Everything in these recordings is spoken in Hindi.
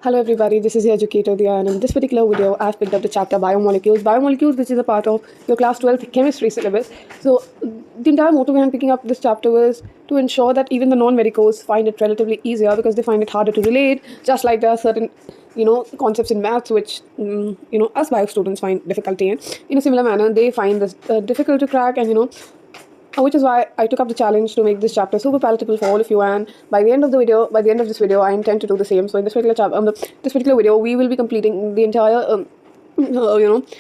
Hello everybody, this is your educator Dia, and in this particular video I've picked up the chapter Biomolecules. Biomolecules, which is a part of your class 12th chemistry syllabus. So the entire motive behind picking up this chapter was to ensure that even the non-medicos find it relatively easier because they find it harder to relate, just like there are certain concepts in maths which us bio students find difficulty in a similar manner. They find this difficult to crack, and which is why I took up the challenge to make this chapter super palatable for all of you. And by the end of this video, I intend to do the same. So in this particular this particular video, we will be completing the entire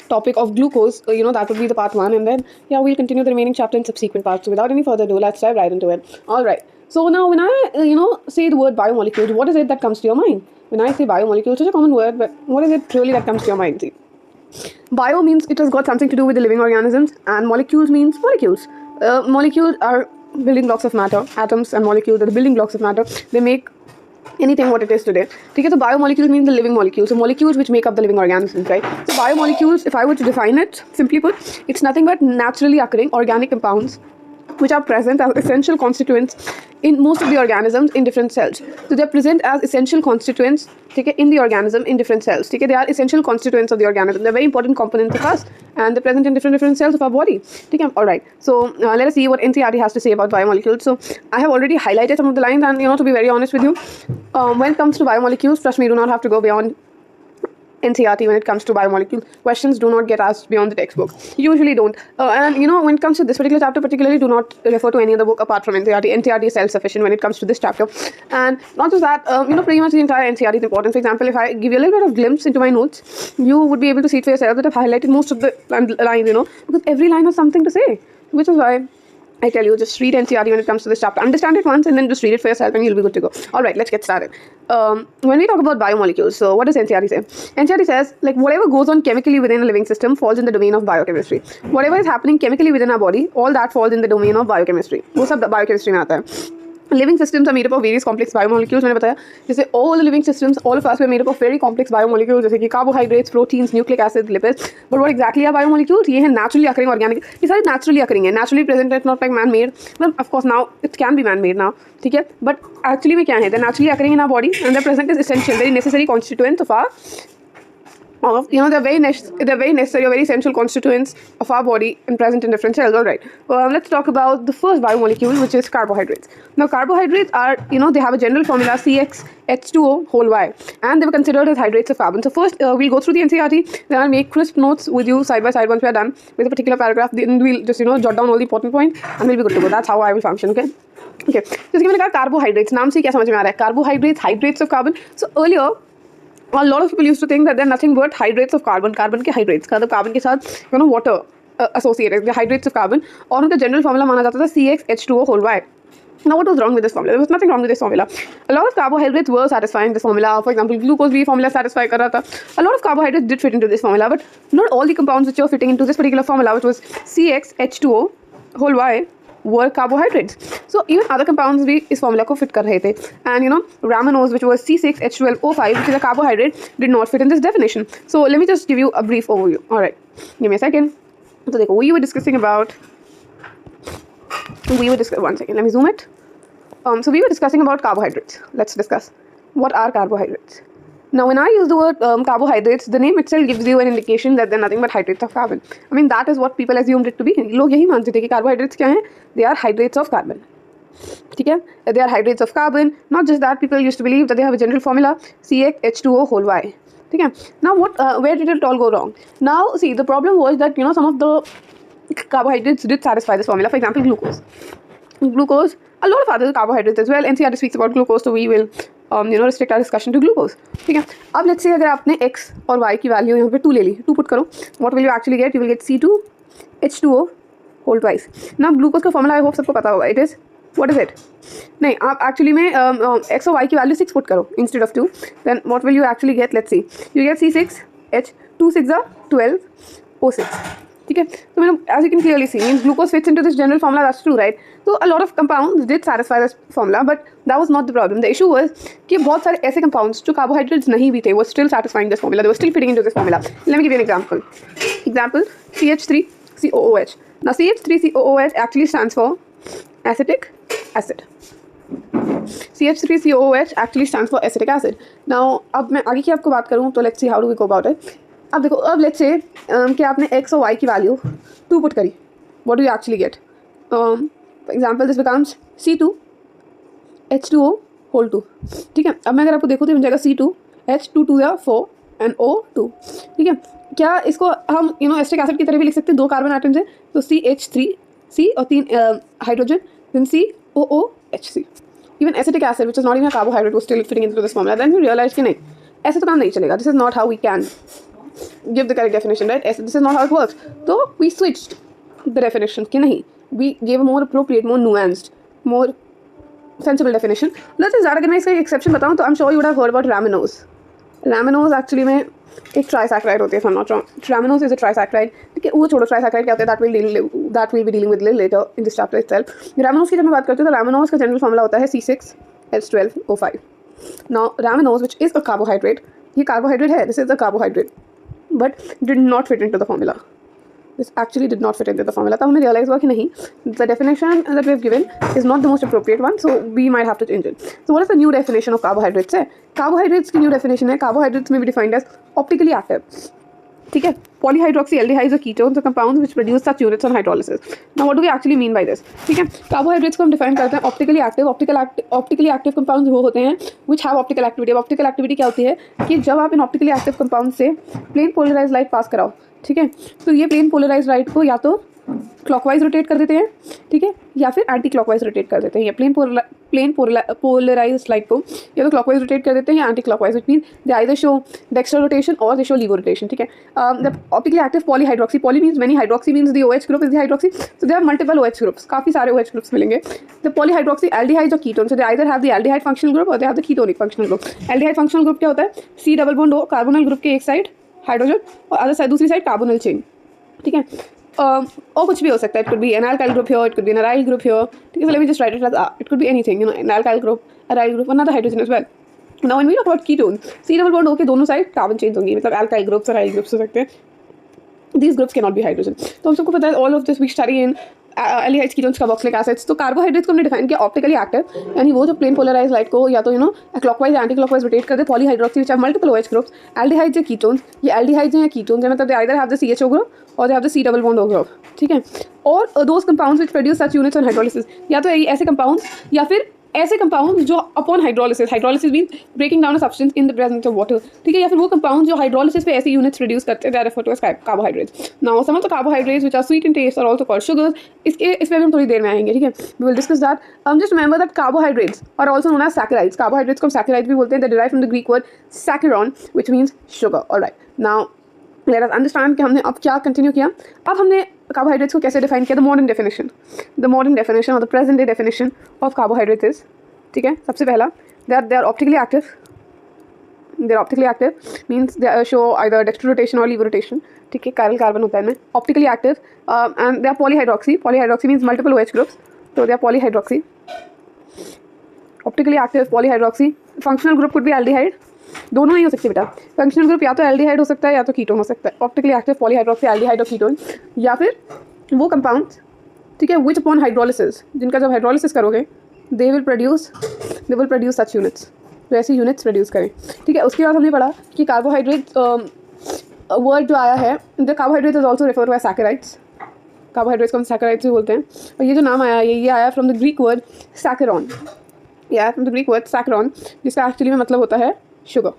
topic of glucose. That would be the part one, and then we'll continue the remaining chapter in subsequent parts. So without any further ado, let's dive right into it. All right. So now, when I say the word biomolecules, what is it that comes to your mind? When I say biomolecules, it's a common word, but what is it really that comes to your mind? See, bio means it has got something to do with the living organisms, and molecules means molecules. Molecules are building blocks of matter. Atoms and molecules are the building blocks of matter. They make anything what it is today. Okay, so biomolecules means the living molecules. So molecules which make up the living organisms, right? So biomolecules, if I were to define it, simply put, it's nothing but naturally occurring organic compounds which are present as essential constituents in most of the organisms in different cells. So they are present as essential constituents in the organism in different cells. They are essential constituents of the organism. They're very important components of us, and they're present in different cells of our body. Alright, so let us see what NCERT has to say about biomolecules. So I have already highlighted some of the lines, and to be very honest with you, when it comes to biomolecules, trust me, you do not have to go beyond NCERT when it comes to biomolecule. Questions do not get asked beyond the textbook. Usually don't. And when it comes to this particular chapter particularly, do not refer to any other book apart from NCERT. NCERT is self-sufficient when it comes to this chapter. And not just that, pretty much the entire NCERT is important. For example, if I give you a little bit of glimpse into my notes, you would be able to see it for yourself that I've highlighted most of the lines, because every line has something to say, which is why I tell you, just read NCERT when it comes to this chapter. Understand it once and then just read it for yourself and you'll be good to go. Alright, let's get started. When we talk about biomolecules, so what does NCERT say? NCERT says, whatever goes on chemically within a living system falls in the domain of biochemistry. Whatever is happening chemically within our body, all that falls in the domain of biochemistry. वो सब biochemistry में आता है. Living systems are made up of various complex biomolecules. मैंने बताया जैसे all the living systems, all of us were made up of very complex biomolecules जैसे कि carbohydrates, proteins, nucleic acids, lipids. But what exactly are biomolecules? ये है naturally occurring organic. ये सारे naturally occurring है, naturally present. It's not like man-made. Well, of course now it can be man-made now. ठीक है? But actually में क्या है? They're naturally occurring in our body, and they're present as essential, very necessary constituents of our. They're very necessary or very essential constituents of our body and present in different cells. All right. Let's talk about the first biomolecule, which is carbohydrates. Now, carbohydrates are, they have a general formula CxH2O whole Y, and they were considered as hydrates of carbon. So first, we'll go through the NCERT, then I'll make crisp notes with you side by side once we're done with a particular paragraph. Then we'll just, jot down all the important points, and we'll be good to go. That's how I will function, okay? Okay. So, मैंने कहा carbohydrates. नाम से क्या समझ में आ रहा है? Carbohydrates, hydrates of carbon. So earlier, a lot of people used to think that they're nothing but hydrates of carbon. Carbon के hydrates, मतलब carbon के साथ water associated, the hydrates of carbon. और उनका general formula माना जाता था CxH2O whole Y. Now, what was wrong with this formula? There was nothing wrong with this formula. A lot of carbohydrates were satisfying this formula. For example, glucose भी formula satisfy कर रहा था. A lot of carbohydrates did fit into this formula, but not all the compounds which were fitting into this particular formula, which was CxH2O whole Y, were carbohydrates. So even other compounds भी इस formula को fit कर रहे थे. And ramenose, which was C6H12O5, which is a carbohydrate, did not fit in this definition. So let me just give you a brief overview. Alright, give me a second. So देखो, we were discussing about. One second. Let me zoom it. So we were discussing about carbohydrates. Let's discuss what are carbohydrates. Now, when I use the word carbohydrates, the name itself gives you an indication that they're nothing but hydrates of carbon. I mean, that is what people assumed it to be. लोग यही मानते थे कि carbohydrates क्या हैं? They are hydrates of carbon. ठीक है? They are hydrates of carbon. Not just that, people used to believe that they have a general formula CxH2O whole Y. ठीक है? Now, where did it all go wrong? Now, see, the problem was that some of the carbohydrates did satisfy this formula. For example, glucose. Glucose, a lot of other carbohydrates as well. NCERT speaks about glucose, so we will restrict our discussion to glucose. ठीक है? अब let's say अगर आपने x और y की वैल्यू यहाँ पे 2 ले ली, 2 पुट करो, what will you actually get? You will get C2H2O whole twice. Now glucose का formula I hope सबको पता होगा. It is, what is it? नहीं, आप actually में x और y की वैल्यू 6 पुट करो instead of 2. Then what will you actually get? Let's see. You get C6H, 2 6 are 12 O6. ठीक है? So as you can clearly see, means glucose fits into this general formula. That's true, right? So a lot of compounds did satisfy this formula, but that was not the problem. The issue was कि बहुत सारे ऐसे compounds जो carbohydrates नहीं भी थे, were still satisfying this formula. They were still fitting into this formula. Let me give you an example. Example: CH3COOH. Now CH3COOH actually stands for acetic acid. CH3COOH actually stands for acetic acid. Now अब मैं आगे की आपको बात करूँ तो let's see how do we go about it. अब देखो, अब let's say कि आपने x और y की वैल्यू 2 पुट करी, what do you actually get? For example this becomes C2 H2O whole 2. ठीक है, अब मैं अगर आपको देखूँ तो बन जाएगा C2 H2 2 या 4 and O2. ठीक है, क्या इसको हम एसिटिक एसिड की तरह भी लिख सकते हैं, 2 कार्बन एटम्स हैं तो CH3C और 3 hydrogen, then COOHC. Even acetic acid, which is not even a carbohydrate, was still fitting into this formula. Then we realized कि नहीं, ऐसे तो काम नहीं चलेगा. This is not how we can give the correct definition, right? This is not how it works. So we switched the definition कि नहीं, we gave a more appropriate, more nuanced, more sensible definition. Let's say अगर मैं इसका exception बताऊँ तो I'm sure you would have heard about raminose. Raminose actually में एक ट्राइसैक्राइड होती है, if I'm not wrong. Raminose is a trisaccharide. ठीक है, वो छोड़ो ट्राइसैक्राइड क्या होता है, that we'll be dealing with later in this chapter itself. Raminose की जब मैं बात करती हूँ तो raminose का जनरल फॉर्मूला होता है C6H12O5. Now raminose, which is a carbohydrate, ये कार्बोहाइड्रेट है, this is a carbohydrate, but did not fit into the formula. This actually did not fit into the formula. तब हमने realize हुआ कि नहीं, the definition that we have given is not the most appropriate one, so we might have to change it. So what is the new definition of carbohydrates है? Carbohydrates की new definition है, carbohydrates may be defined as optically active. ठीक है, polyhydroxyaldehydes or ketones are compounds which produce such units on hydrolysis. Now what do we actually mean by this? ठीक है, carbohydrates को हम define करते हैं optically active. Optically active compounds वो होते हैं which have optical activity. अब optical activity क्या होती है कि जब आप इन optically active compounds से plain polarized light पास कराओ, ठीक है, तो ये प्लेन पोलराइज लाइट को या तो क्लॉकवाइज रोटेट कर देते हैं, ठीक है, या फिर एंटी क्लॉकवाइज रोटेट कर देते हैं. या प्लेन पोलराइज लाइट को या तो क्लॉकवाइज रोटेट कर देते हैं या anti clockwise, which mean they either show dextro rotation और दे शो लीवो रोटेशन. ठीक है, the optically active polyhydroxy, poly means many, hydroxy means the OH group is the hydroxy, so they have multiple OH groups, काफी सारे OH ग्रुप्स मिलेंगे. द पॉलीहाइड्रोक्सी एल्डिहाइड्स और ketone, so they either have the aldehyde functional group और they have the ketonic functional group. Aldehyde functional group क्या होता है, C double bond O, carbonyl group के एक साइड हाइड्रोजन और अदर साइड दूसरी साइड कार्बोनल चेन. ठीक है, और कुछ भी हो सकता है, it could be an alkyl group here, it could be an aryl group here. ठीक है, let me just write it as it could be anything, an alkyl group, aryl group, another hydrogen as well. Now when we talk about ketones, C double bond O के दोनों साइड कार्बन चेन्स होंगी, मतलब अल्काइल ग्रुप्स, अराइल ग्रुप्स हो सकते हैं. These groups cannot be hydrogen. तो हम सबको पता है, all of this we study in aldehydes, ketones, carboxylic acids. तो कार्बोहाइड्रेट्स को हमने डिफाइन किया ऑप्टिकली एक्टिव, यानी वो जो प्लेन पोलराइज लाइट को या तो क्लॉकवाइज एंटी क्लॉकवाइज रोटेट कर दे. Polyhydroxy which have multiple OH groups, aldehydes या कीटोन्स, ये एल्डिहाइड्स हैं या कीटोन्स हैं, मतलब they either have the CHO group और they have the C double bond O group. ठीक है, और those compounds which produce such units on hydrolysis, या तो ऐसे कंपाउंड्स या फिर ऐसे कंपाउंड जो upon hydrolysis mean breaking down a substance in the presence of water. ठीक है, या फिर वो कंपाउंड जो हाइड्रोलिसिस पे ऐसे यूनिट्स प्रोड्यूस करते हैं, they are referred to as carbohydrates. Now some of the carbohydrates which are sweet in taste are also called sugars. इस पे हम थोड़ी देर में आएंगे. ठीक है, we will discuss that. Just remember that carbohydrates are also known as saccharides. Carbohydrates को हम सैकराइड्स भी बोलते हैं. They derive from the Greek word saccharon which means sugar. Alright, now let us understand कि हमने अब क्या कंटिन्यू किया. अब हमने कार्बोहाइड्रेट्स को कैसे डिफाइन किया. द मॉडर्न डेफिनेशन और the present day definition of carbohydrates is, ठीक है, सबसे पहला they are optically active. They are optically active means they show either dextro rotation और लीवो रोटेशन. ठीक है, कायरल कार्बन होता है इनमें. Optically active and they are polyhydroxy means multiple OH groups, तो they are polyhydroxy. Optically active polyhydroxy. Functional group could be aldehyde, दोनों ही हो सकते हैं बेटा. फंक्शनल ग्रुप या तो एल्डिहाइड हो सकता है या तो कीटोन हो सकता है. ऑप्टिकली एक्टिव पॉलीहाइड्रोक्सी, एल्डिहाइड और कीटोन, या फिर वो कंपाउंड्स, ठीक है, विच अपॉन हाइड्रोलिसिस, जिनका जब हाइड्रोलिसिस करोगे they will produce such units, तो ऐसी यूनिट्स प्रोड्यूस करें. ठीक है, उसके बाद हमने पढ़ा कि कार्बोहाइड्रेट वर्ड जो आया है, the carbohydrate is also refer to as saccharides. Carbohydrates को हम सैकराइड्स भी बोलते हैं. और ये जो नाम आया है ये आया from the Greek word saccharon. ये आया from the Greek word saccharon, जिसका एक्चुअली में मतलब होता है sugar.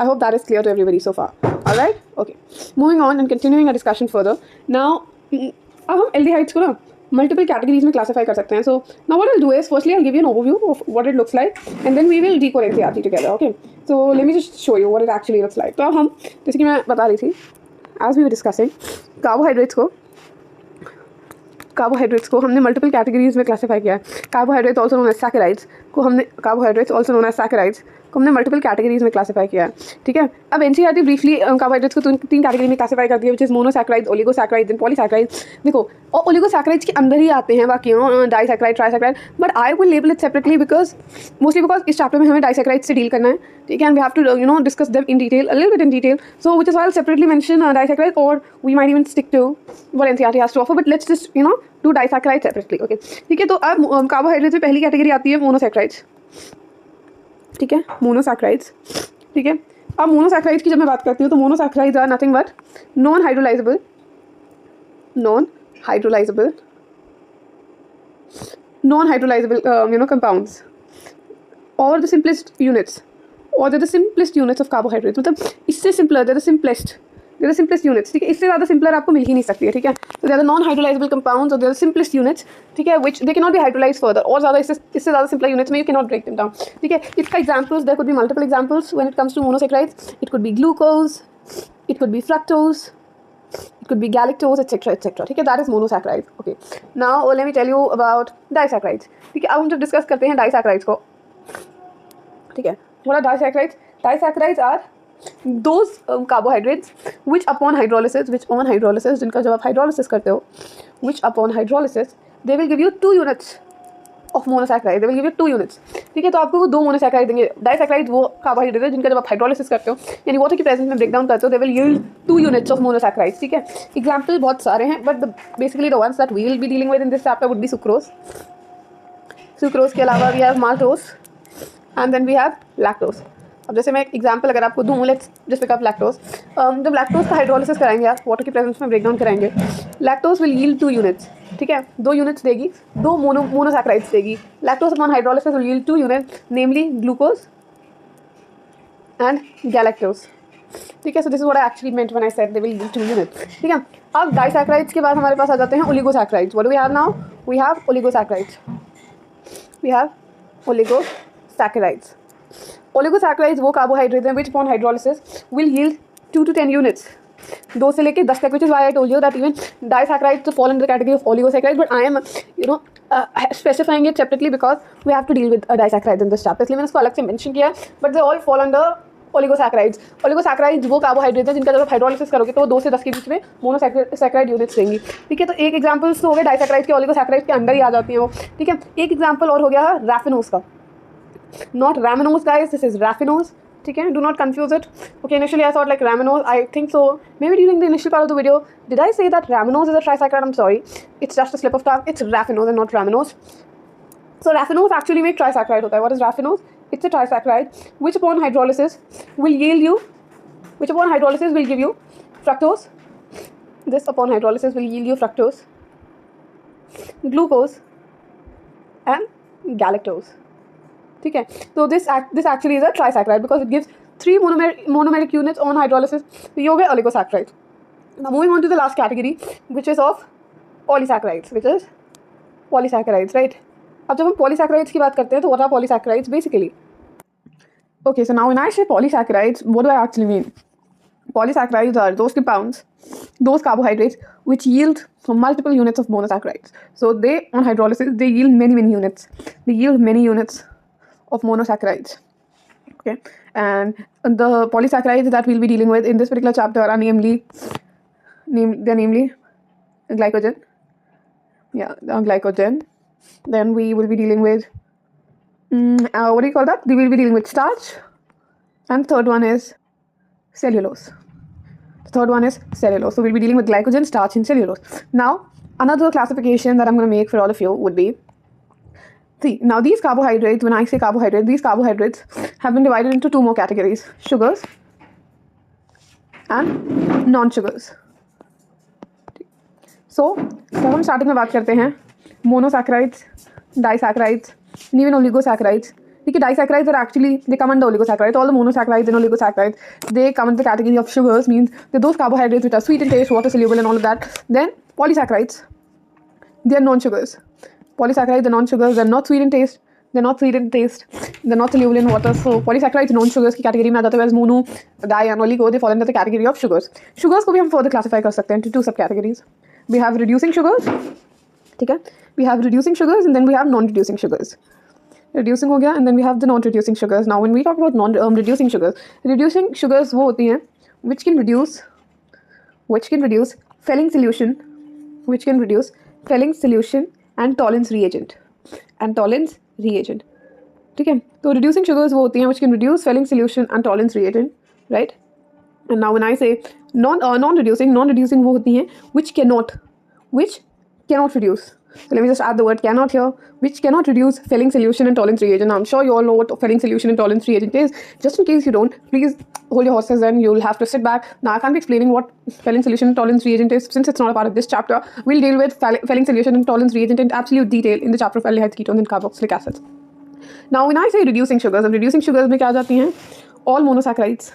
I hope that is clear to everybody so far. Alright, okay, moving on and continuing a discussion further. Now अब हम एल्डिहाइड्स को ना मल्टीपल कैटेगरीज में क्लासीफाई कर सकते हैं. So now what I will do is firstly I will give you an overview of what it looks like and then we will decode NCERT together. Okay, so let me just show you what it actually looks like. तो अब हम, जैसे कि मैं बता रही थी, as we were discussing, carbohydrates को हमने मल्टीपल कैटेगरीज में क्लासीफाई किया है. Carbohydrates also known as saccharides. को हमने carbohydrates also known as saccharides को हमने मल्टीपल कैटेगरीज में क्लासीफाई किया है, ठीक है। अब एनसीईआरटी ब्रीफली कार्बोहाइड्रेट्स को तीन कैटेगरी में क्लासीफाई करती है, which is monosaccharides, oligosaccharides and polysaccharides. देखो और ओलिगोसैकराइड्स के अंदर ही आते हैं बाकी disaccharide, trisaccharide, but I will label it separately because mostly because इस चैप्टर में हमें डाइसैकराइड से डील करना है, ठीक है, and we have to discuss them in detail, a little bit in detail, so which is why I separately mention disaccharide और we might even stick to what NCERT has to offer, but let's just do disaccharide separately, okay, ठीक है। तो अब कार्बोहाइड्रेट्स में पहली कैटेगरी आती है मोनोसैकराइड्स, ठीक है, मोनोसैकराइड्स, ठीक है। अब मोनोसैकराइड्स की जब मैं बात करती हूँ तो monosaccharides are nothing but non hydrolysable compounds और द सिंपलेस्ट यूनिट्स और the simplest units of carbohydrates, मतलब इससे simpler they the simplest units, ठीक है, इससे ज़्यादा सिंपलर आपको मिल ही नहीं सकती है, ठीक है। तो they are the non hydrolysable compounds और they are the simplest units, ठीक है, which they can not be hydrolyse further, और ज़्यादा इससे ज़्यादा सिंपल यूनिट्स में you can not break them down, ठीक है। इसका examples there could be multiple examples when it comes to monosaccharides, it could be glucose, it could be fructose, it could be galactose, etc, etc, ठीक है, that is monosaccharides, okay। now let me tell you about disaccharides, ठीक है। अब हम जब डिस्कस करते हैं disaccharides को, ठीक है, what are disaccharides? Disaccharides are those carbohydrates which upon hydrolysis जिनका जब आप हाइड्रोलिसिस करते हो, which upon hydrolysis they will give you 2 units of monosaccharide, they will give you 2 units, ठीक है। तो आपको वो 2 मोनोसैकराइड देंगे। डाइसैकराइड वो कार्बोहाइड्रेट है जिनका जब आप हाइड्रोलिसिस करते हो यानी वाटर की प्रेजेंस में ब्रेक डाउन करते हो, they will yield 2 units of monosaccharide, ठीक है। एग्जाम्पल बहुत सारे हैं but basically the ones that we will be dealing with in this chapter would be sucrose के अलावा we have maltose and then we have lactose. अब जैसे मैं एक एग्जाम्पल अगर आपको दूँ, let's just pick up lactose. जब लैक्टोज का हाइड्रोलिसिस कराएंगे आप, वाटर की प्रेजेंस में ब्रेक डाउन कराएंगे, लैक्टोज विल यील्ड 2 units, ठीक है, 2 units देगी, 2 मोनोसैकराइड्स देगी। Lactose upon hydrolysis will yield 2 units, namely glucose and galactose, ठीक है। So this is what I actually meant when I said they will yield 2 units, ठीक है। अब डाइसैकराइड्स के बाद हमारे पास आ जाते हैं oligosaccharides. What do we have now? We have oligosaccharides, oligosaccharides वो कार्बोहाइड्रेट हैं which upon hydrolysis will yield 2 to 10 units, 2 से लेकर 10 तक, which is why I told you that even disaccharides to fall in the category of oligosaccharides, but I am specifying it separately because we have to deal with disaccharides in this chapter, इसलिए मैंने इसको अलग से मेंशन किया है, but they all fall under ओलिगोसैकराइड्स वो कार्बोहाइड्रेट है जिनका जब आप हाइड्रोलिसिस करोगे तो वो 2 से 10 के बीच में मोनोसैकराइड यूनिट्स देंगी, ठीक है। तो एक एग्जाम्पल्स तो हो गए डाइसैकराइड के, ओलिगोसैकराइड के अंदर ही आ जाती हैं वो, ठीक है। एक एग्जाम्पल और हो गया रैफिनोज का, not ramanose guys, this is raffinose, ठीक है, do not confuse it, okay। Initially I thought like ramanose, I think so maybe during the initial part of the video did I say that ramanose is a trisaccharide? I'm sorry, it's just a slip of tongue, it's raffinose and not ramanose। So raffinose actually में trisaccharide होता है। What is raffinose? It's a trisaccharide which upon hydrolysis will give you fructose, this upon hydrolysis will yield you fructose, glucose and galactose, ठीक है। तो this actually is a trisaccharide because it gives 3 monomeric units on hydrolysis, तो ये हो गए oligosaccharide. Now moving on to the last category which is of polysaccharides, right. अब जब हम पॉलीसैकराइड्स की बात करते हैं तो what are polysaccharides basically? Okay, so now when I say polysaccharides what do I actually mean? Polysaccharides are those compounds, those carbohydrates which yield multiple units of monosaccharides. So they, on hydrolysis, they yield many units. They yield many units of monosaccharides. Okay, and the polysaccharides that we'll be dealing with in this particular chapter are namely glycogen. Yeah, glycogen. Then we will be dealing with what do you call that? We will be dealing with starch, and the third one is cellulose. So we'll be dealing with glycogen, starch, and cellulose. Now, another classification that I'm going to make for all of you would be, see, now these carbohydrates, when I say carbohydrates, these carbohydrates have been divided into 2 more categories, sugars and non-sugars. So, जब हम स्टार्टिंग में बात करते हैं मोनोसैकराइड्स, डाइसैकराइड्स, even oligosaccharides, ठीक है। Disaccharides are actually, they come under oligosaccharides. All the monosaccharides and oligosaccharides, they come under the category of sugars, means they're those carbohydrates which are sweet in taste, water soluble and all of that. Then polysaccharides, they are non-sugars. Polysaccharides are non-sugars, they're not sweet in taste, they're not soluble in water. So polysaccharides non-sugars की category में आ जाते हैं, whereas mono, di and oligo, they fall under the category of sugars. Sugars को भी हम further classify कर सकते हैं into 2 subcategories. We have reducing sugars, ठीक है, we have reducing sugars and then we have non-reducing sugars. reducing हो गया, and then we have the non-reducing sugars. Now when we talk about non-reducing sugars वो होती हैं which can reduce Fehling solution and Tollens reagent. ठीक है, तो reducing sugars वो होती हैं which can reduce Fehling solution and Tollens reagent, right? And now when I say non-reducing वो होती हैं which cannot reduce. So let me just add the word cannot here, which cannot reduce Fehling solution and Tollens reagent. I'm sure you all know what Fehling solution and Tollens reagent is. Just in case you don't, please hold your horses and you'll have to sit back. Now I can't be explaining what Fehling solution and Tollens reagent is since it's not a part of this chapter. We'll deal with Fehling solution and Tollens reagent in absolute detail in the chapter of aldehydes, ketones and carboxylic acids. Now when I say reducing sugars, अब reducing sugars में क्या आ जाती हैं? All monosaccharides,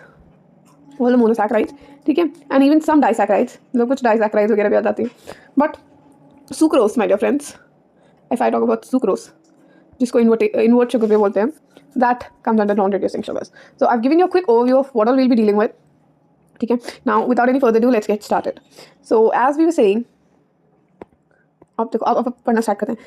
ठीक है, and even some disaccharides, मतलब कुछ disaccharides वगैरह भी आ जाती हैं. But sucrose, my dear friends, if I talk about sucrose, जिसको invert sugar भी बोलते हैं, that comes under non-reducing sugars. So I've given you a quick overview of what all we'll be dealing with. ठीक है, now without any further ado, let's get started. So as we were saying, अब देखो अब पढ़ना स्टार्ट करते हैं.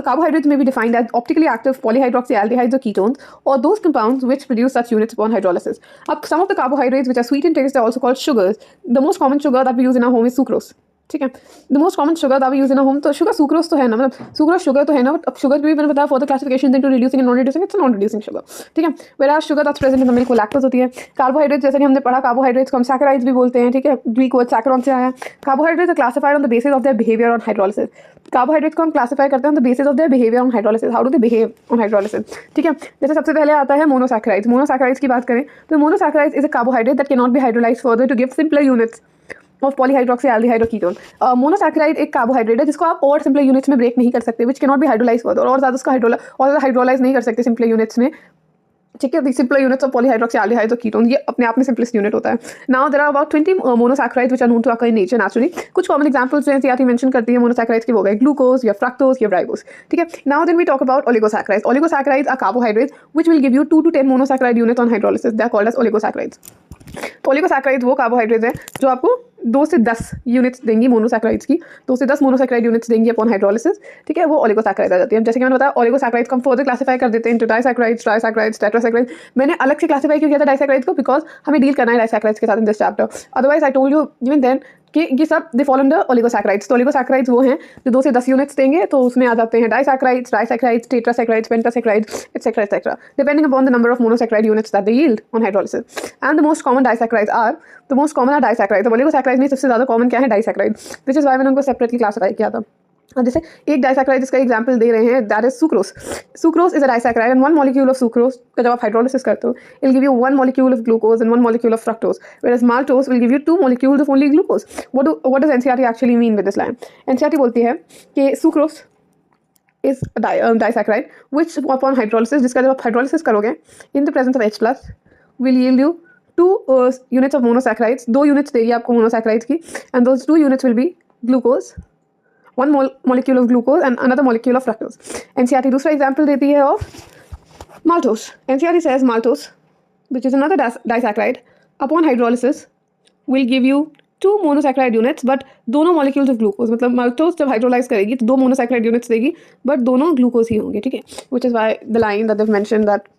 Carbohydrates may be defined as optically active polyhydroxyaldehydes or ketones, or those compounds which produce such units upon hydrolysis. अब some of the carbohydrates which are sweet in taste, they're also called sugars. The most common sugar that we use in our home is sucrose. ठीक है, the most common sugar that we use in home, तो शुगर सुक्रोज तो है ना, मतलब सुक्रोज शुगर तो है ना. अब शुगर भी मैंने बताया for the classification into reducing and non reducing, it's non reducing sugar. ठीक है, where sugar that's present in the milk वो लैक्टोज होती है. कार्बोहाइड्रेट जैसे कि हमने पढ़ा, कार्बोहाइड्रेट्स को हम सैकराइड्स भी बोलते हैं. ठीक है, ग्रीक वर्ड सैकरॉन से आया. Carbohydrates are classified on the basis of their behaviour on hydrolysis. Carbohydrates को हम क्लासिफाई करते हैं on the basis of their behaviour on hydrolysis. How do they behave on hydrolysis? ठीक है, जैसे सबसे पहले आता है मोनोसैकराइड्स. मोनोसैकराइड्स की बात करें तो monosaccharides is a carbohydrate that can not be hydrolysed further to give simpler units of polyhydroxyaldehyde और कीटोन. मोनोसैकराइड एक कार्बोहाइड्रेट है जिसको आप और सिंपल यूनिट्स में ब्रेक नहीं कर सकते, which can not be hydrolyse further, और ज़्यादा उसका हाइड्रोलाइज नहीं कर सकते सिंपल यूनिट्स में. ठीक है, सिंपल यूनिट्स ऑफ पॉलीहाइड्रोक्सीएल्डिहाइड और कीटोन ये अपने आप में सिंपलेस्ट यूनिट होता है. Now there are about 20 monosaccharides which are known to occur in nature naturally. कुछ कॉमन एग्जांपल्स हैं सीआरटी मेंशन करती है मोनोसैकराइड्स के, वो गए ग्लूकोज या फ्रक्टोज या राइबोज. ठीक है, now then we talk about oligosaccharides. Oligosaccharides are carbohydrates which will give you 2 to 10 monosaccharide units on hydrolysis. They are called as oligosaccharides. तो ओलिगोसैकराइड्स वो कार्बोहाइड्रेट्स हैं जो आपको 2 से 10 यूनिट्स देंगी मोनोसैकराइड्स की, 2 से 10 मोनोसैकराइड यूनिट्स देंगी अपॉन हाइड्रोलिसिस. ठीक है, वो ओलिगोसैकराइड आ जाती है. जैसे कि मैंने बताया ओलिगोसैकराइड्स को हम फर्दर क्लासिफाई कर देते हैं इनटू डाइसैकराइड्स, ट्राइसैकराइड्स, टेट्रासैकराइड्स. मैंने अलग से क्लासिफाई क्यों किया था डाइसैकराइड्स को? बिकॉज हमें डील करना है डाइसैकराइड्स के साथ in this chapter. Otherwise I told you even then कि ये सब दे फॉलो अंडर ओलिगोसैकराइड्स. तो ओलिगोसैकराइड्स वो हैं जो 2 से 10 यूनिट्स देंगे, तो उसमें आ जाते हैं disaccharides, trisaccharides, tetrasaccharides, pentasaccharides, etcetera depending upon the number of monosaccharide units that they yield on hydrolysis. And the most common disaccharides are disaccharides. Oligosaccharides में सबसे ज़्यादा कॉमन क्या है? डाइसैकराइड, विच इज़ वाई मैंने उनको सेपरेटली क्लासिफाई किया था. जैसे एक डाइसैकराइड जिसका एग्जांपल दे रहे हैं, that is sucrose. Sucrose is a disaccharide and 1 molecule of sucrose का जब आप हाइड्रोलिसिस करते हो, it will give you 1 molecule of glucose and 1 molecule of fructose, whereas maltose will give you 2 molecules of only glucose. What does NCERT actually mean with this line? NCERT बोलती है कि sucrose is disaccharide which upon hydrolysis, जिसका जब आप हाइड्रोलिसिस करोगे इन the presence of H+ will yield you 2 units of monosaccharides. 2 units देगी आपको मोनोसैकराइड्स की, and those 2 units will be glucose, 1 molecule of glucose and another molecule of fructose. NCERT दूसरा एग्जाम्पल देती है of maltose. NCERT says maltose, which is another disaccharide, upon hydrolysis will give you 2 monosaccharide units, but दोनों molecules of glucose. मतलब maltose जब हाइड्रोलाइज करेगी तो 2 monosaccharide units देगी, but दोनों ग्लूकोज ही होंगे. ठीक है, which is why the line that they've mentioned that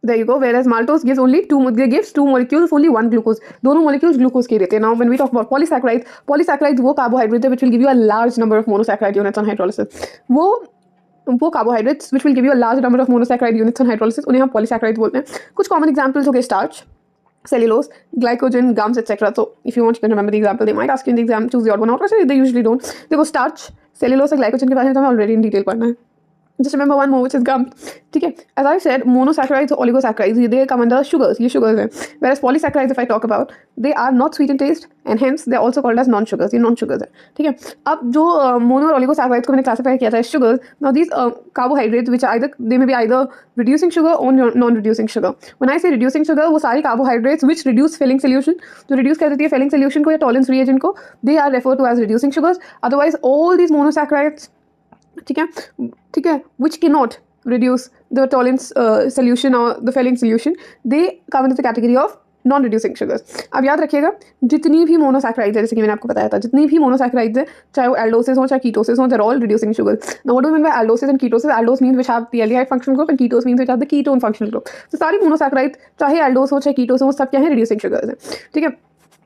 there you go, whereas maltose gives only 2 molecules of only 1 glucose. दोनों molecules glucose के रहते हैं. Now when we talk about polysaccharides वो carbohydrates which will give you a large number of monosaccharide units on hydrolysis. वो carbohydrates which will give you a large number of monosaccharide units on hydrolysis, उन्हें हम polysaccharides बोलते हैं. कुछ common examples हो गए starch, cellulose, glycogen, gums, etc. So if you want you can remember the example. They might ask you in the exam, choose the odd one out. They usually don't. देखो starch, cellulose और glycogen के बारे में तो हमें already in detail पढ़ना है. Just remember one more, which is gum. ठीक है, as I said, monosaccharides or oligosaccharides, they come under sugars. ये sugars हैं. Whereas polysaccharides, if I talk about, they are not sweet in taste, and hence they are also called as non-sugars. ये non-sugars हैं. ठीक है, अब जो mono और oligosaccharides को मैंने classify किया था as sugars. Now these carbohydrates, which are they may be either reducing sugar or non-reducing sugar. When I say reducing sugar, वो सारी carbohydrates which reduce Fehling solution, जो reduce कर देती है Fehling solution को या Tollens reagent को, they are referred to as reducing sugars. Otherwise, all these monosaccharides, ठीक है, which cannot reduce the Tollens solution or the Fehling solution, they come into the category of non reducing sugars. अब याद रखिएगा, जितनी भी मोनोसैक्राइड्स है, जैसे कि मैंने आपको बताया था, जितनी भी मोनोसैक्राइड्स है, चाहे वो एल्डोसिस हो चाहे कीटोसिस हो, they're all reducing sugars. Now what do we mean by aldosis and ketosis? Aldose means which have the aldehyde functional group, and ketose means which have the ketone functional group. तो सारी मोनोसैक्राइड्स, चाहे एल्डोस हो चाहे कीटोस हो, सब क्या है, रिड्यूसिंग शुगर्स है, ठीक है।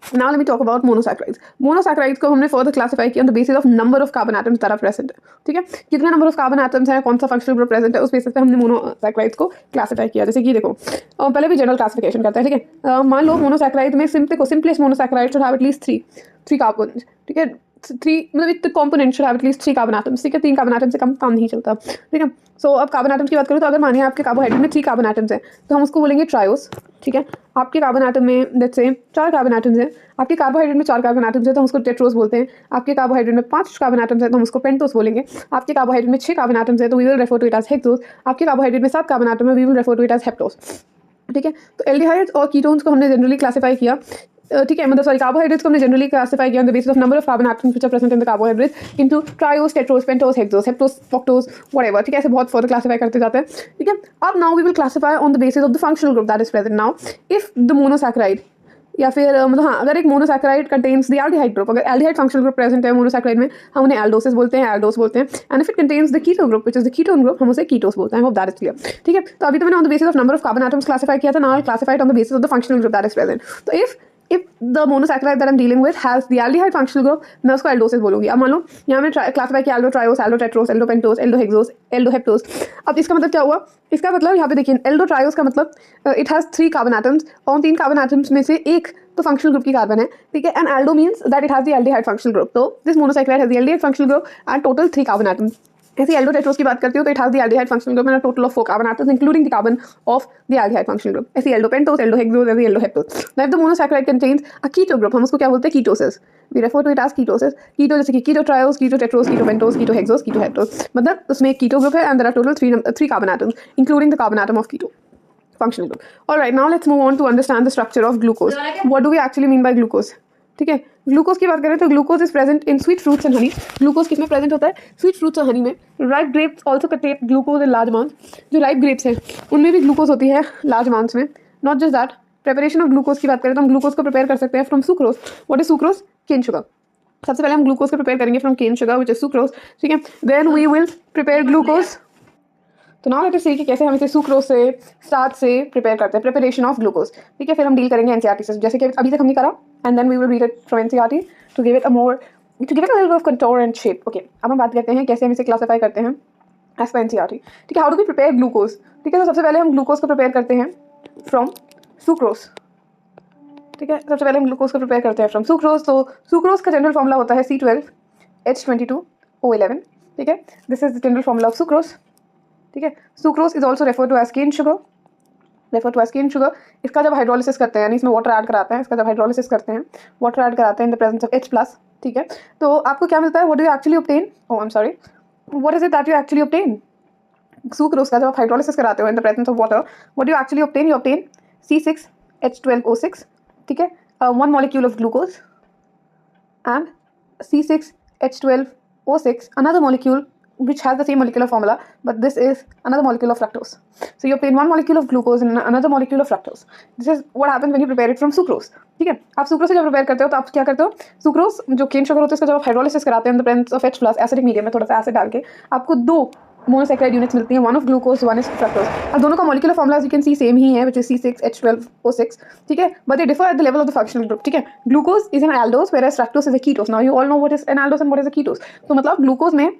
Now let me talk about monosaccharides. Monosaccharides को हमने further classify किया on the basis of number of carbon atoms that are present. ठीक है, कितने number of carbon atoms हैं, कौन सा functional group present है, उस basis पे हमने monosaccharides को classify किया। जैसे कि देखो, पहले भी general classification करते हैं, ठीक है। मान लो monosaccharide में simplest monosaccharide should have at least three carbons, ठीक है। मतलब the component should have at least 3 carbon atoms, ठीक है। 3 carbon atoms से कम काम नहीं चलता, ठीक है। सो अब कार्बन एटम्स की बात करूँ तो अगर मानिए आपके कार्बोहाइड्रेट में 3 कार्बन एटम्स हैं तो हम उसको बोलेंगे ट्रायोस, ठीक है। आपके कार्बन एटम में लेट्स से 4 कार्बन एटम्स हैं, आपके कार्बोहाइड्रेट में 4 कार्बन एटम्स हैं तो हम उसको टेट्रोस बोलते हैं। आपके कार्बोहाइड्रेट में 5 कार्बन एटम्स हैं तो हम उसको पेंटोस बोलेंगे। आपके कार्बोहाइड्रेट में 6 कार्बन एटम्स हैं तो we will refer to it as hexose. आपके कार्बोहाइड्रेट में 7 कार्बन एटम है, we will refer to it as heptose, ठीक है। तो एल्डिहाइड्स और कीटोन्स को हमने जनरली क्लासीफाई किया, ठीक है, मतलब सॉरी कार्बोहाइड्रेट्स को हमने जनरली क्लासीफाई किया on the basis of number of carbon atoms which are present in the carbohydrates into triose, tetrose, pentose, hexose, heptose, octose, whatever, ठीक है। ऐसे बहुत फर्दर क्लासीफाई करते जाते हैं, ठीक है। अब now we will classify on the basis of the functional group that is present. Now if the monosaccharide या फिर मतलब हाँ, अगर एक monosaccharide contains the aldehyde group, अगर एल्डिहाइड फंक्शनल ग्रुप प्रेजेंट है मोनोसैक्राइड में, हम उन्हें एल्डोसिस बोलते हैं, एल्डोस बोलते हैं। And if it contains the ketone group which is the ketone group, हम उसे कीटोस बोलते हैं। I hope that is clear, ठीक है। तो अभी तो मैंने on the basis of number of carbon atoms classify किया था, now I classified on the basis of the functional group that is present. तो if the monosaccharide that I'm dealing with has the aldehyde functional group, मैं उसको एल्डोसिस बोलूँगी। अब मान लो यहाँ में क्लासीफाई किया aldotriose, aldotetrose, aldopentose, aldohexose, aldoheptose. अब इसका मतलब क्या हुआ, इसका मतलब यहाँ पे देखिए एल्डो ट्रायोस का मतलब इट हैज़ 3 कार्बन एटम्स और 3 कार्बन एटम्स में से एक तो फंक्शनल ग्रुप की कार्बन है, ठीक है। And aldo means that it has the aldehyde functional group, तो this monosaccharide has the aldehyde functional group and total 3 carbon atoms. ऐसे एल्डो टेट्रोस की बात करती हूँ तो it has the aldehyde functional group and total of 4 carbon atoms including the carbon of the aldehyde functional group. ऐसे एल्डो पेंटोस, एल्डो हेक्सोस, ऐसे aldoheptose. Now if the monosaccharide contains a keto group, हम उसको क्या बोलते हैं, ketoses. We refer to it as ketoses. Keto जैसे कि ketotriose, ketotetrose, ketopentose, ketohexose, ketoheptose, मतलब उसमें एक कीटो ग्रुप है and there are total 3 carbon atoms including the carbon atom of keto functional group. All right, now let's move on to understand the structure of glucose. What do we actually mean by glucose? ठीक है, ग्लूकोज की बात करें तो glucose is present in sweet fruits and honey. Glucose किसमें प्रेजेंट होता है, स्वीट फ्रूट्स और हनी में। Ripe grapes also contain glucose in large amounts. जो राइप ग्रेप्स हैं उनमें भी ग्लूकोज होती है लार्ज अमाउंट्स में। Not just that, preparation of glucose की बात करें तो हम ग्लूकोज को प्रिपेयर कर सकते हैं from sucrose. What is sucrose, cane sugar. सबसे पहले हम ग्लूकोज को प्रिपेयर करेंगे from cane sugar which is sucrose, ठीक है। Then we will prepare glucose. तो नाउ लेट अस सी कि कैसे हम इसे सुक्रोज से, स्टार्च से प्रिपेयर करते हैं, प्रिपरेशन ऑफ ग्लूकोज, ठीक है। फिर हम डील करेंगे एनसीईआरटी से, जैसे कि अभी तक हमने करा, and then we will read it from NCERT to give it a little of contour and shape. Okay, अब हम बात करते हैं कैसे हम इसे क्लासीफाई करते हैं एज पर एनसीईआरटी, ठीक है। How do we prepare glucose, ठीक है। तो सबसे पहले हम ग्लूकोज को प्रिपेयर करते हैं फ्रॉम सुक्रोज, ठीक है। सबसे पहले हम ग्लूकोज को प्रिपेयर करते हैं फ्रॉम सुक्रोज। तो सुक्रोज का जनरल फॉर्मूला होता है C12H22O11, ठीक है। This is the general formula of sucrose, ठीक है। Sucrose is also refer to as cane sugar, इसका जब हाइड्रोलिसिस करते हैं, यानी इसमें वाटर ऐड कराते हैं, इसका जब हाइड्रोलिसिस करते हैं, वाटर ऐड कराते हैं in the presence of H+, ठीक है। तो आपको क्या मिलता है, what do you actually obtain, oh I am sorry, what is it that you actually obtain. Sucrose का जब आप हाइड्रोलिसिस कराते हो इन the presence of water, what do you actually obtain, you obtain C6H12O6, ठीक है, 1 molecule of glucose, and C6H12O6 another molecule which has the same molecular formula, but this is another molecule of fructose. So you obtain 1 molecule of glucose and another molecule of fructose. This is what happens when you prepare it from sucrose, ठीक है। आप सुक्रोज से जब प्रिपेयर करते हो तो आप क्या करते हो, सुक्रोज जो केन शुगर होता है उसका जब आप हाइड्रोलिसिस कराते हैं in the presence of H+ acidic medium में थोड़ा सा एसिड डाल के, आपको 2 मोनोसैक्राइड यूनिट्स मिलती हैं, 1 ऑफ ग्लूकोज, 1 इज फ्रक्टोज। अब दोनों का molecular formula you can see same ही है, विच इज C6H12O6, ठीक है, but they differ at the level of the functional group, ठीक है। Glucose is an aldose whereas fructose is a ketose. Now you all know what is an aldose and what is a ketose. तो मतलब ग्लूकोज में,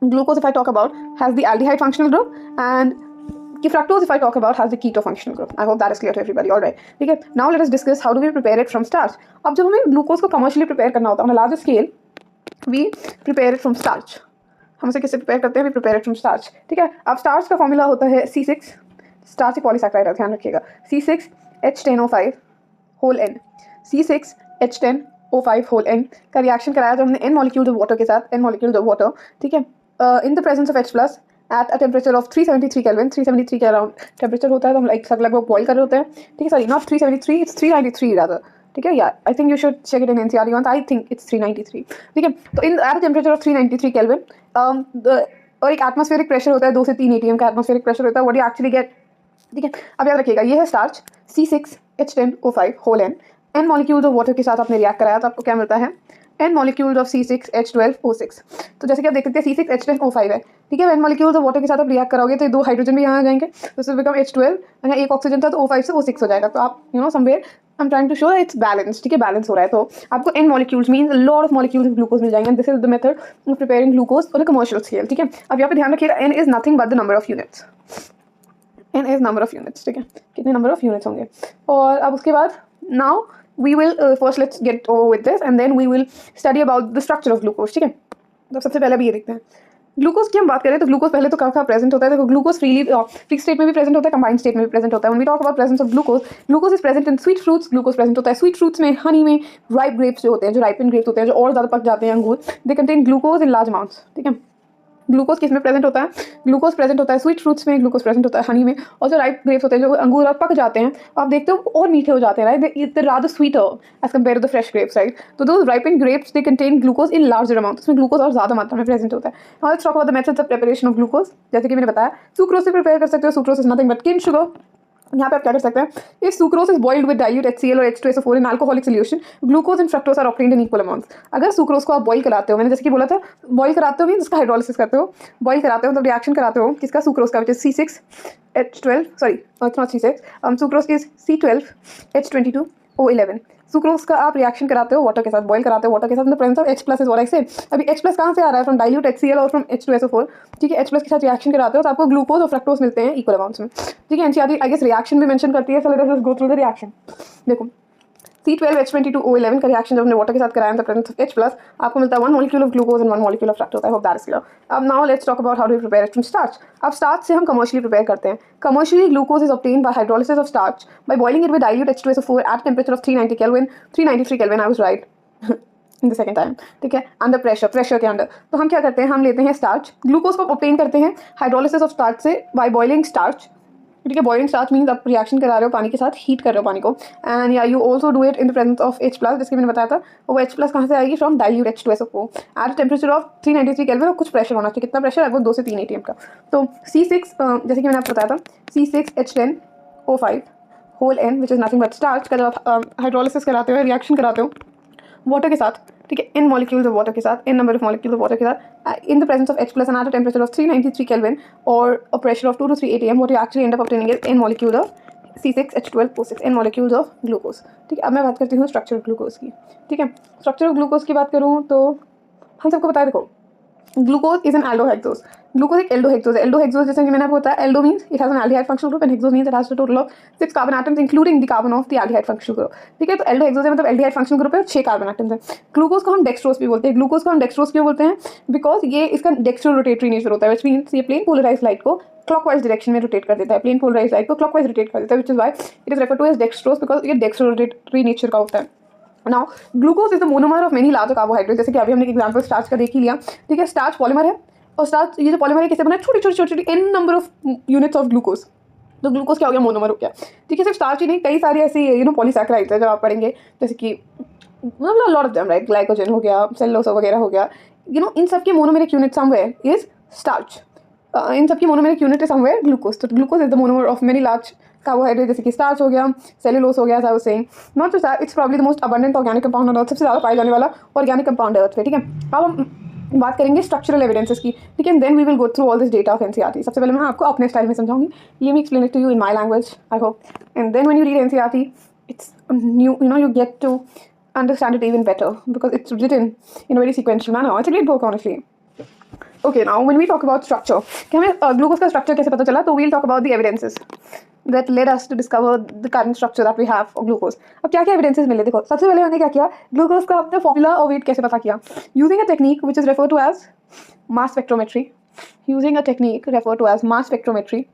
glucose if I talk about has the aldehyde functional group, and fructose if I talk about has the keto functional group. I hope that is clear to everybody. All right, ठीक है। Now let us discuss how do we prepare it from starch. अब जब हमें ग्लूकोज को कमर्शियली प्रिपेयर करना होता है on a larger scale, we prepare it from starch. हम उसे किससे प्रिपेयर करते हैं, we prepare it from starch, ठीक है। अब स्टार्च का फॉर्मूला होता है C6, स्टार्च पॉलीसैकेराइड, ध्यान रखिएगा, C6H10O5 whole N, C6H10O5 whole N का रिएक्शन कराया जब हमने N मॉलिक्यूल्स ऑफ वाटर के साथ, N मॉलिक्यूल्स ऑफ वाटर, ठीक है, इन the presence of H+ eight a temperature of 373 kelvin, 373 के अराउंड टेम्परेचर होता है, तो हम लगभग बॉयल कर रहे होते हैं, ठीक है। सॉरी, नॉट 373, इट्स 393 रादर, ठीक है। या I think you should check it in NCERT one, I think it's 393, ठीक है। तो in at a temperature of 393 kelvin और एक एटमॉस्फेरिक प्रेशर होता है 2 से 3 atm का एटमॉस्फेरिक प्रेशर होता है। व्हाट यू एक्चुअली गेट ठीक है। अब याद रखिएगा ये है starch C6H10O5 whole N molecules of water के साथ आपने रिएक्ट कराया तो आपको क्या मिलता है N मॉलिक्यूल्स ऑफ C6H12O6। तो जैसे कि आप देख सकते हैं C6H10O5 है, ठीक है। N मॉलिक्यूल्स ऑफ वाटर के साथ आप रिएक्ट कराओगे तो 2 हाइड्रोजन भी यहाँ आ जाएंगे, तो इससे बिकम H12, यहाँ एक ऑक्सीजन था तो O5 से O6 हो जाएगा। तो आप somewhere I am trying to show it's balance, ठीक है, बैलेंस हो रहा है। तो आपको N molecules mean lot of molecules glucose मिल जाएंगे। This is the method of preparing glucose on a commercial scale, ठीक है। अब यहाँ पे ध्यान रखिएगा N is nothing but the number of units, N is number of units, ठीक है, कितने नंबर ऑफ यूनिट्स होंगे। और अब उसके बाद now we will first let's get over with this and then we will study about the structure of glucose, ठीक है। तो सबसे पहले अभी ये देखते हैं ग्लूकोज की हम बात करें तो ग्लूकोज पहले तो कहाँ प्रेजेंट होता है। देखो ग्लूकोज फ्री स्टेट में भी प्रेजेंट होता है, कंबाइंड स्टेट में भी प्रेजेंट होता है। When we talk about presence of glucose is present in sweet fruits. Glucose present होता है स्वीट फ्रूट्स में, हनी में, राइप ग्रेप्स जो होते हैं, जो राइपन ग्रेप्स होते हैं, जो और ज़्यादा पक जाते हैं अंगूर, दे contain glucose in large amounts, ठीक है। ग्लूकोज किस में प्रेजेंट होता है, ग्लूकोज प्रेजेंट होता है स्वीट फ्रूट्स में, ग्लूकोज प्रेजेंट होता है हनी में, और जो राइप ग्रेप्स होते हैं, जो अंगूर और पक जाते हैं, आप देखते हो और मीठे हो जाते हैं, right, they rather sweeter as compare to the fresh grapes, right. तो दो ripen grapes they contain glucose in larger amount, उसमें ग्लूकोज और ज़्यादा मात्रा में प्रेजेंट होता है। Now let's talk about the methods of preparation of glucose. जैसे कि मैंने बताया सुक्रोज से प्रिपेयर कर सकते हो, sucrose is nothing but cane sugar. यहाँ पे आप क्या कर सकते हैं, if sucrose is boiled with dilute HCl और H2SO4 in alcoholic solution, glucose and fructose are obtained in equal amounts. अगर सुक्रोज को आप बॉइल कराते हो, मैंने जैसे कि बोला था बॉइल कराते हो मीन इसका हाइड्रोलिसिस करते हो, बॉइल कराते हो मतलब रिएक्शन कराते हो किसका, सुक्रोज का, which is C6H12, sorry it's not C6, sucrose is C12H22O11। Sucrose का आप रिएक्शन कराते हो वाटर के साथ, बॉइल कराते हो वाटर के साथ in the presence of H+ is what I said. अभी H+ कहाँ से आ रहा है, फ्रॉम डाइल्यूट HCl और फ्रॉम H2SO4, ठीक है। H+ के साथ रिएक्शन कराते हो तो आपको ग्लूकोज और फ्रक्टोज मिलते हैं इक्वल अमाउंट्स में, ठीक है। एनसीईआरटी आई गेस रिएक्शन भी मेंशन करती है, so let us go through the reaction. देखो C12H22O11 का रिएक्शन जब हमने वाटर के साथ कराया in the presence of H+, आपको मिलता है 1 molecule of glucose and 1 molecule of fructose. I hope that is clear. अब now let's talk about how do we prepare it from starch. अब स्टार्च से हम कमर्शियली प्रिपेयर करते हैं। Commercially glucose is obtained by hydrolysis of starch by boiling it with dilute H2SO4 at temperature of 390 kelvin, 393 kelvin, I was right in the second time, ठीक है, अंडर प्रेशर के अंडर। तो हम क्या करते हैं, हम लेते हैं स्टार्च, ग्लूकोज को ऑब्टेन करते हैं हाइड्रोलिसिस ऑफ स्टार्च से बाय बॉइलिंग स्टार्च, ठीक है। बॉइलिंग स्टार्च मीन्स आप रिएक्शन करा रहे हो पानी के साथ, हीट कर रहे हो पानी को, एंड या you also do it in the presence of H+, जिसके मैंने बताया था। वो H+ कहाँ से आएगी, from dilute H2SO4 at temperature of 393 kelvin, और कुछ प्रेशर होना चाहिए, कितना प्रेशर है वो 2 से 3 atm का। तो C6 जैसे कि मैंने आपको बताया था C6H10O5 whole N which is nothing but starch का जब आप हाइड्रोलिसिस कराते हो, रिएक्शन कराते हो वाटर के साथ, ठीक है, इन मॉलिक्यूल्स ऑफ वाटर के साथ, N number of molecules of water के साथ, in the presence of H+ and at a temperature of 393 kelvin और a pressure of 2 to 3 atm, what you actually end up obtaining is N molecule of C6H12O6, N molecules of glucose, ठीक है। अब मैं बात करती हूँ स्ट्रक्चर ऑफ ग्लूकोज की, ठीक है। स्ट्रक्चर ऑफ ग्लूकोज की बात करूँ तो हम सबको बताया, देखो glucose is N aldohexose, glucose एक एल्डोहेक्सोज है। एल्डोहेक्सोज जैसे कि मैंने आपको बताया, Aldo means it has an aldehyde functional group and hexose means it has a total of 6 carbon atoms including the carbon of the aldehyde functional group, ठीक है। तो एल्डोहेक्सोज है मतलब एल्डिहाइड फंक्शनल ग्रुप है, 6 कार्बन एटम्स है। ग्लूकोज को हम डेक्सट्रोज भी बोलते हैं। ग्लूकोज को हम डेक्सट्रोज क्यों बोलते हैं, बिकॉज ये इसका डेक्स्ट्रो रोटेटरी नेचर होता है, व्हिच मीन्स ये प्लेन पोलराइज्ड लाइट को क्लॉकवाइज डायरेक्शन में रोटेट कर देता है, प्लेन पोलराइज्ड लाइट को क्लॉकवाइज रोटेट कर देता है, which is why it is referred to as dextrose, because ये डेक्स्ट्रो रोटेटरी नेचर का होता है। Now glucose is the monomer of many large carbohydrate, जैसे कि अभी हमने एक एग्जांपल स्टार्च का देख ही लिया, ठीक है। स्टार्च पॉलीमर है, और स्टार्च ये जो पॉलीमर है किससे बना है, छोटी छोटी n number of units of glucose. तो ग्लूकोज क्या हो गया, मोनोमर हो गया, ठीक है। सिर्फ स्टार्च ही नहीं, कई सारी ऐसी पॉलीसैकेराइड्स है जब आप पढ़ेंगे, जैसे कि मतलब lot of them, right, glycogen हो गया, सेलुलोज वगैरह हो गया, इन सब की monomeric unit somewhere is starch, इन सब की monomeric unit is somewhere glucose. तो glucose is the monomer of many large carbohydrate, जैसे कि स्टार्च हो गया, सेलुलोज हो गया, I was saying. Not just that, it's probably the most abundant organic compound on earth, सबसे ज़्यादा पाया जाने वाला ऑर्गेनिक कंपाउंड है अर्थ पे, ठीक है। अब हम बात करेंगे स्ट्रक्चरल एविडेंसेस की, ठीक है, then we will go through all this data of NCERT. सबसे पहले मैं आपको अपने स्टाइल में समझाऊंगी, let me explain it to you in my language, I hope, and then when you read NCERT it's you get to understand it even better because it's written in a very sequential manner. It's a great book, honestly. Okay, now when we talk about structure, कि हमें ग्लूकोज का स्ट्रक्चर कैसे पता चला, तो we'll talk about the evidences that led us to discover the current structure that we have of glucose. अब क्या क्या एविडेंसेस मिले, देखो सबसे पहले हमने क्या किया, ग्लूकोज का अपना फॉर्मूला और वेट कैसे पता किया, using a technique which is refer to as mass spectrometry, using a technique refer to as mass spectrometry,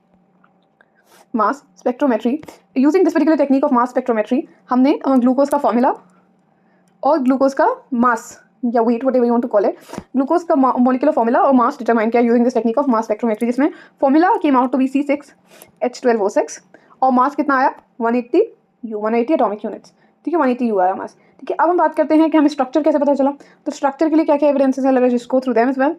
using this particular technique of mass spectrometry हमने ग्लूकोज का फॉर्मूला और ग्लूकोज का मास या weight, whatever you want to call it, glucose का मॉलिक्यूलर फॉर्मूला और मास डिटरमाइन किया using this technique of mass spectrometry, जिसमें formula came out to be C6H12O6 और मास कितना आया 180 एटॉमिक यूनिट्स, ठीक है, 180 U आया मास, ठीक है। अब हम बात करते हैं कि हमें स्ट्रक्चर कैसे पता चला, तो स्ट्रक्चर के लिए क्या क्या एविडेंसेस है, let's just go through them as well.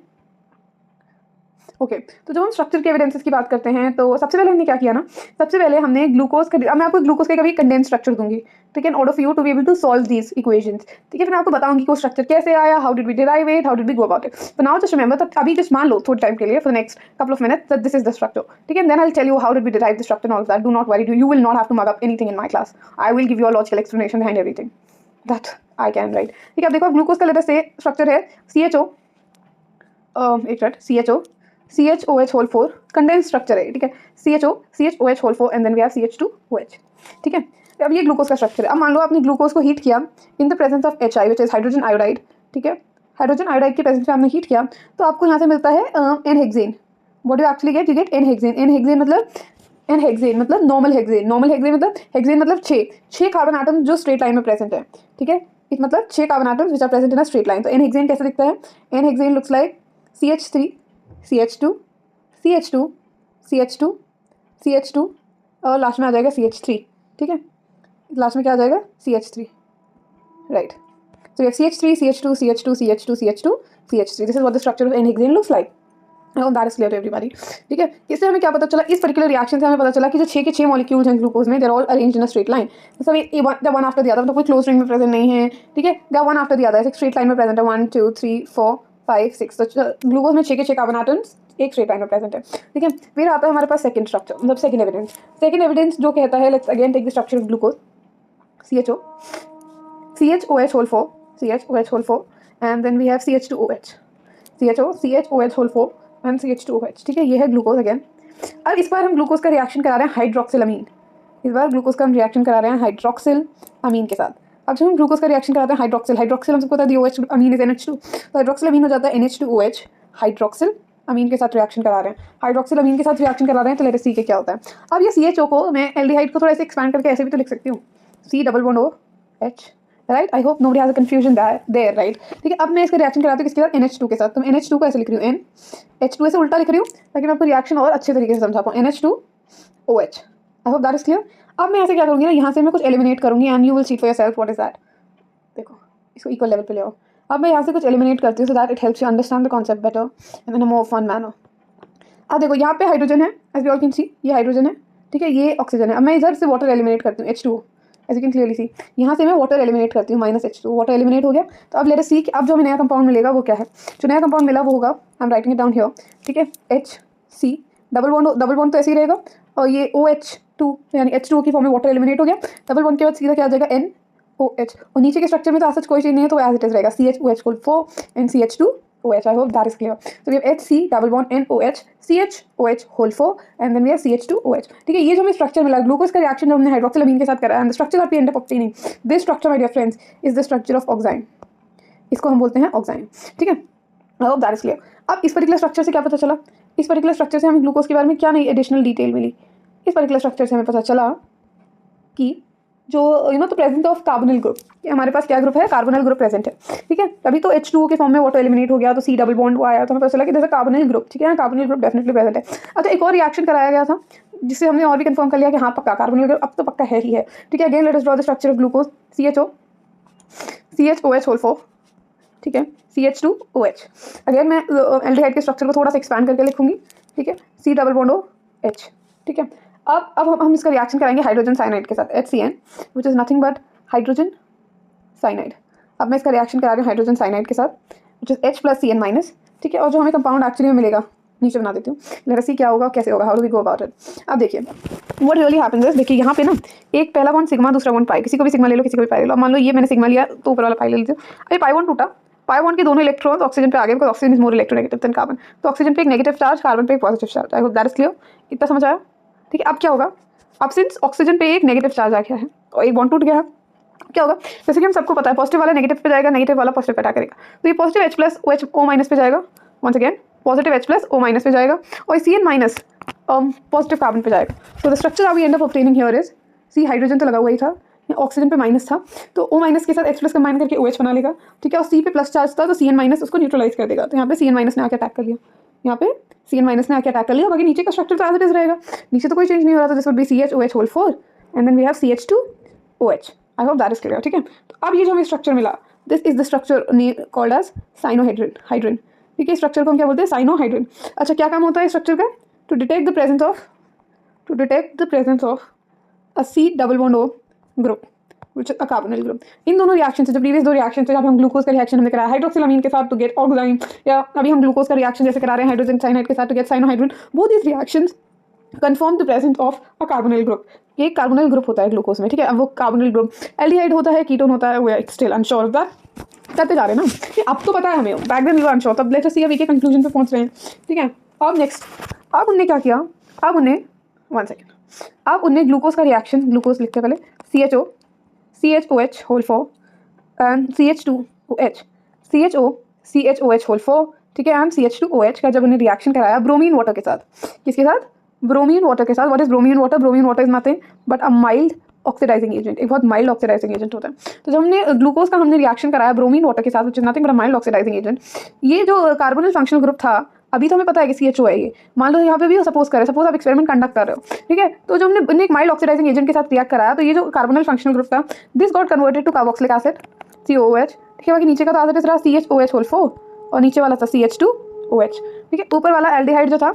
Okay तो जब हम स्ट्रक्चर के एविडेंसेस की बात करते हैं तो सबसे पहले हमने क्या किया ना, सबसे पहले हमने ग्लूकोज का, मैं आपको ग्लूकोज का कभी कंडेंस स्ट्रक्चर दूंगी, ठीक है, in order for you to be able to solve these equations, ठीक है, फिर मैं आपको बताऊंगी कि वो स्ट्रक्चर कैसे आया, how did we derive it, how did we go about it. तो नाउ जस्ट रिमेंबर दैट, अभी जस्ट मान लो थोड़े टाइम के लिए, for the next couple of minutes, that this is the structure, ठीक है, then I will tell you how did we derive the structure and all of that. Do not worry, you will not have to mug up anything in my class, I will give you a logical explanation behind everything that I can write, ठीक है। अब देखो ग्लूकोज का लेटर से स्ट्रक्चर है CHO, एक minute, CHOH whole 4 condensed structure है, ठीक है, CHOH whole 4 and then we have CH2OH, ठीक है। अब ये ग्लूकोज का स्ट्रक्चर है। अब मान लो आपने ग्लूकोज को हीट किया in the presence of HI which is hydrogen iodide, ठीक है, हाइड्रोजन आयोडाइड के प्रेजेंस में आपने हीट किया तो आपको यहाँ से मिलता है N hexane. What do actually get, you get N hexane. N hexane मतलब नॉर्मल हेक्सेन, मतलब हेक्सेन मतलब 6 कार्बन आटम जो स्ट्रेट लाइन में प्रेजेंट है, ठीक है, इस मतलब 6 carbon atoms which are present in a straight line. तो N-हेक्सेन कैसे दिखता है, N-हेक्सेन looks like CH3 CH2 CH2 CH2 CH2 और लास्ट में आ जाएगा CH3, ठीक है, लास्ट में क्या आ जाएगा CH3, right. So CH3 CH2 CH2 CH2 CH2 CH3, this is what the structure of N hexane looks like. That is clear to everybody, ठीक है। इससे हमें क्या पता चला, इस पर्टिकुलर रिएक्शन से हमें पता चला कि जो 6 के 6 मॉलिक्यूल्स हैं ग्लूकोज में, they are all arranged in a straight line, सब वन आफ्टर द अदर, मतलब कोई क्लोज रिंग में प्रेजेंट नहीं है, ठीक है, they are one after the other, एक स्ट्रेट लाइन में प्रेजेंट है, 1 2 3 4 5 6, तो ग्लूकोज में 6 के 6 कार्बन आटम्स एक स्ट्रेट लाइन में प्रेजेंट है, ठीक है। फिर आता है हमारे पास सेकंड स्ट्रक्चर, मतलब सेकंड एविडेंस जो कहता है, let's again take the structure of glucose, CHOH whole 4 and then we have CH2OH, CHOH whole 4 and CH2OH, ठीक है, ये है ग्लूकोज अगेन। अब इस बार हम ग्लूकोज का रिएक्शन करा रहे हैं हाइड्रोक्सिलामीन, इस बार ग्लूकोज का हम रिएक्शन करा रहे हैं हाइड्रोक्सिलामीन के साथ। अब जब हम ग्लूकोज का रिएक्शन कराते हैं हाइड्रोक्सिल हम सबको पता है OH अमीन इज NH2, तो हाइड्रोक्सिलामीन हो जाता है NH2OH, हाइड्रोक्सिल अमीन के साथ रिएक्शन करा रहे हैं, हाइड्रोक्सिलामीन के साथ रिएक्शन करा रहे हैं, तो लेट अस सी के क्या होता है। अब ये CHO को मैं एल्डिहाइड को थोड़ा ऐसे एक्सपैंड करके ऐसे भी तो लिख सकती हूँ, C+OH, right, I hope nobody has a confusion there, right, ठीक है। अब मैं इसका रिएक्शन कराती हूँ किसके साथ, NH2 के साथ, तो मैं NH2 को ऐसे लिख रही हूँ, H2 ऐसे उल्टा लिख रही हूँ ताकि मैं आपको रिएक्शन और अच्छे तरीके से समझा पाऊँ, NH2OH, I hope that is clear. अब मैं ऐसे क्या करूँगी ना, यहाँ से मैं कुछ एलिमिनेट करूँगी and you will see for yourself what is that. देखो इसको इक्वल लेवल पे ले आओ। अब मैं यहाँ से कुछ एलिमिनेट करती हूँ so that it helps you understand the concept better in a more fun manner. अब देखो यहाँ पे हाइड्रोजन है, as we all can see, ये हाइड्रोजन है, ठीक है, ये ऑक्सीजन है। अब मैं इधर से वाटर एलिमिनेट करती हूँ, H2O, as you can clearly see, यहाँ से मैं वाटर एलिमिनेट करती हूँ, -H2, वाटर एलिमिनेट हो गया। तो अब लेट अस सी कि अब जो हमें नया कंपाउंड मिलेगा वो क्या है। जो नया कंपाउंड मिला वो होगा, I am writing it down here, ठीक है, HC, डबल बॉन्ड तो ऐसे ही रहेगा, और ये OH2 यानी H2O की फॉर्म में वाटर एलिमिनेट हो गया, डबल बॉन्ड के बाद सीधा क्या आ जाएगा NOH, और नीचे के स्ट्रक्चर में तो ऐसा कोई चीज़ नहीं है, तो एज इट इज रहेगा CHOH4 and CH2OH, I hope that is clear. So we have HC double bond NOH CHOH whole 4 and then we have CH2OH, ठीक है। ये जो हमें स्ट्रक्चर मिला ग्लूकोज का रिएक्शन जो हमने हाइड्रोक्सिलामीन के साथ करा है, and the structure that we end up obtaining, this structure my dear friends is the structure of oxime, इसको हम बोलते हैं ऑक्साइन, ठीक है। I hope that is clear. अब इस पर्टिकुलर स्ट्रक्चर से क्या पता चला, इस पर्टिकुलर स्ट्रक्चर से हमें ग्लूकोज के बारे में क्या नई एडिशनल डिटेल मिली। इस पर्टिकुलर स्ट्रक्चर से हमें पता चला कि जो the presence of carbonyl group, हमारे पास क्या ग्रुप है, कार्बोनिल ग्रुप प्रेजेंट है, ठीक है। तभी तो H2O के फॉर्म में वाटर एलिमिनेट हो गया, तो C डबल बॉन्ड आया, तो हमें पता चला कि जैसे कार्बोनिल ग्रुप, ठीक है ना, कार्बोनिल ग्रुप डेफिनेटली प्रेजेंट है। अच्छा, एक और रिएक्शन कराया गया था जिससे हमने और भी कंफर्म कर लिया कि हाँ पक्का कार्बोनिल ग्रुप अब तो पक्का है ही है, ठीक है। Again let us draw the structure of glucose, CHOH whole 4, ठीक है, CH2OH। अगेन मैं एल्डिहाइड के स्ट्रक्चर को थोड़ा सा एक्सपैंड करके लिखूंगी, ठीक है, C डबल बॉन्ड OH, ठीक है। अब हम इसका रिएक्शन कराएंगे हाइड्रोजन साइनाइड के साथ, HCN which is nothing but hydrogen cyanide. अब मैं इसका रिएक्शन करा रही हूँ हाइड्रोजन साइनाइड के साथ विच इज H+CN-, ठीक है। और जो हमें कंपाउंड एक्चुअली में मिलेगा नीचे बना देती हूँ, लेट अस सी क्या होगा, कैसे होगा, how do we go about it. अब देखिए व्हाट रियली हैपेंस इज, देखिए यहाँ पे ना एक पहला बॉन्ड सिग्मा, दूसरा बॉन्ड पाई, किसी को भी सिग्मा ले लो, किसी को भी पाई ले लो। मान लो ये मैंने सिग्मा लिया तो ऊपर वाला पाई ले लीजिए। अभी पाई बॉन्ड टूटा, पाई बॉन्ड के दोनों इलेक्ट्रॉन्स ऑक्सीजन पे आ गए, because oxygen is more electronegative than carbon, तो ऑक्सीजन पे एक नेगेटिव चार्ज, कार्बन पे एक positive charge. I hope that is clear, इतना समझ आया, ठीक है। अब क्या होगा, अब सिंस ऑक्सीजन पे एक नेगेटिव चार्ज आ गया है और एक बॉन्ड टूट गया है, क्या होगा, जैसे कि हम सबको पता है पॉजिटिव वाला नेगेटिव पे जाएगा, नेगेटिव वाला पॉजिटिव पे अटैक करेगा, तो ये पॉजिटिव H+OH पे जाएगा, वंस अगेन पॉजिटिव H+O- पे जाएगा, और CN- पॉजिटिव कार्बन पे जाएगा। So the structure we end up obtaining here is, C hydrogen तो लगा हुआ ही था, ऑक्सीजन पे माइनस था, तो O- के साथ H+ कंबाइन करके OH बना लेगा, ठीक है। और C पे प्लस चार्ज था तो CN- उसको न्यूट्रलाइज कर देगा, तो यहाँ पे CN- ने आके अटैक कर लिया, यहाँ पे CN- ने आके अटैक कर लिया। बाकी नीचे का स्ट्रक्चर तो एज इट इज रहेगा, नीचे तो कोई चेंज नहीं हो रहा था, this would be CHOH whole 4 and then we have CH2OH। I hope that is clear, ठीक है। तो अब ये जो हमें स्ट्रक्चर मिला, this is the structure called as cyanohydrin, ठीक है, स्ट्रक्चर को हम क्या बोलते हैं, साइनोहाइड्रिन। अच्छा, क्या काम होता है स्ट्रक्चर का, to detect the presence of a C double bond O group which is a carbonyl group। इन दोनों रिएक्शन से, जो प्रीवियस 2 रिएक्शन से, जहाँ पे हम ग्लूकोज का रिएक्शन हमने कराया हाइड्रोक्सिलामीन के साथ टू गेट ऑक्साइन, या अभी हम ग्लूकोज का रिएक्शन जैसे करा रहे हैं हाइड्रोजन साइनाइड के साथ to get cyanohydrin, both these reactions confirm the presence of a carbonyl group. ये एक कार्बोनिल ग्रुप होता है ग्लूकोज में, ठीक है। अब वो कार्बोनिल ग्रुप एल्डिहाइड होता है, कीटोन होता है, we are still unsure of that. करते जा रहे हैं ना, अब तो पता है हमें, back then we were unsure, तब लेट्स सी अब के कंक्लूजन पे पहुंच रहे हैं, ठीक है। अब नेक्स्ट, अब उनने क्या किया, अब उन्हें 1 सेकेंड, अब उनने ग्लूकोज का रिएक्शन, ग्लूकोज लिखते पहले CHOH whole 4 and CH2OH whole 4, ठीक है, एंड CH2OH का जब उन्हें रिएक्शन कराया ब्रोमीन वाटर के साथ, किसके साथ, ब्रोमीन वाटर के साथ। What is bromine water, bromine water is nothing but a mild oxidising agent, एक बहुत माइल्ड ऑक्सीडाइजिंग एजेंट होता है। तो जब हमने ग्लूकोज का हमने रिएक्शन कराया ब्रोमीन वाटर के साथ, which is nothing but a mild oxidising agent, ये जो कार्बोनिल फंक्शनल ग्रुप था, अभी तो हमें पता है कि CHO है ये, मान लो यहाँ पे भी सपोज करें, सपोज आप एक्सपेरिमेंट कंडक्ट कर रहे हो, ठीक है, तो जब हमने एक माइल्ड ऑक्सीडाइजिंग एजेंट के साथ रिएक्ट कराया, तो ये जो कार्बोनिल फंक्शनल ग्रुप था, this got converted to carboxylic acid COOH, ठीक है। बाकी नीचे का तो एसिड रहा CHOH होल 4 और नीचे वाला था CH2OH, ठीक है। ऊपर वाला एल्डिहाइड जो था,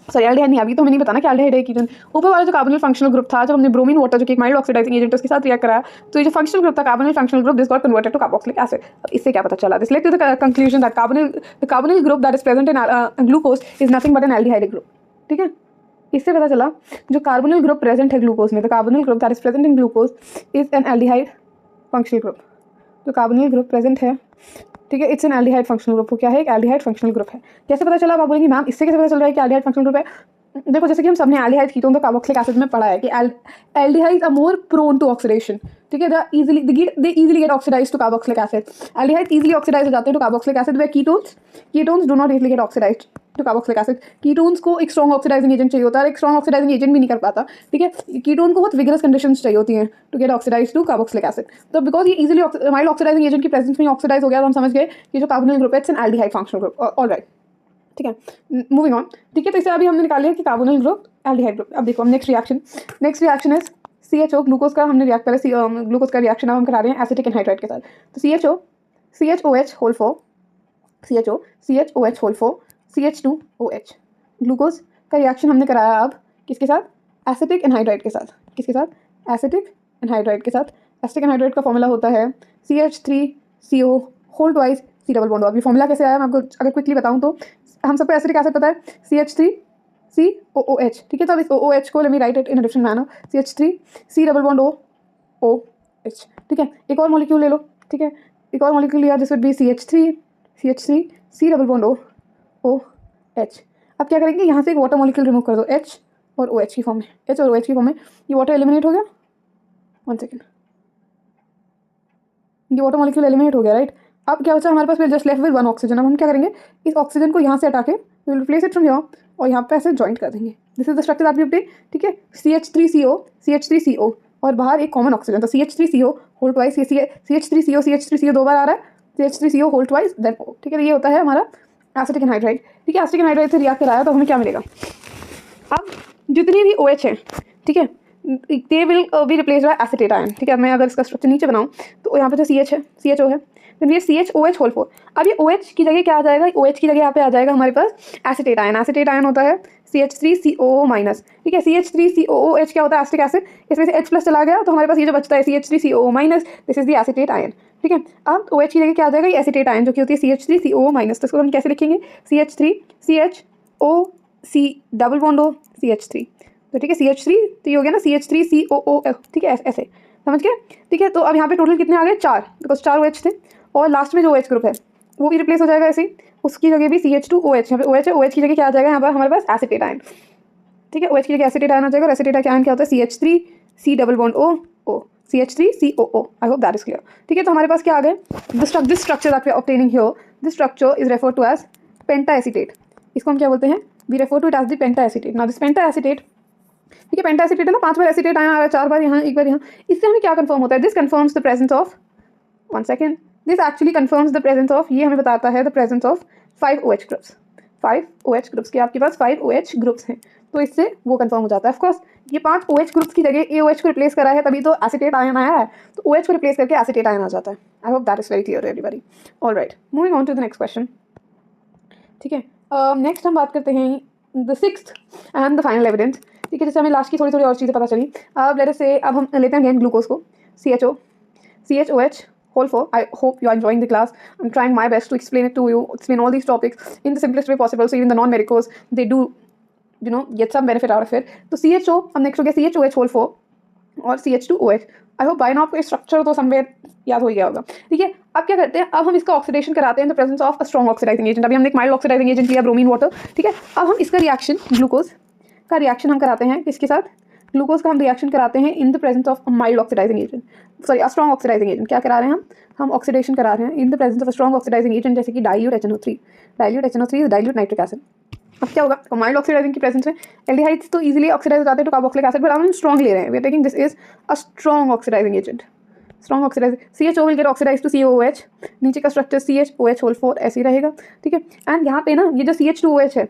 सॉरी एल्डिहाइड नहीं, अभी तो हमें नहीं बताना कि एल्डिहाइड है कीटोन। ऊपर वाला जो कार्बोनिल फंक्शनल ग्रुप था, जब हमने ब्रोमीन वाटर जो कि एक माइल्ड ऑक्सीडाइजिंग एजेंट उसके साथ रिएक्ट कराया, तो ये जो फंक्शनल ग्रुप था carbonyl functional group, this got converted to carboxylic acid. इससे क्या पता चला, this led to the conclusion that the carbonyl group that is present in glucose is nothing but an aldehyde group, ठीक है। इससे पता चला जो कार्बोनिल ग्रुप प्रेजेंट है ग्लूकोज में, the carbonyl group that is present in glucose is an aldehyde functional group. जो कार्बोनिल ग्रुप प्रेजेंट है, ठीक है, it's an aldehyde functional group. क्या है, एक एल्डिहाइड फंक्शनल ग्रुप है। कैसे पता चला, आप बोलेंगे मैम इससे कैसे पता चल रहा है कि एल्डिहाइड फंक्शनल ग्रुप है। देखो, जैसे कि हम सबने एल्डिहाइड कीटोन तो कार्बोक्सिलिक एसिड में पढ़ा है कि aldehydes are more prone to oxidation, ठीक है, they easily get oxidised to carboxylic acid. Aldehydes easily oxidise हो जाते हैं टू कार्बोक्सिलिक एसिड, वे ketones do not easily get oxidised to carboxylic acid. Ketones को एक स्ट्रॉन्ग ऑक्सीडाइजिंग एजेंट चाहिए होता है, एक स्ट्रॉन्ग ऑक्सीडाइजिंग एजेंट भी नहीं कर पाता, ठीक है। कीटोन को बहुत विगरस कंडीशंस चाहिए होती हैं to get oxidised to carboxylic acid. तो बिकॉज ये इजीली माइल्ड ऑक्सीडाइजिंग एजेंट की प्रेजेंस में ऑक्सीडाइज हो गया, तो हम समझ गए कि जो कार्बोनिल ग्रुप है it's an aldehyde functional group. Alright, ठीक है, मूविंग ऑन, ठीक है। तो इसे अभी हमने निकाल लिया कि कार्बोनिल ग्रुप एल्डिहाइड ग्रुप। अब देखो हम next reaction is CHO, glucose का हमने रिएक्ट करा, ग्लूकोज का रिएक्शन अब हम करा रहे हैं एसिटिक एनहाइड्राइड के साथ। तो CHOH whole 4 CHOH whole 4 CH2OH, glucose का रिएक्शन हमने कराया अब किसके साथ, एसिटिक एनहाइड्राइड के साथ। किसके साथ, एसिटिक एनहाइड्राइड के साथ। एसिटिक एनहाइड्राइड का फॉर्मूला होता है CH3CO whole twice C double bond. अभी फॉर्मूला कैसे आया मैं आपको अगर क्विकली बताऊं तो, हम सबको एसिटिक एसिड पता है CH3COOH, ठीक है। तो अब इस OOH को let me right it in a different manner, CH3C double bond OH, ठीक है। एक और मॉलिक्यूल ले लो, ठीक है, एक और मॉलिक्यूल लिया, this would B CH3C double bond OH। अब क्या करेंगे, यहाँ से एक वाटर मॉलिक्यूल रिमूव कर दो, H और OH की फॉर्म में, H और OH की फॉर्म में। ये वाटर एलिमिनेट हो गया, 1 सेकेंड, ये वाटर मॉलिक्यूल एलिमिनेट हो गया, राइट। अब क्या बचा हमारे पास, फिर जस्ट लेफ्ट विद 1 ऑक्सीजन। अब हम क्या करेंगे, इस ऑक्सीजन को यहाँ से हटा के we will replace it from here और यहाँ पे ऐसे जॉइंट कर देंगे। This is the structure that we obtain, ठीक है। CH3CO और बाहर एक कॉमन ऑक्सीजन, तो CH3CO होल ट्वाइस, CH3CO 2 बार आ रहा है, CH3CO whole twice then O, ठीक है। ये होता है हमारा एसिटिक एनहाइड्राइड, ठीक है। एसिटिक एनहाइड्राइड से रिएक्ट कराया तो हमें क्या मिलेगा, अब जितनी भी OH है, ठीक है, they will be replace by acetate ion, ठीक है। मैं अगर इसका स्ट्रक्चर नीचे बनाऊँ तो यहाँ पे जो CH है, CHO है, देन ये CHOH होल 4। अब ये OH की जगह क्या आ जाएगा, OH की जगह यहाँ पे आ जाएगा हमारे पास एसिटेट आयन। एसिटेट आयन होता है CH3COO माइनस, ठीक है। CH3COOH क्या होता है, एसिटिक एसिड, इसमें से H प्लस चला गया तो हमारे पास ये जो बचता है CH3COO minus, this is the acetate ion, ठीक है। अब OH की जगह क्या आ जाएगा, ये एसिटेट आयन जो कि होती है CH3COO माइनस। तो इसको हम कैसे लिखेंगे, CH3CHOC double bond O CH3, तो ठीक है, CH3 तो ये हो गया ना CH3COO, ठीक है, ऐसे समझ गए, ठीक है। तो अब यहाँ पे टोटल कितने आ गए, 4, बिकॉज 4 OH थे और लास्ट में जो OH ग्रुप है वो भी रिप्लेस हो जाएगा ऐसे ही, उसकी जगह भी CH2OH, यहाँ पे OH है, OH की जगह क्या आ जाएगा यहाँ पर हमारे पास एसिटेट आयन, ठीक है। OH की जगह एसिटेट आयन आ जाएगा और एसिटेट आयन क्या होता है CH3C double bond O CH3COO। I hope that is clear, ठीक है। तो हमारे पास क्या आ गए, this structure that we are obtaining here, this structure is referred to as pentaacetate. इसको हम क्या बोलते हैं, we refer to it as the pentaacetate. Now this pentaacetate, ठीक है, पेंटाएसिटेट है ना, 5 बार एसिटेट आया आ रहा है, 4 बार यहाँ, 1 बार यहाँ। इससे हमें क्या कंफर्म होता है, this confirms the presence of, 1 second, this actually confirms the presence of, ये हमें बताता है the presence of 5 OH groups, 5 OH groups के आपके पास 5 OH ग्रुप्स हैं, तो इससे वो कंफर्म हो जाता है। ऑफकोर्स ये 5 OH ग्रुप्स की जगह AOH को रिप्लेस करा है, तभी तो एसिटेट आयन आया है, तो OH को रिप्लेस करके एसिटेट आयन आ जाता है। I hope that is very clear everybody. Alright, moving on to the next question. ठीक है। नेक्स्ट हम बात करते हैं the sixth and the final evidence. ठीक है, जैसे हमें लास्ट की थोड़ी थोड़ी और चीज़ें पता चली। अब लेट अस से अब हम लेते हैं अगेन ग्लूकोज को, CHOH whole 4. I hope you are enjoying the class. I'm trying my best to explain it to you, explain all these topics in the simplest way possible, so even the non-medicos, they do, get some benefit out of it. तो CHO हम नेक्स्ट हो गया CHOH whole 4 और CH2OH। I hope by now आपको स्ट्रक्चर तो समवेयर याद हो गया होगा। ठीक है, अब क्या करते हैं, अब हम इसका ऑक्सीडेशन कराते हैं in the presence of a strong oxidising agent. अभी हमने एक माइल्ड ऑक्सीडाइजिंग एजेंट लिया, ब्रोमीन वाटर। ठीक है, अब हम इसका रिएक्शन, ग्लूकोज का रिएक्शन हम कराते हैं किसके साथ, ग्लूकोज का हम रिएक्शन कराते हैं in the presence of mild oxidising agent, sorry a strong oxidising agent. क्या करा रहे हैं हम ऑक्सीडेशन करा रहे हैं in the presence of a strong oxidising agent, जैसे कि dilute HNO3। Dilute HNO3 is dilute nitric acid. अब क्या होगा, तो माइल्ड ऑक्सीडाइजिंग की प्रेजेंस में एल्डिहाइड्स तो इजीली ऑक्सीडाइज हो जाते हैं टू कार्बोक्सिलिक एसिड, बट हम स्ट्रॉन्ग ले रहे हैं, we are taking this is a strong oxidising agent. Strong oxidising CHO will get oxidise to COOH, नीचे का स्ट्रक्चर CHOH होल 4 ऐसे ही रहेगा। ठीक है, एंड यहाँ पे ना ये जो CH2OH है,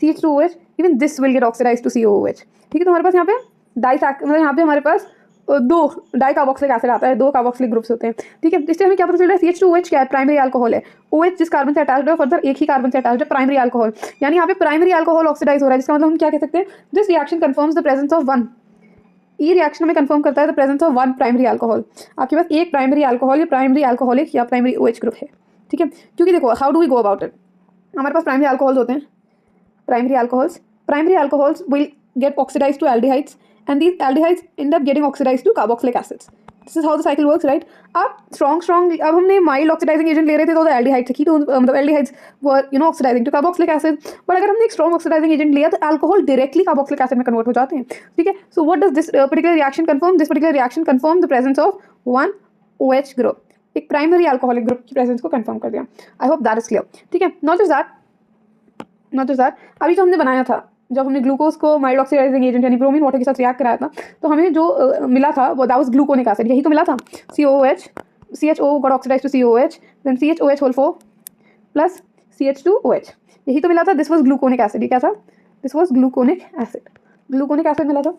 CH2OH even this will get oxidise to COOH। ठीक है, तो हमारे पास यहाँ पे मतलब यहाँ पे हमारे पास दो डाई कार्बोक्सिलिक एसिड आता है, दो कार्बोक्सिलिक ग्रुप्स होते हैं। ठीक है, इससे हमें क्या पता चल रहा है, CH2OH क्या है, प्राइमरी अल्कोहल है। OH जिस कार्बन से अटैच्ड है, फर्दर एक ही कार्बन से अटैच्ड है, प्राइमरी अल्कोहल। यानी यहाँ पे प्राइमरी अल्कोहल ऑक्सीडाइज हो रहा है, जिसका मतलब हम क्या कह सकते हैं, this reaction confirms the presence of one. ये रिएक्शन हमें कंफर्म करता है the presence of one primary alcohol. आपके पास एक प्राइमरी अल्कोहल या प्राइमरी अल्कोहलिक या प्राइमरी OH ग्रुप है। ठीक है, क्योंकि देखो how do we go about it, हमारे पास प्राइमरी अल्कोहल्स होते हैं, primary alcohols will get oxidized to aldehydes and these aldehydes end up getting oxidized to carboxylic acids. This is how the cycle works, right? अब strong अब हमने mild oxidizing agent ले रहे थे तो aldehydes थे, कीटोन मतलब aldehydes were oxidizing to carboxylic acid, but अगर हमने एक strong oxidizing agent लिया तो alcohol directly carboxylic acid में convert हो जाते हैं। ठीक है, so what does this particular reaction confirm? This particular reaction confirm the presence of one OH group, एक primary alcoholic group की presence को confirm कर दिया। I hope that is clear। ठीक है, not just that, अभी जो हमने बनाया था, जब हमने ग्लूकोज को माइल्ड ऑक्सीडाइजिंग एजेंट यानी ब्रोमीन वाटर के साथ रिएक्ट कराया था, तो हमें जो मिला था वो दैट वाज ग्लूकोनिक एसिड, यही तो मिला था। CHO got oxidised to COOH, then CHOH whole 4 plus CH2OH, यही तो मिला था। This was gluconic acid. ये क्या था, दिस वाज ग्लूकोनिक एसिड मिला था।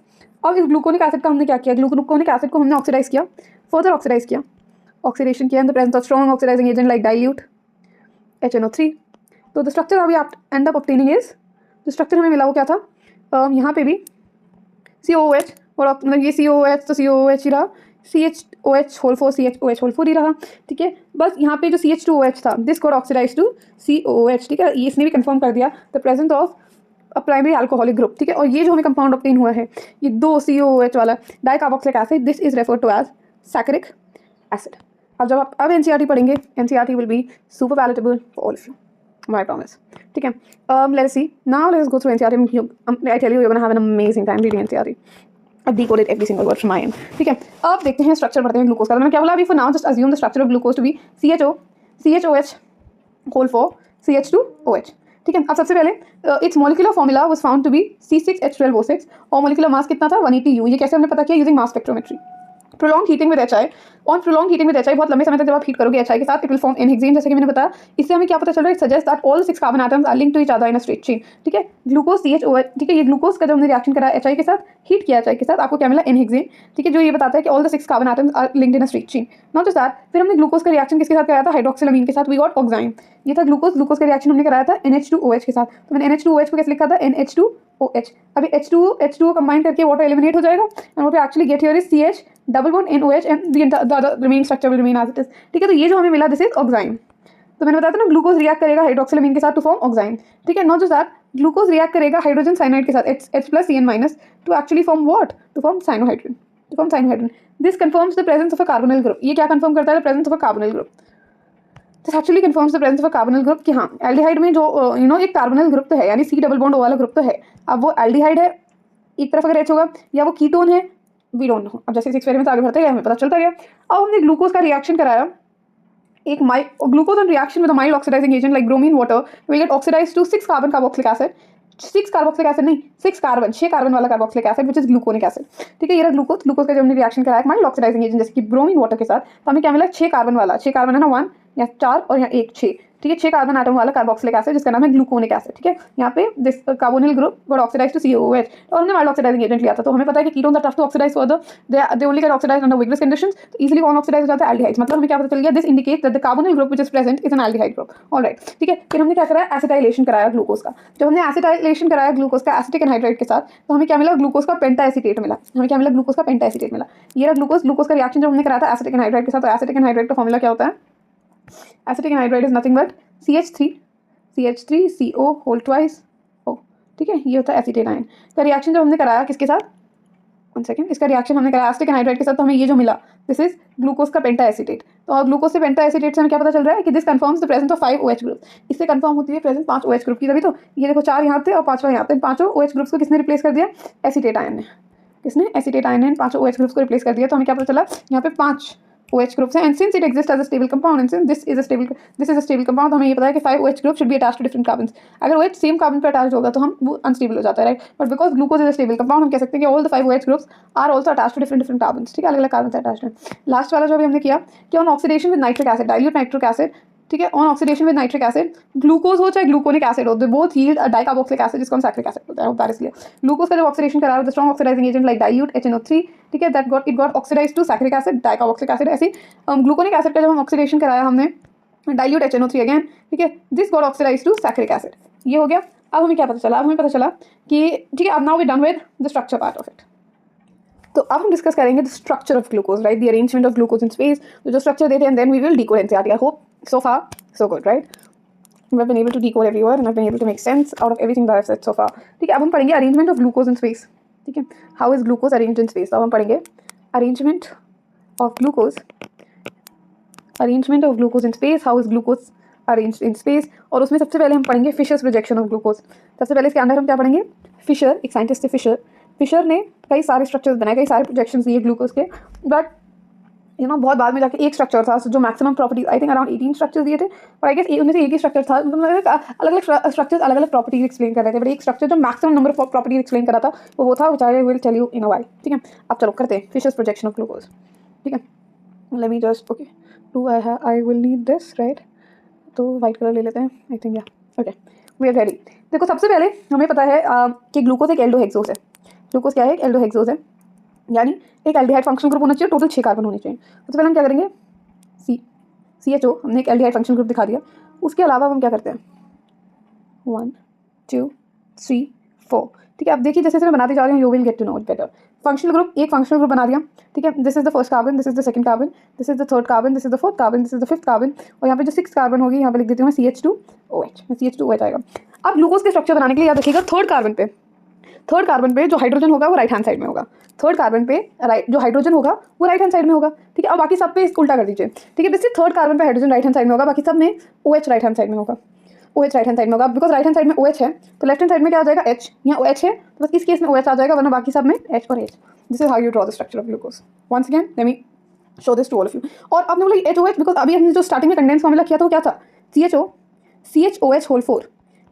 अब इस ग्लूकोनिक एसिड का हमने क्या किया, ग्लूकोनिक एसिड को हमने ऑक्सीडाइज किया, फर्दर ऑक्सीडेशन किया in the presence of strong oxidising agent like dilute HNO3। तो द स्ट्रक्चर अभी आप एंड अप ऑब्टेनिंग इज, जो स्ट्रक्चर हमें मिला वो क्या था, यहाँ पे भी COOH और मतलब ये COOH तो COOH ही रहा, CHOH होल 4 CHOH होल 4 ही रहा। ठीक है, बस यहाँ पे जो CH2OH था, this got oxidise to COOH। ठीक है, इसने भी कंफर्म कर दिया the presence of a primary alcoholic group. ठीक है, और ये जो हमें कंपाउंड ऑब्टेन हुआ है, ये 2 COOH वाला di carboxylic acid, this is referred to as saccharic acid. अब जब आप अब NCERT पढ़ेंगे, NCERT will be super palatable for all of you, my promise। ठीक है, let's see now, let's go through NCERT। I tell you, you're gonna have an amazing time reading NCERT। I've decoded every single word from my end। ठीक है, अब देखते हैं स्ट्रक्चर पढ़ते हैं ग्लूकोज का। तो मैंने क्या बोला अभी, for now just assume the structure of glucose to be CHOH whole 4 CH2OH। ठीक है, अब सबसे पहले its molecular formula was found to be C6H12O6 और molecular mass कितना था 180 U। ये कैसे हमने पता किया, using mass spectrometry। Prolong heating with HI, on prolong heating with HI, बहुत लंबे समय तक जब आप हीट करोगे HI के साथ, इट विल फॉर्म N-हेक्सेन, जैसे कि मैंने बताया। इससे हमें क्या पता चल रहा है, suggest that all 6 carbon atoms are linked to each other in a straight chain. ठीक है, ग्लूकोज CHOH। ठीक है, ये ग्लूकोज का जब हमने रिएक्शन करा HI के साथ, हीट किया HI के साथ, आपको क्या मिला, N-हेक्सेन। ठीक है, जो ये बताता है कि all the 6 carbon atoms are linked in a straight chain. Not just that, फिर हमने ग्लूकोज का रिएक्शन किसके साथ कराया था, हाइड्रोक्सिलामीन के साथ, वी गॉट ऑक्साइन। ये था ग्लूकोज का रिएक्शन हमने कराया था NH2OH के साथ। तो मैंने NH2OH को कैसे लिखा था, NH2OH। अभी H2O कंबाइन करके वाटर एलिमिनेट हो जाएगा, and what we actually get here is CH double bond NOH and the other remaining structure will remain as it is. ठीक है, तो ये जो हमें मिला, दिस इज ऑक्साइन। तो मैंने बताया था ना, ग्लूकोज रिएक्ट करेगा हाइड्रोक्सिलामीन के साथ टू फॉर्म ऑक्साइन। ठीक है, not just that, glucose react करेगा हाइड्रोजन साइनाइड के साथ H+CN- to actually form what, to form cyanohydrin. This confirms the presence of a carbonyl group. ये क्या कंफर्म करता है, the presence of a carbonyl group. This actually confirms the presence of a carbonyl group कि हाँ, एल्डिहाइड में जो एक कार्बोनिल ग्रुप तो है, यानी C डबल बॉन्ड O वाला ग्रुप तो है। अब वो एल्डिहाइड है, एक तरफ अगर H होगा, या वो कीटोन है, वी डोंट नो। अब जैसे एक्सपेरिमेंट आगे बढ़ते गए हमें पता चलता गया। अब हमने ग्लूकोज का रिएक्शन कराया, एक glucose on reaction with a mild oxidising agent like bromine water will get oxidised to 6 carbon carboxylic acid, 6 carboxylic acid नहीं, 6 कार्बन वाला carboxylic acid which is gluconic acid. ठीक है, ये रहा ग्लूकोज का जब हमने रिएक्शन कराया माइल्ड ऑक्सीडाइजिंग एजेंट जैसे कि ब्रोमीन वाटर के साथ, तो हमें क्या मिला, 6 कार्बन वाला, 6 कार्बन है ना, 1 या 4 और यहाँ 1 6। ठीक है, 6 कार्बन एटम वाला कार्बोक्सिलिक एसिड जिसका नाम है ग्लूकोनिक एसिड। ठीक है, यहाँ पे this carbonyl group got oxidised to COOH और हमने माइल्ड ऑक्सीडाइजिंग एजेंट लिया था। तो हमें पता है कि ketones are tough to oxidise further, they only get oxidised under vigorous conditions, तो इजीली कौन ऑक्सीडाइज हो जाता है? एल्डिहाइड्स। मतलब हमें क्या पता चल गया, this indicates that the carbonyl group which is present is an aldehyde group. Alright, ठीक है, फिर हमने क्या करा, एसिटाइलेशन कराया ग्लूकोज का। जब हमने एसिटाइलेशन कराया ग्लूकोज का एसिटिक एनहाइड्राइड के साथ, तो हमें क्या मिला? ग्लूकोज का पेंटाएसीटेट मिला। हमें क्या मिला? ग्लूकोज का पेंटाएसीटेट मिला। ये रहा ग्लूकोज का रिएक्शन जब हमने कराया था एसिटिक एनहाइड्राइड के साथ। तो एसिटिक एनहाइड्राइड का फॉर्मूला क्या होता है? Acetic anhydride is nothing but CH3CO whole twice O। ठीक है, ये होता है एसीटेट आयन का रिएक्शन जब हमने कराया किसके साथ? 1 सेकेंड, इसका रिएक्शन हमने कराया एसिटिक एनहाइड्राइड के साथ, तो हमें ये जो मिला दिस इज ग्लूकोज का पेंटाएसीटेट। तो ग्लूकोज से पेंटाएसीटेट से हमें क्या पता चल रहा है कि this confirms the presence of 5 OH group. इससे कंफर्म होती है प्रेजेंस 5 OH ग्रुप की। तभी तो ये देखो 4 यहाँ थे और 5वां यहाँ पे, 5 OH ग्रुप्स को किसने रिप्लेस कर दिया? एसीटेट आयन ने। किसने? एसीटेट आयन ने 5 OH ग्रुप्स को रिप्लेस कर दिया। तो हमें क्या पता चला? यहाँ पे 5 OH ग्रुप्स हैं, and since it exist as a stable compound and since this is a stable compound, तो हमें ये पता है कि 5 OH group should be attached to different carbons. अगर OH सेम कार्बन पर अटैच्ड होगा तो हम वो अनस्टेबल हो जाता है, right? But because glucose is a stable compound, हम कह सकते हैं कि all the 5 OH groups are also attached to different carbons. ठीक है, अलग अलग कार्बन से अटैच्ड है। लास्ट वाला जो भी हमने किया कि on oxidation with nitric acid, dilute nitric acid, ठीक है, on oxidation with nitric acid, glucose हो चाहे ग्लूकोनिक एसिड हो, they both yield a dicarboxylic acid जिसको हम सैक्रिक एसिड बोलते हैं। That is clear. ग्लूकोज का जब ऑक्सीडेशन करा with strong oxidising agent like dilute HNO3, ठीक है, that got oxidised to saccharic acid, dicarboxylic acid. ऐसे ग्लूकोनिक एसिड का जब हम ऑक्सीडेशन कराया हमने डाइल्यूट HNO3 अगेन, ठीक है, this got oxidised to saccharic acid. ये हो गया। अब हमें क्या पता चला? अब हमें पता चला कि ठीक है, अब now we done with the structure part of it. तो अब हम डिस्कस करेंगे the structure of glucose, right, the arrangement of glucose in space, जो स्ट्रक्चर देते हैं, and then we will decode NCERT. I hope so far so good, right? We've been able to decode every word and I've been able to make sense out of everything that I've said so far. ठीक है, अब हम पढ़ेंगे arrangement of glucose in space. ठीक है, how is glucose arranged in space. अब हम पढ़ेंगे arrangement of glucose in space, how is glucose arranged in space. और उसमें सबसे पहले हम पढ़ेंगे फिशर्स प्रोजेक्शन ऑफ ग्लूकोज। सबसे पहले इसके अंदर हम क्या पढ़ेंगे? फिशर, एक साइंटिस्ट थे फिशर ने कई सारे स्ट्रक्चर्स बनाए, कई सारे प्रोजेक्शंस दिए ग्लूकोज के, बट बहुत बाद में जाके एक स्ट्रक्चर था जो maximum properties, I think around 18 structures दिए थे, और आई गेस उनमें से एक ही स्ट्रक्चर था, मतलब अलग अलग स्ट्रक्चर्स अलग अलग प्रॉपर्टीज एक्सप्लेन कर रहे थे, बट एक स्ट्रक्चर जो maximum number of properties explain करा था वो था, which I will tell you in a while. ठीक है, अब चलो करते हैं फिशर्स प्रोजेक्शन ऑफ ग्लूकोज। ठीक है, let me just okay do I will need this, right? तो वाइट कलर ले लेते हैं, आई थिंक, या ओके, वी आर रेडी। देखो, सबसे पहले हमें पता है कि ग्लूकोज एक एल्डोहेक्सोस है। ग्लूकोज क्या है? एक एल्डोहेक्सोस है, यानी एक एल्डिहाइड फंक्शनल ग्रुप होना चाहिए, टोटल 6 कार्बन होने चाहिए। सबसे पहले हम क्या करेंगे? CHO, हमने एक एल्डिहाइड फंक्शनल ग्रुप दिखा दिया। उसके अलावा हम क्या करते हैं? 1 2 3 4। ठीक है, अब देखिए जैसे मैं बनाते जा रही हूँ, you will get to know it better. Functional group, एक फंक्शनल ग्रुप बना दिया। ठीक है, this is the first carbon, this is the second carbon, this is the third carbon, this is the fourth carbon, this is the fifth carbon, और यहाँ पे जो 6th कार्बन होगी यहाँ पे लिख देती हूँ मैं CH2OH। CH2OH आएगा। अब ग्लूकोज के स्ट्रक्चर बनाने के लिए याद रखिएगा, थर्ड कार्बन पे जो हाइड्रोजन होगा वो राइट हैंड साइड में होगा। थर्ड कार्बन पे जो हाइड्रोजन होगा वो राइट हैंड साइड में होगा। ठीक है, अब बाकी सब पे उल्टा कर दीजिए। ठीक है, वैसे थर्ड कार्बन पे हाइड्रोजन राइट हैंड साइड में होगा, बाकी सब में OH राइट हैंड साइड में होगा। OH राइट हैंड साइड में होगा, बिकॉज राइट हैंड साइड में OH है तो लेफ्ट हैंड साइड में क्या आ जाएगा? H। यहाँ OH है तो बस इस केस में OH आ जाएगा, वरना बाकी सब में H और H। This is how you draw the structure of glucose. Once again let me show this to all of you. और आपने बोला HOH, बिकॉज अभी हमने जो स्टार्टिंग में कंडेंस फॉर्मूला किया था वो क्या था? CHOH होल 4,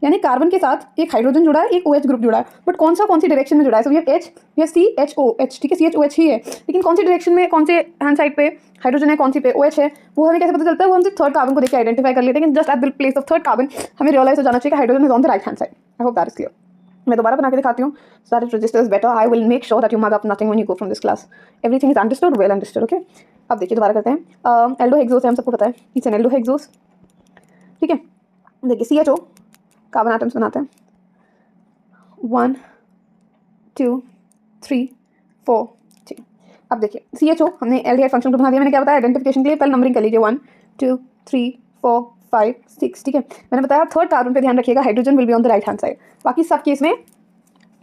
यानी कार्बन के साथ एक हाइड्रोजन जुड़ा है, एक OH ग्रुप जुड़ा है, बट कौन सी डायरेक्शन में जुड़ा है? So we have H, we have CHOH। ठीक है, CHOH ही है, लेकिन कौन सी डायरेक्शन में, कौन से हैंड साइड पे हाइड्रोजन है, कौन सी पे OH है, वो हमें कैसे पता चलता है? वो हम सिर्फ थर्ड कार्बन को देख के आइडेंटिफाई कर लेते हैं, just at the place of third carbon हमें रियलाइज हो जाना चाहिए कि hydrogen is on the right hand side. I hope that is clear. मैं दोबारा बना के दिखाती हूँ, so that it registers better. I will make sure that you mug up nothing when you go from this class. Everything is understood, well understood. Okay, अब देखिए दोबारा करते हैं। एल्डोहेक्सोस है, हम सबको पता है, इट्स एन एल्डोहेक्सोस। ठीक है, देखिए CHO कार्बन एटम्स बनाते हैं 1 2 3 4। ठीक है, अब देखिए CHO हमने एल्डिहाइड फंक्शन ग्रुप बना दिया। मैंने क्या बताया आइडेंटिफिकेशन के लिए? पहले नंबरिंग कर लीजिए 1 2 3 4 5 6। ठीक है, मैंने बताया थर्ड कार्बन पे ध्यान रखिएगा, hydrogen will be on the right hand side, बाकी सब केस में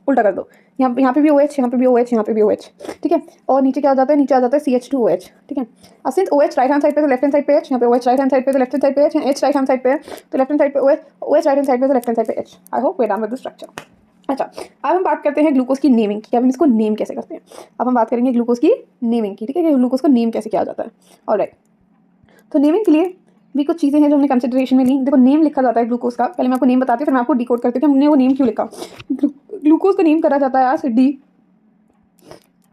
उल्टा कर दो। यहाँ पे भी OH, यहाँ पे भी OH, यहाँ पे भी OH। ठीक है, और नीचे क्या आ जाता है? नीचे आ जाता है CH2OH। ठीक है, अब since OH right hand side पे तो लेफ्ट हैंड साइड पे H, यहाँ पे OH राइट हैंड साइड पे तो लेफ्ट हैंड साइड पे H, H right hand side पे तो लेफ्ट हैंड साइड पे OH, OH right hand side पे तो लेफ्ट हैंड साइड पे H। I hope we are done with the structure. अच्छा, अब हम बात करते हैं ग्लूकोज की नेमिंग की। अब हम इसको नेम कैसे करते हैं? अब हम बात करेंगे ग्लूकोज की नेमिंग की। ठीक है, ग्लूकोज को नेम कैसे किया जाता है। ऑलराइट, तो नेमिंग के लिए भी कुछ चीज़ें हैं जो हमने कंसिडरेशन में ली। देखो, नेम लिखा जाता है ग्लूकोज का, पहले मैं आपको नेम बताती हूँ, फिर मैं आपको डिकोड करती हूँ कि हमने वो नेम क्यों लिखा। ग्लूकोज का नेम करा जाता है आज D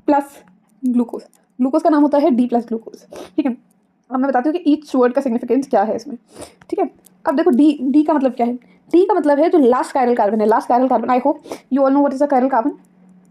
प्लस ग्लूकोज। ग्लूकोज का नाम होता है D प्लस ग्लूकोज। ठीक है, अब मैं बताती हूँ कि ईच वर्ड का सिग्निफिकेंस क्या है इसमें। ठीक है, अब देखो डी का मतलब क्या है, डी का मतलब है जो लास्ट कायरल कार्बन है, last chiral carbon, I hope you all know what is a chiral carbon.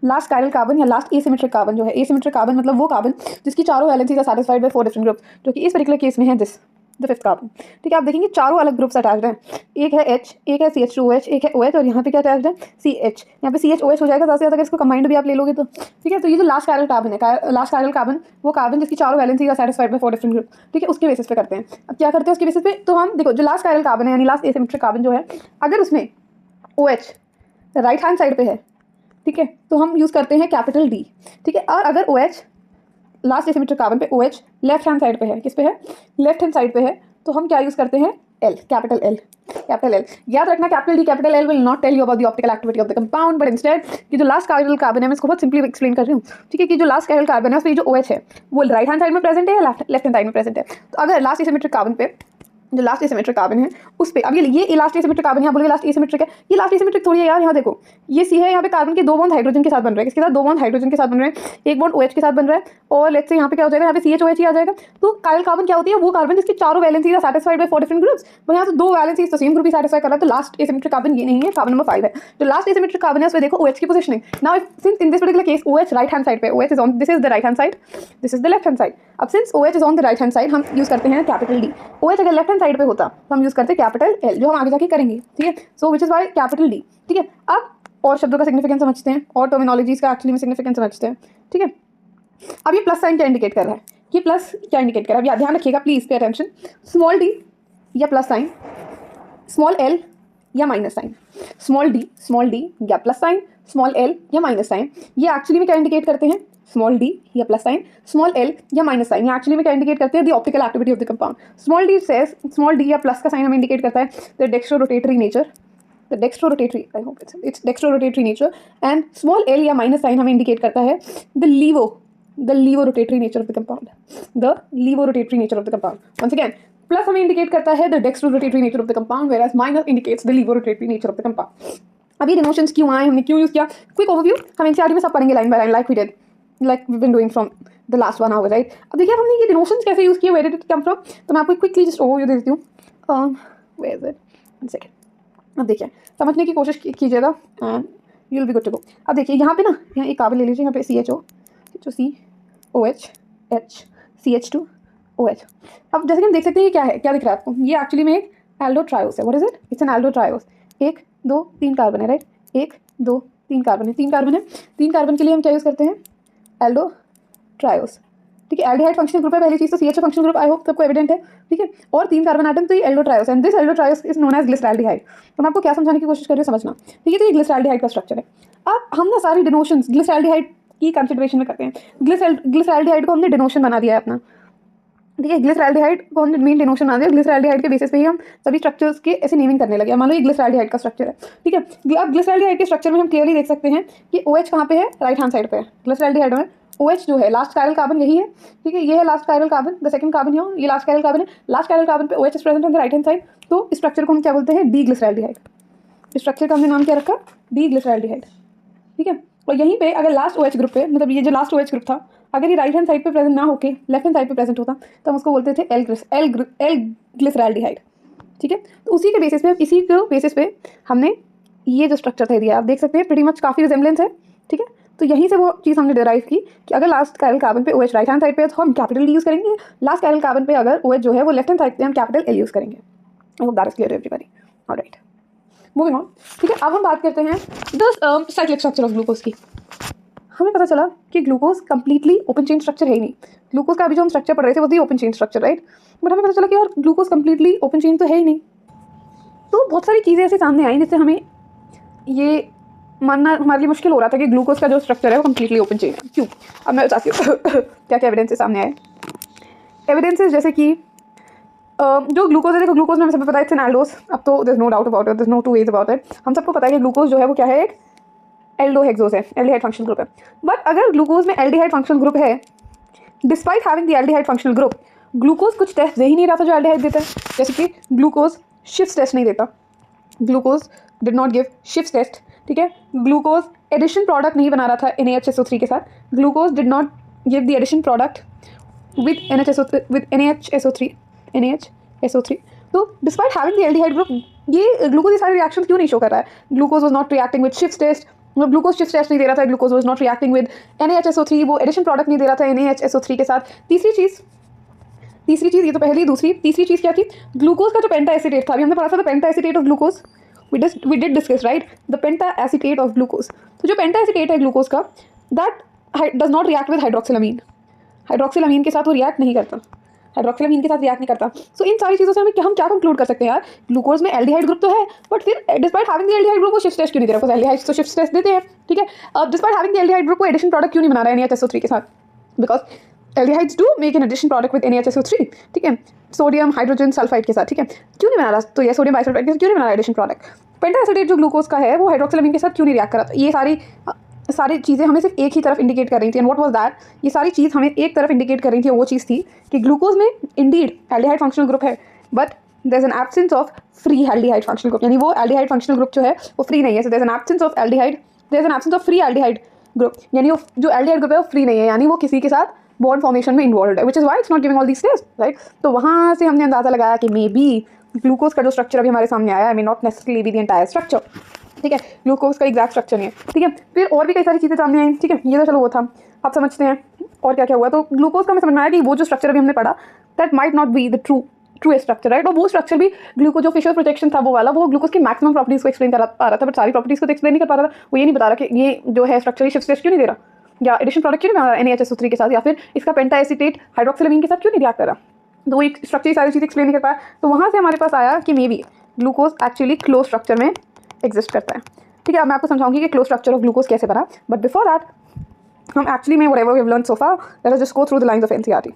Last chiral carbon या लास्ट एसिमेट्रिक कार्बन जो है, एसिमेट्रिक कार्बन मतलब वो कार्बन जिसकी चारों valencies are satisfied by 4 different groups, जो कि इस पर्टिकुलर केस में है दिस द फिफ्थ कार्बन। ठीक है, आप देखेंगे चारों अलग ग्रुप्स अटैच्ड हैं, एक है H, एक है CH2OH, एक है OH और यहाँ पे क्या अटैच्ड है CH, यहाँ पे CHOH हो जाएगा ज़्यादा से ज़्यादा अगर इसको कंबाइंड भी आप ले लोगे तो। ठीक है, तो ये जो लास्ट कायरल कार्बन है, लास्ट कायरल कार्बन वो कार्बन जिसकी चारों valencies are satisfied by 4 different group, ठीक है, उसके बेसिस पे करते हैं। अब क्या करते हैं उसके बेसिस पे, तो हम देखो जो लास्ट कायरल कार्बन है यानी लास्ट एसिमेट्रिक कार्बन जो है, अगर उसमें OH राइट हैंड साइड पे है, ठीक है, तो हम यूज़ करते हैं कैपिटल D। ठीक है, और अगर OH लास्ट एसिमेट्रिक कार्बन पे OH लेफ्ट हैंड साइड पे है, किस पे है, लेफ्ट हैंड साइड पे है, तो हम क्या यूज़ करते हैं L, capital L, capital L। याद रखना capital D capital L will not tell you about the optical activity of the compound, but instead कि जो लास्ट कायरल कार्बन है, मैं इसको बहुत सिंपली एक्सप्लेन कर रही हूँ। ठीक है, कि जो लास्ट कायरल कार्बन है उसमें जो OH है वो राइट हैंड साइड में प्रेजेंट है या लेफ्ट हैंड साइड में प्रेजेंट है। तो अगर लास्ट एसिमेट्रिक कार्बन पे जो लास्ट एसिमेट्रिक कार्बन है उस पे, अब ये लास्ट एसिमेट्रिक कार्बन है, बोलिए लास्ट एसिमेट्रिक है, ये लास्ट एसिमेट्रिक थोड़ी है यार। यहाँ देखो ये C है, यहाँ पे कार्बन के 2 बॉन्ड हाइड्रोजन के साथ बन रहे हैं, किसके साथ, 2 बॉन्ड हाइड्रोजन के साथ बन रहे हैं, एक बॉन्ड OH के साथ बन रहा है, और लेट्स से यहाँ पे क्या हो जाएगा, यहाँ पे CHOH ही आ जाएगा। तो कायरल कार्बन क्या होती है, वो कार्बन जिसकी चारों valencies are satisfied by 4 different groups, पर यहाँ तो 2 वैलेंसीज तो सेम ग्रुप ही सैटिस्फाई कर रहा है। तो लास्ट एसिमेट्रिक कार्बन ये नहीं है, कार्बन नंबर 5 है। जो लास्ट एसिमेट्रिक कार्बन है उसमें देखो OH की positioning, now since in this particular case OH right hand side पे, OH is on, this is the right hand side, this is the left hand side. अब since OH is on the right hand side, हम यूज करते हैं कैपिटल D। OH अगर लेफ्ट हैंड साइड पे होता तो हम यूज करते हैं कैपिटल L, जो हम आगे जाके करेंगे। ठीक है, so which is why capital D। ठीक है, अब और शब्दों का सिग्निफिकेंस समझते हैं और टर्मिनोलॉजीज का एक्चुअली में सिग्निफिकेंस समझते हैं। ठीक है, अब ये प्लस साइन क्या इंडिकेट कर रहा है, ये प्लस क्या इंडिकेट कर रहा है, अब ध्यान रखिएगा please pay attention, small d या प्लस साइन, स्मॉल l या माइनस साइन, स्मॉल d या प्लस साइन, स्मॉल l या माइनस साइन, ये एक्चुअली में क्या इंडिकेट करते हैं, स्मॉल d या प्लस साइन, स्मॉल l या माइनस साइन, ये एक्चुअली में क्या इंडिकेट करते हैं, the optical activity of the compound. Small d says, small d या प्लस का साइन हमें इंडिकेट करता है the dextrorotatory nature, the dextrorotatory, I hope it's dextrorotatory nature, and small l या minus sign हमें indicate करता है the levorotatory nature of the compound, the levorotatory nature of the compound. Once again, plus हमें indicate करता है the dextrorotatory nature of the compound, whereas minus indicates the levorotatory nature of the compound. अब ये डिनोशंस क्यों आए, हमने क्यों यूज किया, क्विक ओवरव्यू हम एनसीईआरटी में सब पढ़ेंगे line by line, like we did, like we been doing from the last 1 hour, right. अब देखिए हमने ये डिनोशंस कैसे यूज किए, where did it come from, तो मैं आपको क्विकली जस्ट ओवरव्यू दे देती हूँ। Where is it, one second, अब देखिए समझने की कोशिश कीजिएगा and you will be good to go. अब देखिए यहाँ पे ना, यहाँ एक कार्बन ले लीजिए, यहाँ पे CHO, COH, H, CH2OH। अब जैसे कि हम देख सकते हैं ये क्या है, क्या दिख रहा है आपको, ये एक्चुअली में एक एल्डोट्रायोस है। What is it, it's an aldotriose. 1 2 3 carbon है, राइट, 1 2 3 कार्बन है, 3 कार्बन है, 3 कार्बन के लिए हम क्या यूज़ करते हैं, एल्डोट्रायोस। ठीक है, एल्डिहाइड फंक्शनल ग्रुप है पहली चीज़, तो CHO functional group, I hope सबको एविडेंट है। ठीक है, और 3 कार्बन आटम, तो ये aldotriose, and this aldotriose is known as glyceraldehyde. तो मैं आपको क्या समझाने की कोशिश कर रही हूँ, समझना। ठीक है, तो ये ग्लिसरैल्डिहाइड का स्ट्रक्चर है। अब हम ना सारी डिनोशंस ग्लिसरैल्डिहाइड की कंसिडरेशन में करते हैं, ग्लिसरैल्डिहाइड को हमने डिनोशन बना दिया है अपना। ठीक है, ग्लिसरैल्डिहाइड को हमने मेन डिनोशन बना दिया, ग्लिसरैल्डिहाइड के बेसिस पे ही हम सभी स्ट्रक्चर्स के ऐसे नेमिंग करने लगे। मान लो ये ग्लिसरैल्डिहाइड का स्ट्रक्चर है। ठीक है, अब ग्लिसरैल्डिहाइड के स्ट्रक्चर में हम क्लियरली देख सकते हैं कि OH कहाँ पे है, राइट हैंड साइड पे है। ग्लिसरैल्डिहाइड में OH जो है लास्ट कायरल कार्बन यही है। ठीक है, ये है last chiral carbon, the second carbon here, ये लास्ट कायरल कार्बन है। लास्ट कायरल कार्बन पे OH is present on the right hand side, तो इस स्ट्रक्चर को हम क्या बोलते हैं, डी ग्लिसरैल्डिहाइड। इस स्ट्रक्चर का हमने नाम क्या रखा, डी ग्लिसरैल्डिहाइड। ठीक है, और यहीं पे अगर लास्ट OH ग्रुप पे, मतलब ये जो लास्ट OH ग्रुप था, अगर ये राइट हैंड साइड पे प्रेजेंट ना होके लेफ्ट हैंड साइड पे प्रेजेंट होता तो हम उसको बोलते थे एल ग्लिसरैल्डिहाइड। ठीक है, तो उसी के बेसिस पे, इसी के बेसिस पे हमने ये जो स्ट्रक्चर था दिया, आप देख सकते हैं प्रीटी मच काफ़ी रिजेम्बलेंस है। ठीक है, तो यहीं से वो चीज़ हमने डिराइव की कि अगर लास्ट कायरल कार्बन पे OH राइट हैंड साइड पे है तो हम कैपिटल D यूज़ करेंगे, लास्ट कायरल कार्बन पे अगर OH जो है वो लेफ्ट हैंड साइड पे हम कैपिटल L यूज़ करेंगे। I hope that is clear to everybody. Alright, moving on. ठीक है, अब हम बात करते हैं the cyclic structure of glucose की। हमें पता चला कि glucose completely open chain structure है ही नहीं। ग्लूकोज का अभी जो हम स्ट्रक्चर पढ़ रहे थे वो थी open chain structure, right, but हमें पता चला कि यार ग्लूकोज कंप्लीटली ओपन चेन तो है ही नहीं। तो बहुत सारी चीज़ें ऐसे सामने आई जिससे हमें ये मानना हमारे लिए मुश्किल हो रहा था कि ग्लूकोज का जो स्ट्रक्चर है वो कंप्लीटली ओपन चेन है। क्यों, अब मैं बताती हूँ क्या क्या एविडेंसेस सामने आए। एविडेंसेस जैसे कि जो ग्लूकोज है, देखो ग्लूकोज में हमें सबको पता है इट्स एन एल्डोस। अब तो there is no doubt about it, there is no two ways about it. हम सबको पता है कि ग्लूकोज जो है वो क्या है, एक एल्डोहेक्सोस है, एल्डिहाइड फंक्शनल ग्रुप है। बट अगर ग्लूकोज में एल्डिहाइड फंक्शनल ग्रुप है, despite having the aldehyde functional group, glucose कुछ टेस्ट दे ही नहीं रहा था जो एल्डिहाइड देता है। जैसे कि ग्लूकोज शिफ्ट टेस्ट नहीं देता, ग्लूकोज डिड नॉट गिव शिफ्ट टेस्ट। ठीक है, ग्लूकोज एडिशन प्रोडक्ट नहीं बना रहा था NaHSO3 के साथ, glucose did not give the addition product with NaHSO3। तो despite having the aldehyde group ये ग्लूकोज ये सारे रिएक्शन क्यों नहीं शो कर रहा है? Glucose was not reacting with शिफ्ट टेस्ट, मतलब ग्लूकोज शिफ्ट टेस्ट नहीं दे रहा था, glucose was not reacting with NaHSO3, वो एडिशन प्रोडक्ट नहीं दे रहा था NaHSO3 के साथ। तीसरी चीज़ ये तो पहली, दूसरी तीसरी चीज़ क्या थी? ग्लूकोज का जो पेंटा एसीटेट था, अभी हमने पढ़ा था pentaacetate of glucose, we did discuss right the penta acetate of glucose। तो जो पेंटा एसीटेट है ग्लूकोज का, that does not react with hydroxylamine, हाइड्रोक्सिलामीन के साथ वो रिएक्ट नहीं करता, हाइड्रोक्सिलामीन के साथ रिएक्ट नहीं करता। सो इन सारी चीज़ों से हम क्या कंक्लूड कर सकते हैं यार? ग्लूकोज में एल्डिहाइड ग्रुप तो है, बट फिर despite having the aldehyde group वो शिफ्ट टेस्ट क्यों नहीं दे रहा? एल्डिहाइड्स तो शिफ्ट टेस्ट देते हैं, ठीक है। अब despite having the aldehyde group को एडिशन प्रोडक्ट क्यों नहीं बना रहा है NaHSO3 के साथ? Because aldehydes do make an addition product with NaHSO3, ठीक है, सोडियम हाइड्रोजन सल्फाइड के साथ, ठीक है। क्यों नहीं बना रहा? तो ये सोडियम बाइसल्फाइड के साथ क्यों नहीं बना रहा एडिशन प्रोडक्ट? पेंटा एसीटेट जो ग्लूकोज का है वो हाइड्रोक्सिलामीन के साथ क्यों नहीं रिएक्ट कर रहा? तो ये सारी चीज़ें हमें सिर्फ एक ही तरफ इंडिकेट कर रही थी। And what was that? ये सारी चीज़ हमें एक तरफ इंडिकेट कर रही थी, वो चीज़ थी कि ग्लूकोज में इंडीड एल्डिहाइड फंक्शनल ग्रुप है, but there is an absence of free aldehyde functional group, यानी वो एल्डिहाइड फंक्शनल ग्रुप जो है वो फ्री नहीं है। So there is an absence of aldehyde, there is an absence of free aldehyde group, यानी वो जो एल्डिहाइड ग्रुप है वो फ्री नहीं है, यानी वो किसी के साथ बॉन्ड फॉर्मेशन में इन्वॉल्व है, which is why it's not giving all these test, right. तो वहाँ से हमने अंदाजा लगाया कि मे बी ग्लूकोज का जो स्ट्रक्चर अभी हमारे सामने आया है, may not necessarily be the entire structure, ठीक है, ग्लूकोज का एग्जैक्ट स्ट्रक्चर नहीं है, ठीक है। फिर और भी कई सारी चीज़ें सामने आई, ठीक है, ये तो चलो वो था, आप समझते हैं और क्या क्या हुआ। तो ग्लूकोज का हमें समझ में आया कि वो जो स्ट्रक्चर अभी हमने पढ़ा, that might not be the true structure, right. और वो स्ट्रक्चर भी ग्लूकोज जो फिशर प्रोटेक्शन था वो वाला, वो ग्लूकोज की मैक्सिमम प्रॉपर्टीज को एक्सप्लेन कर पा रहा था, बट सारी प्रॉपर्टीज को तो एक्सप्लेन नहीं कर पा रहा था। वो ये नहीं बता रहा कि ये जो है स्ट्रक्चर शिफ्ट टेस्ट क्यों नहीं दे रहा, या एडिशन प्रोडक्ट क्यों नहीं बना रहा NaHSO3 के साथ, या फिर इसका पेंटा एसीटेट हाइड्रोक्सिलामीन के साथ क्यों नहीं रिएक्ट कर रहा। तो वो एक स्ट्रक्चर सारी चीज़ एक्सप्लेन नहीं कर पाया। तो वहाँ से हमारे पास आया कि may be glucose actually close structure में एग्जिस्ट करता है, ठीक है। अब मैं आपको समझाऊंगी कि क्लोज स्ट्रक्चर ऑफ ग्लूकोज कैसे बना, बट बिफोर दैट हम एक्चुअली में whatever we have learned so far, let us just go through the lines of NCERT,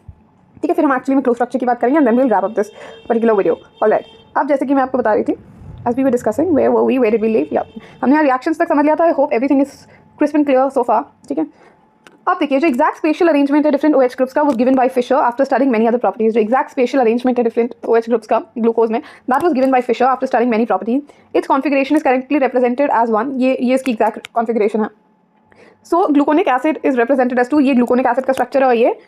ठीक है। फिर हम एक्चुअली में क्लोज स्ट्रक्चर की बात करेंगे, and then we will wrap up this particular video, alright. अब जैसे कि मैं आपको बता रही थी, as we were discussing where did we leave, या हमने यहाँ रिएक्शंस तक समझ लिया था। I hope everything is crisp and clear so far, ठीक है। अब देखिए जो एग्जैक्ट स्पेशल अरेंजमेंट है डिफरेंट OH ग्रुप्स का was given by Fisher after studying many other properties। जो एग्जैक्ट स्पेशल अरेंजमेंट है डिफरेंट OH ग्रुप्स का ग्लूकोज में, that was given by Fisher after studying many properties। its configuration is currently represented as 1, ये इसकी एग्जैक्ट कॉन्फिगरेशन है। So gluconic acid is represented as 2, ये ग्लूकोनिक एसिड का स्ट्रक्चर है और ये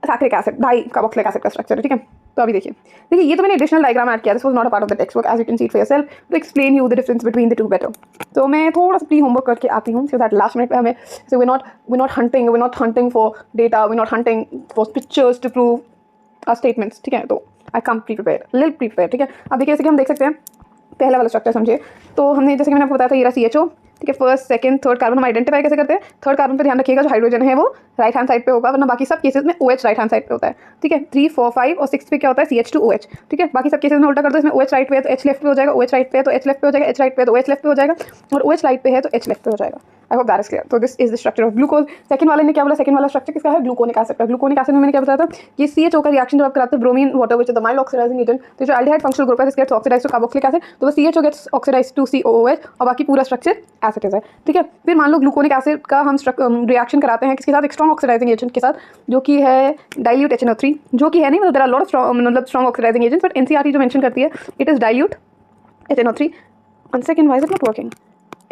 saccharic acid di carboxylic acid का स्ट्रक्चर है, ठीक है। तो अभी देखिए ये तो मैंने एडिशनल डायग्राम ऐड किया, this was not a part of the text book, as you can see it for yourself to explain you the difference between the two better. तो मैं थोड़ा सा प्री होमवर्क करके आती हूँ, सो दैट लास्ट मिनट पे हमें, so we not hunting for data, we not hunting for pictures to prove our statements, ठीक है। तो आई कम प्री प्रिपेयर, ठीक है। अब देखिए जैसे कि हम देख सकते हैं पहला वाला स्ट्रक्चर समझिए। तो हमने जैसे कि मैंने आपको बताया था, ये रहा CHO, ठीक है। फर्स्ट सेकंड थर्ड कार्बन हम आइडेंटिफाई कैसे करते हैं? थर्ड कार्बन पे ध्यान रखिएगा जो हाइड्रोजन है वो राइट हैंड साइड पे होगा, वरना बाकी सब केसेस में OH राइट हैंड साइड पे होता है, ठीक है। 3, 4, 5 और 6 पे क्या होता है? CH2OH, ठीक है। बाकी सब केसेस में उल्टा कर दो, इसमें OH राइट पे है तो H लेफ्ट पे हो जाएगा, OH राइट पे है तो H लेफ्ट पे हो जाएगा, H राइट पे है तो OH लेफ्ट पे हो जाएगा, और OH राइट पे है तो H लेफ्ट पे हो जाएगा। I hope that is clear. तो this is the structure of glucose. Second वाले ने क्या बोला? सेकंड वाला स्ट्रक्चर किसका है? ग्लूकोनिक एसिड का। ग्लूकोनिक एसिड में मैंने क्या बताया था? ये CHO का रिएक्शन जब आप कराते हैं bromine water which is the mild oxidising agent, तो जो एल्डिहाइड फंक्शनल ग्रुप है this gets oxidised to carboxylic acid, तो वो CHO gets oxidised to COOH और बाकी पूरा स्ट्रक्चर एसिड है, ठीक है। फिर मान लो ग्लूकोनिक एसिड का हम रिएक्शन कराते हैं किसके साथ? एक स्ट्रॉन्ग ऑक्सीडाइजिंग एजेंट के साथ, जो कि है डाइल्यूट HNO3, जो कि है नहीं, मतलब देयर आर लॉट ऑफ मतलब strong oxidising agents, but NCERT जो मेंशन करती है it is dilute HNO3। One second, why is it not working?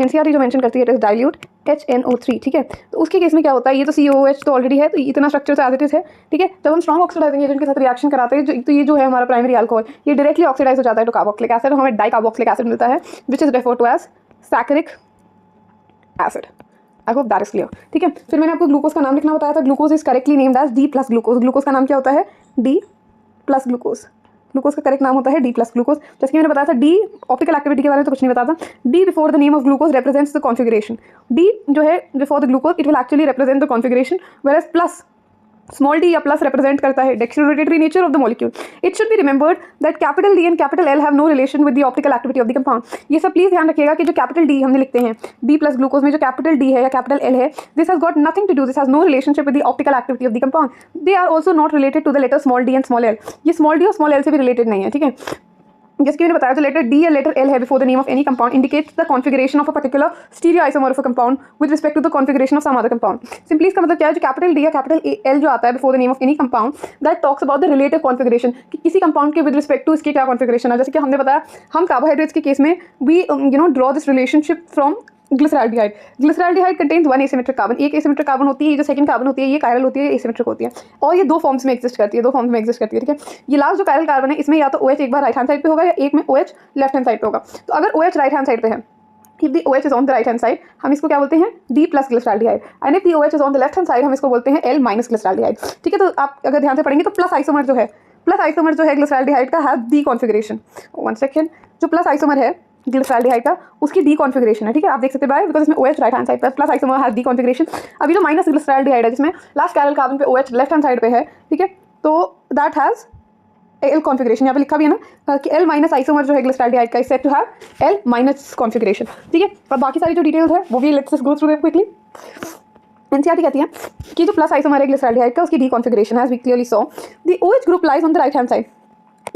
NCERT जो मेंशन करती है इट इज डाइल्यूट HNO3, ठीक है। तो उसके केस में क्या होता है? ये तो COOH तो ऑलरेडी है, तो इतना स्ट्रक्चर से एज इट इज है, ठीक है। जब हम स्ट्रॉन्ग ऑक्सीडाइजिंग एजेंट के साथ रिएक्शन कराते हैं तो ये जो है हमारा प्राइमरी अल्कोहल, ये डायरेक्टली ऑक्सीडाइज हो जाता है टू कार्बोक्सिलिक एसिड, हमें डाई कार्बोक्सिलिक एसिड मिलता है which is referred to as saccharic acid. I hope that is clear, ठीक है। फिर मैंने आपको ग्लूकोज का नाम लिखना बताया था। Glucose is correctly named as D plus glucose. Glucose का नाम क्या होता है? D plus glucose. ग्लूकोज का करेक्ट नाम होता है D प्लस ग्लूकोज। जैसे कि मैंने बताया था, D ऑप्टिकल एक्टिविटी के बारे में तो कुछ नहीं बताता। D before the name of glucose represents the configuration. D जो है before the glucose it will actually represent the configuration, whereas plus small d या प्लस रिप्रेजेंट करता है dextrorotatory nature of the molecule. It should be remembered that capital D and capital L have no relation with the optical activity of the compound. ये सब प्लीज ध्यान रखिएगा कि जो कैपिटल D हमने लिखते हैं D प्लस ग्लूकोज में, जो कैपिटल D है या कैपिटल L है, this has got nothing to do, this has no relationship with the optical activity of the compound. They are also not related to the letter small d and small l। ये स्मॉल d और स्मॉल l से भी रिलेटेड नहीं है, ठीक है। जैसे कि मैंने बताया, जो लेटर D या लेटर L है before the name of any compound indicates the configuration of a particular stereoisomer of a compound with respect to the configuration of some other compound. Simply इसका मतलब क्या है? जो कैपिटल D या कैपिटल L जो आता है before the name of any compound, that talks about the relative configuration, कि किसी कंपाउंड के विद रिस्पेक्ट टू इसके क्या कॉन्फिगरेशन है। जैसे कि हमने बताया, हम कार्बोहाइड्रेट्स के केस में we draw this relationship from glyceraldehyde. Glyceraldehyde contains one asymmetric carbon, एक एसिमेट्रिक कार्बन होती है, ये जो सेकंड कार्बन होती है ये कायरल होती है, एसिमेट्रिक होती है, और ये दो फॉर्म्स में एग्जिस्ट करती है, ठीक है। ये लास्ट जो कायरल कार्बन है इसमें या तो OH एक बार राइट हैंड साइड पे होगा या एक में OH लेफ्ट हैंड साइड पे होगा। तो अगर OH राइट हैंड साइड पे है, if the OH is on the right hand side हम इसको क्या बोलते हैं, D plus glyceraldehyde, and if the OH is on the left hand side हम इसको बोलते हैं L minus glyceraldehyde, ठीक है। तो आप अगर ध्यान से पढ़ेंगे तो प्लस आइसोमर जो है ग्लिसरॉल्डिहाइड का है डी कॉन्फिगरेशन। 1 सेकेंड, जो प्लस आइसोमर है ग्लिसरॉल्डिहाइड का उसकी डी कॉन्फिगरेशन है, ठीक है। आप देख सकते हैं बिकॉज इसमें OH राइट हैंड साइड पर plus isomer has D configuration. अभी जो माइनस ग्लिसरॉल्डिहाइड है जिसमें लास्ट कायरल कार्बन पे OH लेफ्ट हैंड साइड पे है, ठीक है, तो दैट हैज L कॉन्फिगरेशन, यहाँ पे लिखा भी है ना कि L माइनस आइसोमर जो है ग्लिसरॉल्डिहाइड का is said to have L minus configuration, ठीक है। और बाकी सारी जो डिटेल्स है वो भी let's go through them quickly. NCERT कहती है कि जो प्लस आइसोमर है ग्लिसरॉल्डिहाइड का उसकी D configuration as we clearly saw the OH group lies on the right hand side.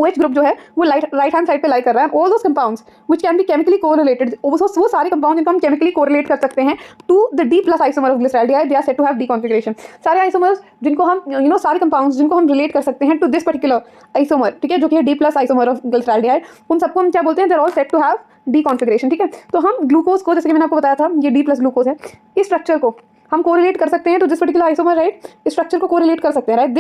OH group जो है वो राइट हैंड साइड पे लाई कर रहा है। All those compounds which can be chemically correlated, वो सारे कंपाउंड जिनको हम केमिकली कोरिलेट कर सकते हैं to the D plus isomer of glyceraldehyde, they are said to have D configuration. सारे आइसोमर्स जिनको हम सारे कंपाउंड्स जिनको हम रिलेट कर सकते हैं टू दिस पर्टिकुलर आइसोमर, ठीक है, जो कि है D plus isomer of glyceraldehyde, उन सबको हम क्या बोलते हैं, they are all said to have D configuration, ठीक है। तो हम ग्लूकोज को, जैसे कि मैंने आपको बताया था ये डी प्लस ग्लूकोज है, इस स्ट्रक्चर को हम कोरिलेट कर सकते हैं to this particular isomer, right. इस स्ट्रक्चर को कोरिलेट कर सकते हैं, right.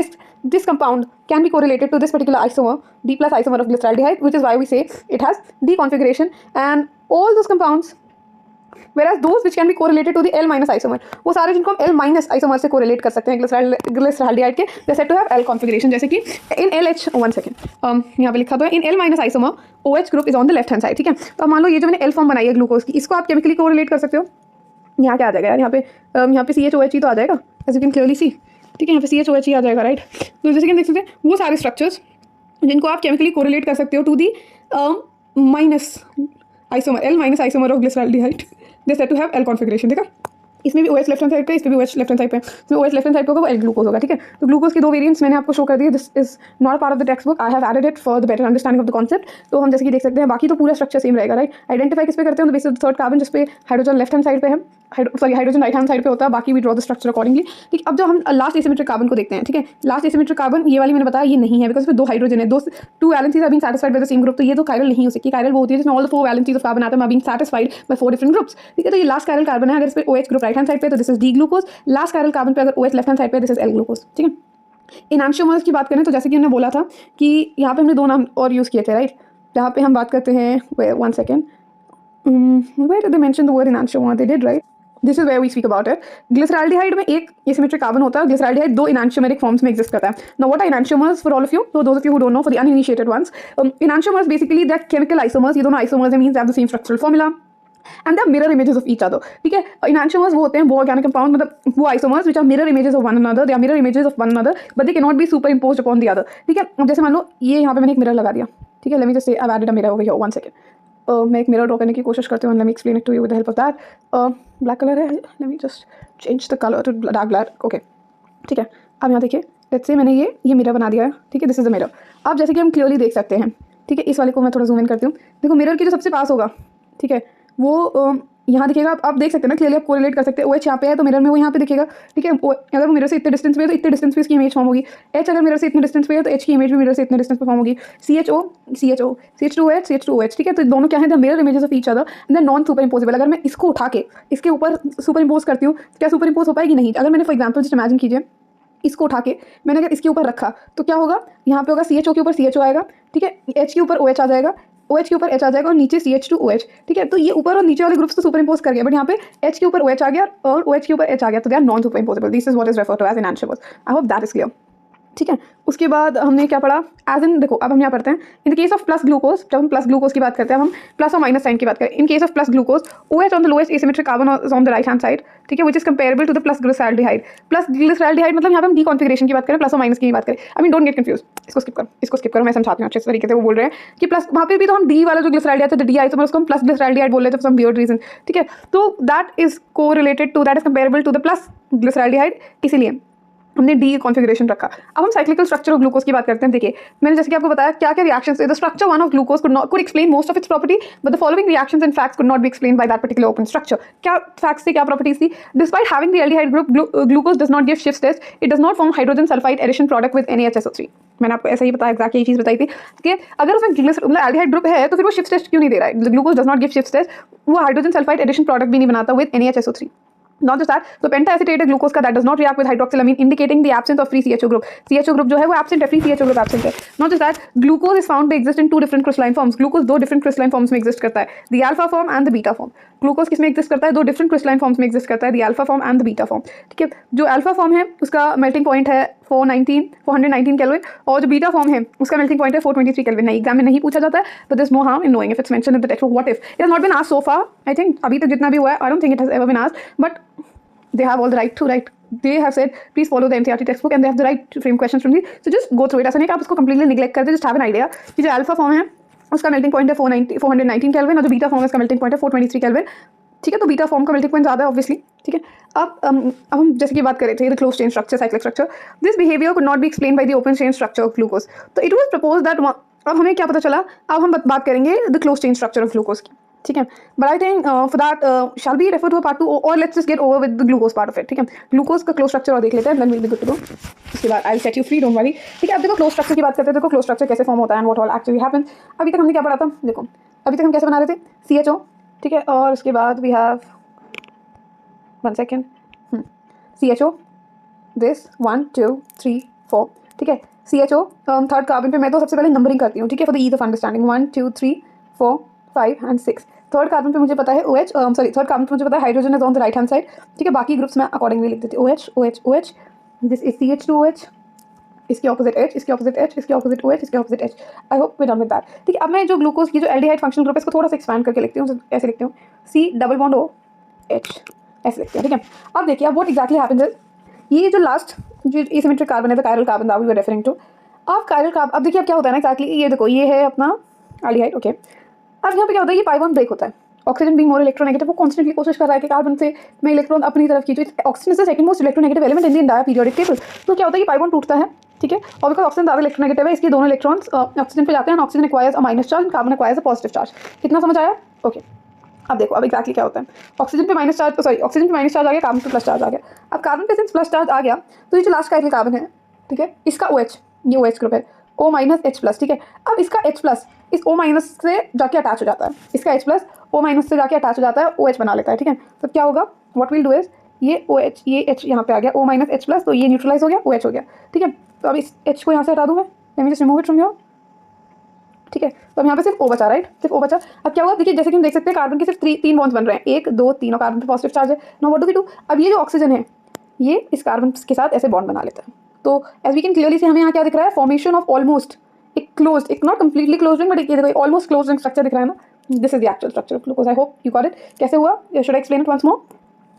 This compound can be correlated to this particular isomer, D plus isomer of glyceraldehyde, which is why we say it has D configuration. And all those compounds whereas those which can be correlated to the L minus isomer, वो सारे जिनको हम L minus isomer से correlate कर सकते हैं ग्लिसरॉल्डिहाइड के, they are said to have L configuration। जैसे कि in LH 1 सेकेंड यहाँ पे लिखा तो है in L minus isomer OH group is on the left hand side, ठीक है। तो अब मान लो ये जो मैंने L फॉर्म बनाई है ग्लूकोज की, इसको आप केमिकली कोरिलेट कर सकते हो। यहाँ क्या आ जाएगा यार, यहाँ पे CHOH ही तो आ जाएगा, as you can clearly see, ठीक है, यहाँ पे CHOH ही आ जाएगा, राइट। तो जैसे कि हम देख सकते हैं वो सारे स्ट्रक्चर्स जिनको आप केमिकली कोरिलेट कर सकते हो to the minus isomer, L minus isomer of glyceraldehyde, they said to have L configuration, ठीक है। इसमें भी OH लेफ्ट हैंड साइड पे, इस पे भी OH लेफ्ट हैंड साइड पे, इसमें OH लेफ्ट हैंड साइड पे होगा वो L ग्लूकोज होगा, ठीक है। तो ग्लूकोज की दो वेरिएंट्स मैंने आपको शो कर दिए, this is not part of the text book, I have added it for the better understanding of the concept. तो हम जैसे कि देख सकते हैं बाकी तो पूरा स्ट्रक्चर सेम रहेगा, राइट। आइडेंटिफाई किस पे करते हैं, तो बेसिस थर्ड कार्बन जिस पे हाइड्रोजन लेफ्ट हैंड साइड पे है, हाइड्रोजन राइट हैंड साइड पे होता है, बाकी we draw the structure accordingly, ठीक। अब जब हम लास्ट एसिमेट्रिक कार्बन को देखते हैं, ठीक है, लास्ट एसिमेट्रिक कार्बन ये वाली मैंने बताया ये नहीं है बिकॉज इसमें दो हाइड्रोजन है, two valencies are being satisfied by the same group, तो ये तो कायरल नहीं हो सकती। कायरल वो होती है जिसमें all the 4 valencies of carbon atom are being satisfied by 4 different groups, ठीक है। तो ये लास्ट कायरल कार्बन है, अगर इस पे OH group right hand side पे तो this is D glucose, last chiral carbon पे अगर OH लेफ्ट हैंड साइड पे दिस इज L ग्लूकोज, ठीक है। इनैंशियोमर्स की बात करें तो जैसे कि हमने बोला था कि यहाँ पे हमने दो नाम और यूज़ किए थे, राइट। जहाँ पे हम बात करते हैं 1 second, where did they mention the word enantiomer, they did, right। This is where we speak about it. Glyceraldehyde में एक एसिमेट्रिक कार्बन होता है, ग्लिसरॉल्डिहाइड 2 इनैंशियोमेरिक फॉर्म्स में एग्जिस्ट करता है। Now what are enantiomers for all of you, so those of you who don't know, for the uninitiated ones, enantiomers basically they are chemical isomers, ये दोनों isomers means they have the same structural formula and they are mirror images of each other, ठीक है। enantiomers वो होते हैं वो organic compound, मतलब वो isomers which are mirror images of one another, they are mirror images of one another but they cannot be superimposed upon the other, ठीक है। अब जैसे मान लो ये यहाँ पे मैंने एक मिरर लगा दिया, ठीक है, let me just say I've added a mirror over here, 1 second। मैं एक मिरर ड्रॉ करने की कोशिश करती हूँ, let me explain it to you with the help of that. Black colour है, let me just change the colour to dark black, okay, ठीक है। अब यहाँ देखिए, लेट्स से मैंने ये मिरर बना दिया है, ठीक है, दिस इज द मिरर। अब जैसे कि हम क्लियरली देख सकते हैं, ठीक है, इस वाले को मैं थोड़ा जूम इन करती हूँ, देखो मिरर के जो सबसे पास होगा, ठीक है, वो यहाँ दिखेगा। आप देख सकते हैं ना क्लियरली, आप कोरिलेट कर सकते हैं। OH यहाँ पे है तो मिरर में वो यहाँ पे दिखेगा, ठीक है। अगर वो मिरर से इतने डिस्टेंस पे है तो इतने डिस्टेंस पे इसकी इमेज फॉर्म होगी। H अगर मिरर से इतने डिस्टेंस पे है तो H की इमेज भी मिरर से इतने डिस्टेंस पे फॉर्म होगी। CHO CH2OH CH2OH, ठीक है। तो दोनों क्या है, the mirror images of each other and non super imposable. अगर मैं इसको उठा के इसके ऊपर सुपर इम्पोज करती हूँ, क्या सुपर इम्पोज हो पाएगी? नहीं। अगर मैंने फॉर एग्जाम्पल जस्ट इमेजिन कीजिए, इसको उठा के मैंने अगर इसके ऊपर रखा तो क्या होगा, यहाँ पे होगा CHO के ऊपर CHO आएगा, ठीक है, H के ऊपर OH आ जाएगा, OH के ऊपर H आ जाएगा और नीचे CH2OH, ठीक है। तो ये ऊपर और नीचे वाले ग्रुप्स तो सुपर इम्पोज कर गया, बट यहाँ पे H के ऊपर OH आ गया और OH के ऊपर H आ गया, तो they are non superimposable. This is what is referred to as enantiomers. I hope that is clear, ठीक है। उसके बाद हमने क्या पढ़ा, एज इन देखो, अब हम यहाँ पढ़ते हैं in the case of plus glucose. जब हम प्लस ग्लूकोज की बात करते हैं, हम प्लस और माइनस साइन की बात करें। In case of plus glucose, OH on the lowest asymmetric carbon on the right hand side, ठीक है, which is comparable to the plus glyceraldehyde. Plus glyceraldehyde मतलब यहाँ पे हम डी कॉन्फिगरेशन की बात करें, प्लस और माइनस की बात करें। I mean don't get confuse, इसको स्किप करो, मैं समझाती हूँ अच्छे तरीके से। वो बोल रहे हैं कि प्लस वहाँ पे भी तो हम डी वाला जो ग्लिसरॉल्डिहाइड था, डी आइसोमर, उसको हम प्लस ग्लिसरॉल्डिहाइड बोल रहे थे फॉर सम वियर्ड रीजन, ठीक है। तो दैट इज को related to, that is comparable to the plus glyceraldehyde, इसीलिए हमने डी कॉन्फिगरेशन रखा। अब हम साइक्लिकल स्ट्रक्चर ऑफ ग्लूकोज की बात करते हैं। देखिए, मैंने जैसे कि आपको बताया क्या क्या reactions, the structure one of glucose could explain most of its property, but the following reactions and facts could not be explained by that particular open structure। क्या facts थी, क्या properties थी? Despite having the aldehyde group, glucose does not give Schiff's test, it does not form hydrogen sulfide addition product with NaHSO3। मैंने आपको ऐसा ही बताया, एग्जैक्ट यही चीज़ बताई थी कि अगर उसमें मतलब एल्डिहाइड ग्रुप है तो फिर वो शिफ्ट टेस्ट क्यों नहीं दे रहा है? ग्लूकोज डज नॉट गिव शिफ्ट टेस्ट, वो हाइड्रोजन सल्फाइड एडिशन प्रोडक्ट भी नहीं बनाता with NaHSO3. Not just that, तो pentacetate glucose का that does not react with hydroxylamine, indicating the absence of free CHO group. CHO group जो है वो absent है, free CHO group absent है. Not just that, glucose is found to exist in two different crystalline forms. Glucose दो different crystalline forms में exist करता है, the alpha form and the beta form. Glucose किस में exist करता है? दो different crystalline forms में exist करता है, the alpha form and the beta form. ठीक है, जो alpha form है उसका melting point है 419 केल्विन, और जो बीटा फॉर्म है उसका मेल्टिंग पॉइंट है 423 केल्विन. नहीं, एग्जाम में नहीं पूछा जाता है, but this no harm in knowing if it's mentioned in the text book. What if it has not been asked so far? I think अभी तक जितना भी हुआ है, I don't think it has ever been asked, but they have all the right to write. They have said please follow the NCERT textbook and they have the right to frame questions from these, so just go through it. ऐसा नहीं कि आप उसको completely neglect करते, just have an idea कि जो alpha form है उसका melting point है 419 केल्विन, और जो बीटा फॉर्म है उसका melting point है 423 केल्विन. ठीक है, तो बीटा फॉर्म का melting point ज़्यादा है ऑब्वियसली. ठीक है, अब हम जैसे कि बात कर रहे थे the close chain structure, cyclic structure, this behaviour could not be explain by the open chain structure of glucose. तो इट वाज प्रपोज दैट, अब हमें क्या पता चला, अब हम बात करेंगे the close chain structure of glucose की. ठीक है, but I think for that shall be refer to part 2, और let's just get over with the glucose part of it. ठीक है, ग्लूकोज का क्लोज स्ट्रक्चर और देख लेते हैं, then will be good to go. उसके बाद I will set you free, don't worry. ठीक है, अब देखो क्लोज स्ट्रक्चर की बात करते हैं. देखो क्लोज स्ट्रक्चर कैसे फॉर्म होता है and what all actually happens. अभी तक हमने क्या पढ़ा था? देखो अभी तक हम कैसे बना रहे थे? CHO. ठीक है, और उसके बाद we have 1 second, CHO, this 1 2 3 4. ठीक है, CHO थर्ड कार्बन पे मैं तो सबसे पहले नंबरिंग करती हूँ. ठीक है, for the ease of understanding 1 2 3 4 5 and 6. Third carbon पे मुझे पता है OH, सॉरी थर्ड कार्बन पे मुझे पता है hydrogen is on the right hand side. ठीक है, बाकी ग्रुप्स मैं अकॉर्डिंगली लिख देती हूँ. OH OH OH, this is CH2OH, इसके ऑपोजिट H, इसके ऑपोजिट H, इसके ऑपोजिट OH, इसके opposite H. I hope we done with that. ठीक है, अब मैं जो ग्लूकोज की जो एल्डिहाइड फंक्शनल ग्रुप है इसको थोड़ा सा एक्सपैंड करके लिखती हूँ. ऐसे लिखती हूँ C डबल बॉन्ड OH, ऐसे लिखते हैं. ठीक है, अब देखिए अब व्हाट एग्जैक्टली हैपेंस इज, ये जो लास्ट जो एसिमेट्रिक कार्बन है, the chiral carbon that we were referring to. अब कायरल कार्बन, अब देखिए अब क्या होता है ना एक्जैक्टली, ये देखो ये है अपना एल्डिहाइड. ओके, अब यहाँ पे क्या होता है, ये पाई बॉन्ड ब्रेक होता है. ऑक्सीजन बीइंग मोर इलेक्ट्रोनेगेटिव, वो कॉन्स्टेंटली कोशिश कर रहा है कि कार्बन से मैं इलेक्ट्रॉन अपनी तरफ खींचूं. Oxygen is the second most electronegative element in the entire periodic table. तो क्या होता है कि पाई बॉन्ड टूटता है. ठीक है, और बिकॉज ऑक्सीजन ज़्यादा इलेक्ट्रोनेगेटिव है, इसके दोनों इलेक्ट्रॉन्स ऑक्सीजन पे जाते हैं. Oxygen acquires a minus charge, carbon acquires a positive charge. कितना समझ आया? ओके, अब देखो अब एक्जैक्टली क्या होता है. ऑक्सीजन पे माइनस चार्ज, सॉरी ऑक्सीजन पे माइनस चार्ज आ गया, कार्बन पे प्लस चार्ज आ गया. अब कार्बन पे सिंस प्लस चार्ज आ गया तो ये जो लास्ट कायरल कार्बन है, ठीक है, इसका OH, ये OH ग्रुप है, O माइनस H प्लस. ठीक है, अब इसका H प्लस इस O माइनस से जाके अटैच हो जाता है, इसका H प्लस O माइनस से जाके अटैच हो जाता है, OH बना लेता है. ठीक है, तो क्या होगा, व्हाट विल डू इज ये OH, ये H यहाँ पे आ गया, O माइनस H प्लस, तो ये न्यूट्रलाइज हो गया, OH हो गया. ठीक है, तो अब इस H को यहाँ से हटा दूँ मैं, late me just remove it from here. ठीक है, तो अब यहाँ पे सिर्फ O बचा, राइट, सिर्फ O बचा. अब क्या हुआ, देखिए जैसे कि हम देख सकते हैं कार्बन के सिर्फ 3 बॉन्ड्स बन रहे हैं, 1 2 3, और कार्बन पे पॉजिटिव चार्ज है. Now what do we do, अब ये जो ऑक्सीजन है ये इस कार्बन के साथ ऐसे बॉन्ड बना लेता है. तो एज वी कैन क्लियरली से हमें यहाँ क्या दिख रहा है, फॉर्मेशन ऑफ ऑलमोस्ट एक क्लोज्ड, एक not completely closed ring, but एक ये देखो ऑलमोस्ट क्लोज्ड रिंग स्ट्रक्चर दिख रहा है ना. This is the actual structure of glucose. I hope you got it. कैसे हुआ, should I explain it once more?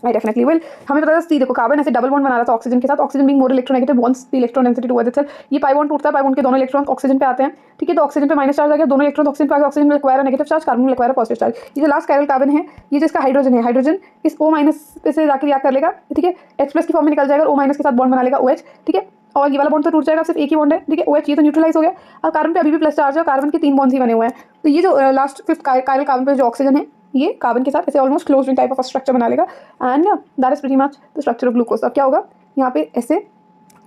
I definitely will. हमें पता है देखो कार्बन ऐसे डबल बॉन्ड बना रहा था ऑक्सीजन के साथ, oxygen being more electronegative bonds the electron density towards itself. ये पाई बॉन्ड टूटता है, पाई बॉन्ड के दोनों इलेक्ट्रॉन ऑक्सीजन पे आते हैं. ठीक है, तो ऑक्सीजन पे माइनस चार्ज आ गया, दोनों इलेक्ट्रॉन ऑक्सीजन पे आ गए, ऑक्सीजन में एक्वायर नेगेटिव चार्ज, कार्बन में एक्वायर पॉजिटिव चार्ज. ये जो लास्ट कायरल कार्बन है, ये जो इसका हाइड्रोजन है, हाइड्रोजन इस O माइनस से जाकर रिएक्ट कर लेगा. ठीक है, H प्लस की फॉर्म में निकल जाएगा, O माइनस के साथ बॉन्ड बना लेगा OH. ठीक है, और ये वाला बॉन्ड तो टूट जाएगा, सिर्फ एक ही बॉन्ड है. ठीक है, OH ये तो न्यूट्रलाइज हो गया. अब कार्बन पे अभी भी प्लस चार्ज है, और कार्बन के 3 बॉन्ड्स ही बने हुए हैं. तो ये जो लास्ट फिफ्थ कायरल कार्बन पे जो ऑक्सीजन है, ये कार्बन के साथ ऐसे almost close ring type of structure बना लेगा. And that is pretty much the structure of glucose. अब क्या होगा यहाँ पे ऐसे,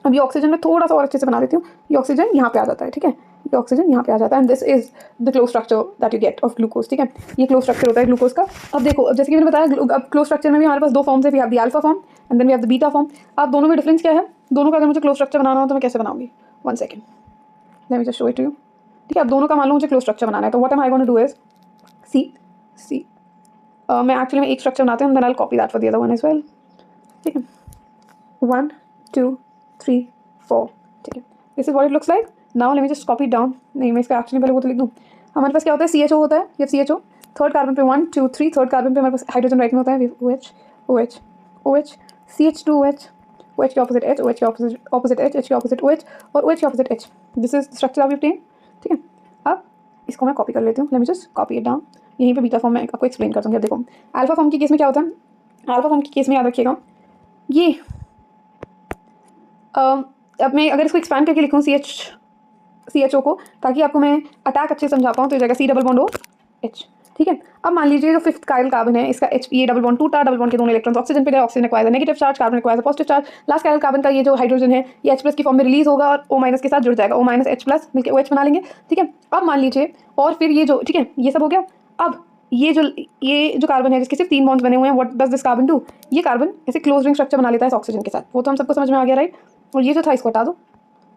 अब ये ऑक्सीजन में थोड़ा सा और अच्छे से बना देती हूँ. ये ऑक्सीजन यहाँ पे आ जाता है. ठीक है, ये ऑक्सीजन यहाँ पे आ जाता है, and this is the close structure that you get of glucose. ठीक है, ये क्लोज स्ट्रक्चर होता है ग्लूकोज का. अब देखो, अब जैसे कि मैंने बताया, अब क्लोज स्ट्रक्चर में भी हमारे पास 2 फॉर्म्स है. We have the alpha form and then we have the beta form. अब दोनों में डिफरेंस क्या है, दोनों का अगर मुझे क्लोज स्ट्रक्चर बनाना हो तो मैं कैसे बनाऊंगी? 1 second, let me just show it to you. ठीक है, अब दोनों का मान लो मुझे क्लोज स्ट्रक्चर बनाना है, तो what am I going to do is see मैं एक्चुअली में एक स्ट्रक्चर बनाती हूँ, then I will copy that for the other one as well. ठीक है, 1 2 3 4. ठीक है, this is what it looks like. Now let me just copy down. नहीं, मैं इसका एक्चुअली पहले वो तो लिख दूँ. हमारे पास क्या होता है, CHO होता है, ये CHO. थर्ड कार्बन पे 1 2 3, थर्ड कार्बन पे हमारे पास हाइड्रोजन राइट में होता है, OH OH OH CH2OH, OH के ऑपोजिट H, OH के ऑपोजिट H, H के ऑपोजिट OH, और OH के opposite H. This is structure of obtain. ठीक है, अब इसको मैं कॉपी कर लेती हूँ. Let me just copy it down. यहीं पे बीटा फॉर्म में आपको एक्सप्लेन कर दूँगी. अब देखो अल्फा फॉर्म की केस में क्या होता है, अल्फा फॉर्म की केस में याद रखिएगा, ये अब मैं अगर इसको एक्सपैंड करके लिखूँ CHO को, ताकि आपको मैं अटैक अच्छे से समझा पाऊँ, तो ये जाएगा C डबल बॉन्ड OH. ठीक है। अब मान लीजिए जो फिफ्थ कायरल कार्बन है, इसका H ये डबल बॉन्ड टूटा, डबल बॉन्ड के दोनों इलेक्ट्रॉन्स ऑक्सीजन पे गए, oxygen acquire negative charge, carbon acquire positive charge. Last chiral carbon का ये जो हाइड्रोजन है ये H+ की फॉर्म में रिलीज होगा और O- के साथ जुड़ जाएगा, O- H+ मिलकर OH बना लेंगे। ठीक है। अब मान लीजिए और फिर ये जो, ठीक है, ये सब हो गया। अब ये जो कार्बन है जिसके सिर्फ 3 बॉन्ड्स बने हुए हैं, what does this carbon do? ये कार्बन ऐसे क्लोज रिंग स्ट्रक्चर बना लेता है इस ऑक्सीजन के साथ। वो तो हम सबको समझ में आ गया, राइट। और ये जो था इसको हटा दो।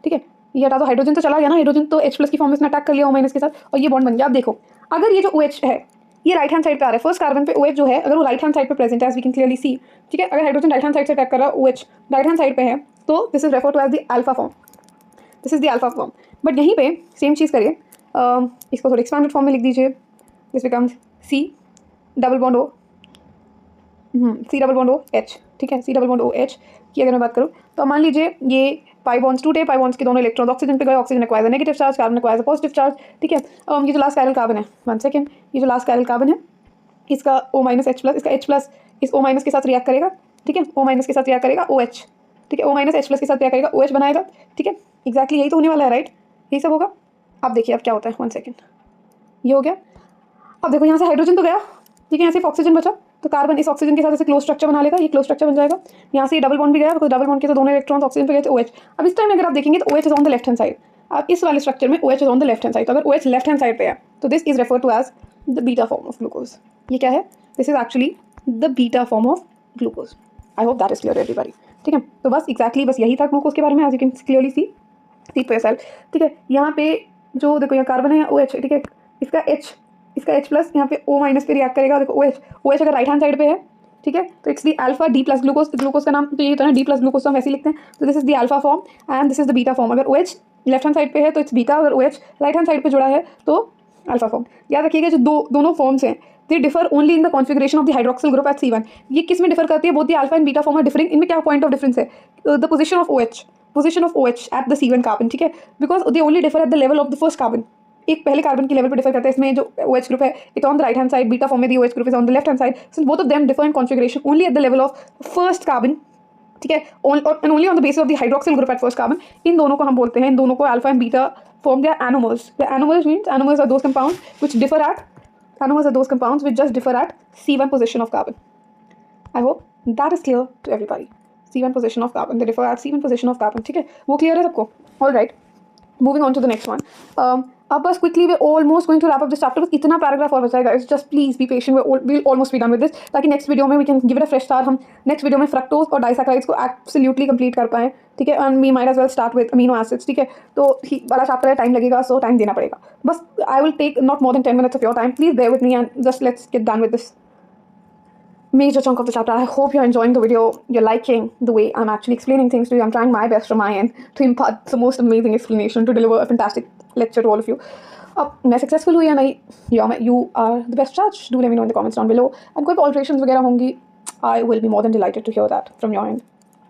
ठीक है, ये हटा दो, हाइड्रोजन तो चला गया ना, हाइड्रोजन तो H+ की फॉर्म में इसने अटैक कर लिया O- के साथ और ये बॉन्ड बन गया। अब देखो, अगर ये जो OH है ये राइट हैंड साइड पे आ रहा है, फर्स्ट कार्बन पे OH जो है अगर वो राइट हैंड साइड पे प्रेजेंट है, as we can clearly see. ठीक है, अगर हाइड्रोजन राइट हैंड साइड से अटैक कर रहा है, OH राइट हैंड साइड पे है, तो this is refer to as the alpha form. This is the alpha form. But यहीं पे सेम चीज़ करिए, इसको थोड़ी एक्सपांडेड फॉर्म में लिख दीजिए। This becomes C double bond O, C double bond OH। ठीक है, C डबल बॉन्ड OH की अगर मैं बात करूँ तो मान लीजिए ये पाई बॉन्ड्स टूटे, पाई बॉन्ड्स के दोनों इलेक्ट्रॉन्स ऑक्सीजन पे गए, oxygen acquire negative charge, carbon acquire positive charge. ठीक है, ये जो लास्ट कायरल कार्बन है, 1 सेकेंड, ये जो लास्ट कायरल कार्बन है इसका O- H+, इसका H+ इस O- के साथ रिएक्ट करेगा। ठीक है, O- के साथ रिएक्ट करेगा OH। ठीक है, O- H+ के साथ रिएक्ट करेगा OH बनाएगा। ठीक है, एक्जैक्टली यही तो होने वाला है, राइट। यही सब होगा। अब देखिए अब क्या होता है, 1 सेकेंड, ये हो गया। अब देखो यहाँ से हाइड्रोजन तो गया, ठीक है, यहाँ सिर्फ ऑक्सीजन बचा, तो कार्बन इस ऑक्सीजन के साथ ऐसे क्लोज स्ट्रक्चर बना लेगा, ये क्लोज स्ट्रक्चर बन जाएगा। यहाँ से डबल बॉन्ड भी गया, तो डबल बॉन्ड के तो दोनों इलेक्ट्रॉन्स ऑक्सीजन पे गए थे OH। अब इस टाइम अगर आप देखेंगे तो OH is on the left hand side. अब इस वाले स्ट्रक्चर में OH is on the left hand side, तो अगर OH लेफ्ट हैंड साइड पे है तो this is refer to as the beta form of glucose. ये क्या है? This is actually the beta form of glucose. I hope that is clear everybody. ठीक है, तो बस एग्जैक्टली बस यही था ग्लूकोज के बारे में, as you can clearly see for yourself. ठीक है, यहाँ पे जो देखो यहाँ कार्बन है OH, ठीक है, इसका H+ यहाँ पे O- पे रिएक्ट करेगा। देखो OH अगर राइट हैंड साइड पे है, ठीक है, तो it's the alpha D+ glucose. Glucose का नाम तो ये होता है ना, D+ ग्लूकोज, तो हम ऐसे ही लिखते हैं। तो this is the alpha form and this is the beta form. अगर OH लेफ्ट हैंड साइड पे है तो इट्स बीटा, अगर OH राइट हैंड साइड पे जुड़ा है तो अल्फा फॉर्म। याद रखिएगा जो दोनों फॉर्म्स हैं they differ only in the configuration of the hydroxyl group at C1। ये किस में डिफर करती है? Both the alpha and beta form are differing. इनमें क्या पॉइंट ऑफ डिफरेंस है? The position of OH at the C1 carbon. ठीक है, because they only differ at the level of the first carbon. एक पहले कार्बन के लेवल पे डिफर करता है। इसमें जो OH ग्रुप है it on the right hand side, beta form में the OH group is on the left hand side. Since both of them differ in configuration only at the level of first carbon. ठीक है, and only on the basis of the hydroxyl group at first carbon. इन दोनों को हम बोलते हैं, इन दोनों को alpha and beta form. They are anomers. The anomers means anomers are those compounds which differ at anomers are those compounds which just differ at C1 position of carbon. I hope that is clear to everybody. C1 position of carbon, they differ at C1 position of carbon. ठीक है, वो क्लियर है सबको? All right, moving on to the next one. अब बस quickly we almost going to wrap up this chapter. बस इतना पैराग्राफ और बचा है, just please be patient, we will almost be done with this, ताकि नेक्स्ट वीडियो में we can give it a fresh start. हम नेक्स्ट वीडियो में फ्रक्टोज और डाइसैकराइड्स को एब्सोल्युटली कंप्लीट कर पाएँ। ठीक है, and we might as well start with amino acids. ठीक है, तो वाला चैप्टर है, टाइम लगेगा, सो टाइम देना पड़ेगा। बस I will take not more than 10 minutes of your time. Please bear with me and just let's get done with this major chunk of the chapter. I hope you're enjoying the video. You're liking the way I'm actually explaining things to you. I'm trying my best from my end to impart the most amazing explanation, to deliver a fantastic lecture to all of you. मैं successful हुई या नहीं, you are the best judge. Do let me know in the comments down below. And कोई alterations वगैरह होंगी, I will be more than delighted to hear that from your end.